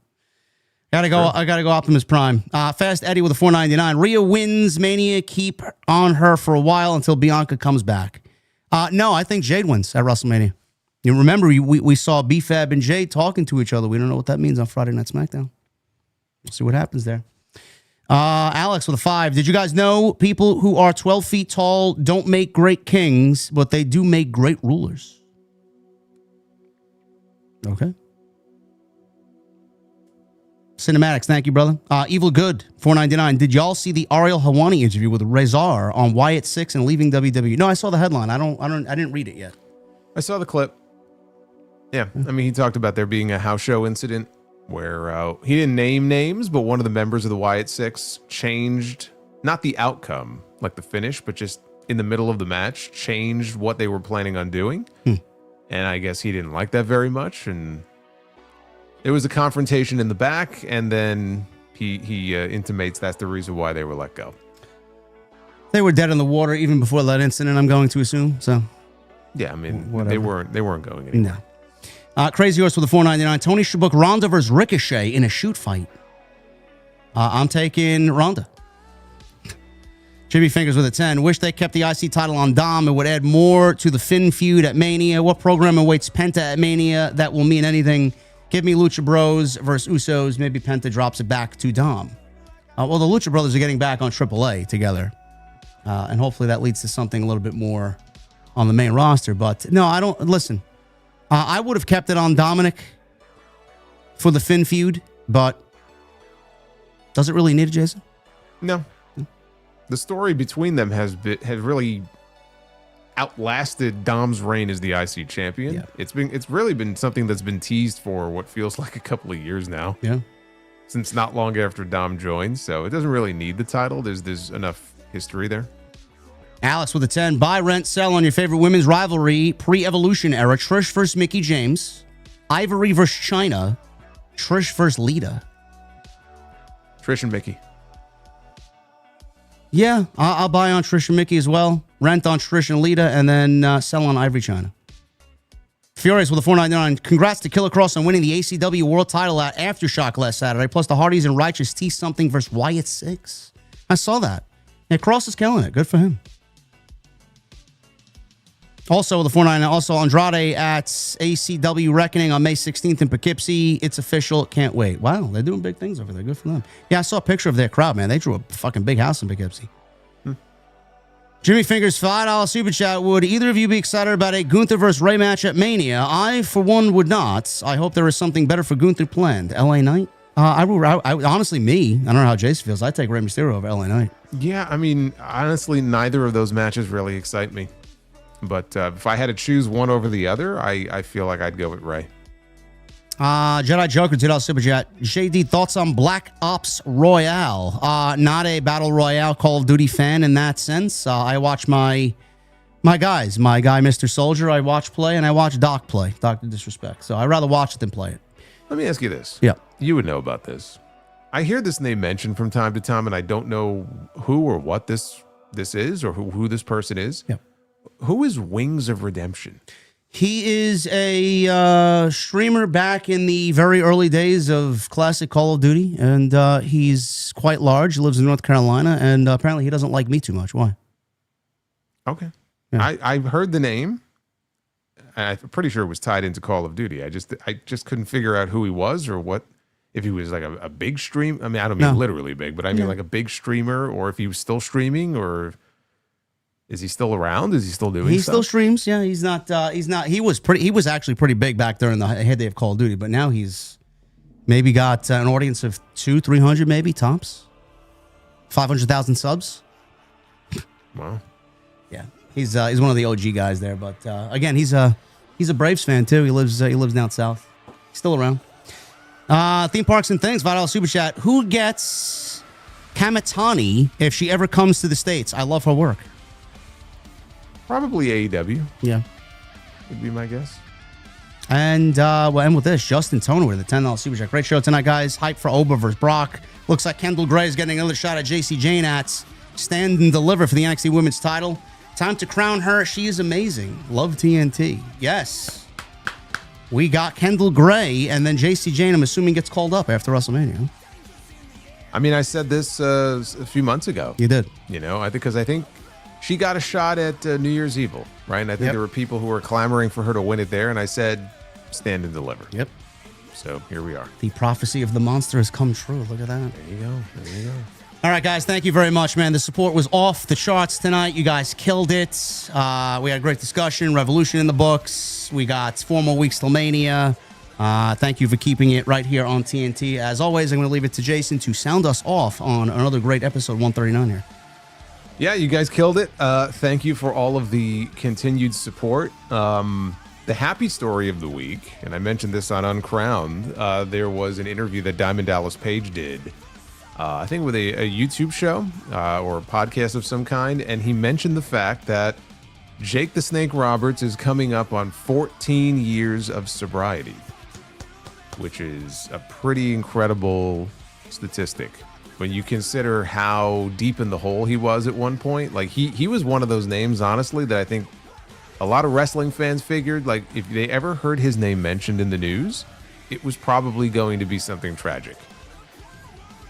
I gotta go Optimus Prime. Fast Eddie with a $4.99. Rhea wins Mania. Keep on her for a while until Bianca comes back. No, I think Jade wins at WrestleMania. You remember we saw B-Fab and Jade talking to each other. We don't know what that means on Friday Night SmackDown. We'll see what happens there. Alex with a 5. Did you guys know people who are 12 feet tall don't make great kings, but they do make great rulers? Okay. Cinematics, thank you, brother. Evil Good, $4.99. Did y'all see the Ariel Helwani interview with Razor on Wyatt 6 and leaving WWE? No, I saw the headline. I didn't read it yet. I saw the clip. Yeah, I mean, he talked about there being a house show incident where he didn't name names, but one of the members of the Wyatt 6 changed, not the outcome, like the finish, but just in the middle of the match, changed what they were planning on doing. And I guess he didn't like that very much, and it was a confrontation in the back, and then he intimates that's the reason why they were let go. They were dead in the water even before that incident, I'm going to assume. So, yeah, I mean, whatever. they weren't going anywhere. No. Crazy Horse with a $4.99. Tony should book Ronda versus Ricochet in a shoot fight. I'm taking Ronda. Jimmy Fingers with a 10. Wish they kept the IC title on Dom. It would add more to the Finn feud at Mania. What program awaits Penta at Mania that will mean anything? Give me Lucha Bros versus Usos. Maybe Penta drops it back to Dom. Well, the Lucha Brothers are getting back on AAA together. And hopefully that leads to something a little bit more on the main roster. But no, I don't. Listen, I would have kept it on Dominic for the Finn feud. But does it really need it, Jason? No. The story between them has really outlasted Dom's reign as the IC champion. Yeah. It's really been something that's been teased for what feels like a couple of years now. Yeah. Since not long after Dom joined, so it doesn't really need the title. There's enough history there. Alex with a 10. Buy, rent, sell on your favorite women's rivalry pre-Evolution era. Trish versus Mickie James. Ivory versus Chyna. Trish versus Lita. Trish and Mickie. Yeah, I'll buy on Trish and Mickie as well. Rent on Trish and Lita, and then sell on Ivory Chyna. Furious with a $4.99. Congrats to Killer Cross on winning the AEW World title at Aftershock last Saturday. Plus the Hardys and Righteous teased something versus Wyatt 6. I saw that. Yeah, Cross is killing it. Good for him. Also with a $4.99. Also Andrade at ACW Reckoning on May 16th in Poughkeepsie. It's official. Can't wait. Wow, they're doing big things over there. Good for them. Yeah, I saw a picture of their crowd, man. They drew a fucking big house in Poughkeepsie. Jimmy Fingers, $5 super chat. Would either of you be excited about a Gunther versus rematch at Mania? I, for one, would not. I hope there is something better for Gunther planned. LA Knight? I honestly, me. I don't know how Jason feels. I'd take Rey Mysterio over LA Knight. Yeah, I mean, honestly, neither of those matches really excite me. But if I had to choose one over the other, I feel like I'd go with Rey. Jedi Joker, $2 super chat. JD, thoughts on Black Ops Royale? Not a Battle Royale Call of Duty fan in that sense. I watch my guys. My guy, Mr. Soldier, I watch play, and I watch Doc play. Dr. Disrespect. So I'd rather watch it than play it. Let me ask you this. Yeah. You would know about this. I hear this name mentioned from time to time, and I don't know who or what this is or who this person is. Yeah. Who is Wings of Redemption? He is a streamer back in the very early days of classic Call of Duty, and he's quite large. He lives in North Carolina, and apparently he doesn't like me too much. Why? Okay. Yeah. I've heard the name. I'm pretty sure it was tied into Call of Duty. I just couldn't figure out who he was or what, if he was like a big stream. I mean, I don't mean literally big, but I mean like a big streamer, or if he was still streaming, or is he still around? Is he still doing He stuff? still streams. Yeah, he's not. He was actually pretty big back during the heyday of Call of Duty, but now he's maybe got an audience of 200-300 maybe tops. 500,000 subs. Wow. Yeah, he's one of the OG guys there. But again, he's a Braves fan too. He lives down south. He's still around. Theme parks and things. $5 super chat. Who gets Kamitani if she ever comes to the States. I love her work. Probably AEW. Yeah. Would be my guess. And we'll end with this. Justin Toner with a $10 super chat. Great show tonight, guys. Hype for Oba versus Brock. Looks like Kendall Gray is getting another shot at JC Jane at Stand and Deliver for the NXT Women's title. Time to crown her. She is amazing. Love TNT. Yes. We got Kendall Gray, and then JC Jane, I'm assuming, gets called up after WrestleMania. I mean, I said this a few months ago. You did. You know, because I think she got a shot at New Year's Evil, right? And I think there were people who were clamoring for her to win it there, and I said, stand and deliver. Yep. So here we are. The prophecy of the monster has come true. Look at that. There you go. There you go. All right, guys, thank you very much, man. The support was off the charts tonight. You guys killed it. We had a great discussion. Revolution in the books. We got 4 more weeks till Mania. Thank you for keeping it right here on TNT. As always, I'm going to leave it to Jason to sound us off on another great episode 139 here. Yeah, you guys killed it. Thank you for all of the continued support. The happy story of the week, and I mentioned this on Uncrowned, there was an interview that Diamond Dallas Page did, I think with a YouTube show or a podcast of some kind, and he mentioned the fact that Jake the Snake Roberts is coming up on 14 years of sobriety, which is a pretty incredible statistic. When you consider how deep in the hole he was at one point, like he was one of those names, honestly, that I think a lot of wrestling fans figured, like, if they ever heard his name mentioned in the news, it was probably going to be something tragic.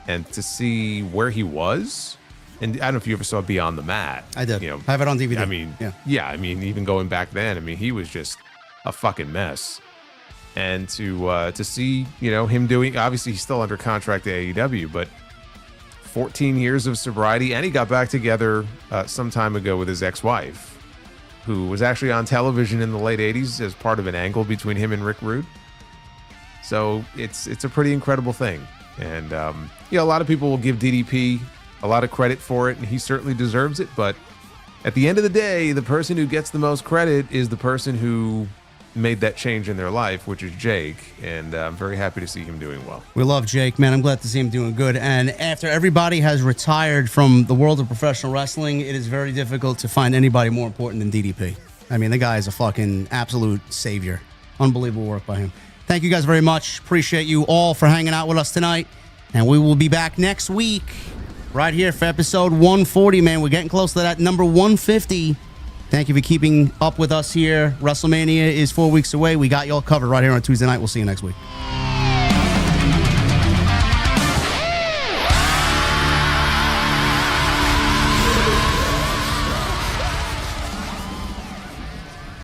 And to see where he was, and I don't know if you ever saw Beyond the Mat. I did. You know, I have it on DVD. I mean, yeah, I mean, even going back then, I mean, he was just a fucking mess. And to see, you know, him doing, obviously he's still under contract to AEW, but 14 years of sobriety, and he got back together some time ago with his ex-wife, who was actually on television in the late 80s as part of an angle between him and Rick Rude. So it's a pretty incredible thing. And, you know, a lot of people will give DDP a lot of credit for it, and he certainly deserves it. But at the end of the day, the person who gets the most credit is the person who made that change in their life, which is Jake. And I'm very happy to see him doing well. We love Jake, man. I'm glad to see him doing good. And after everybody has retired from the world of professional wrestling, it is very difficult to find anybody more important than DDP. I mean, the guy is a fucking absolute savior. Unbelievable work by him. Thank you guys very much. Appreciate you all for hanging out with us tonight. And we will be back next week right here for episode 140, man. We're getting close to that number 150. Thank you for keeping up with us here. WrestleMania is 4 weeks away. We got y'all covered right here on Tuesday night. We'll see you next week.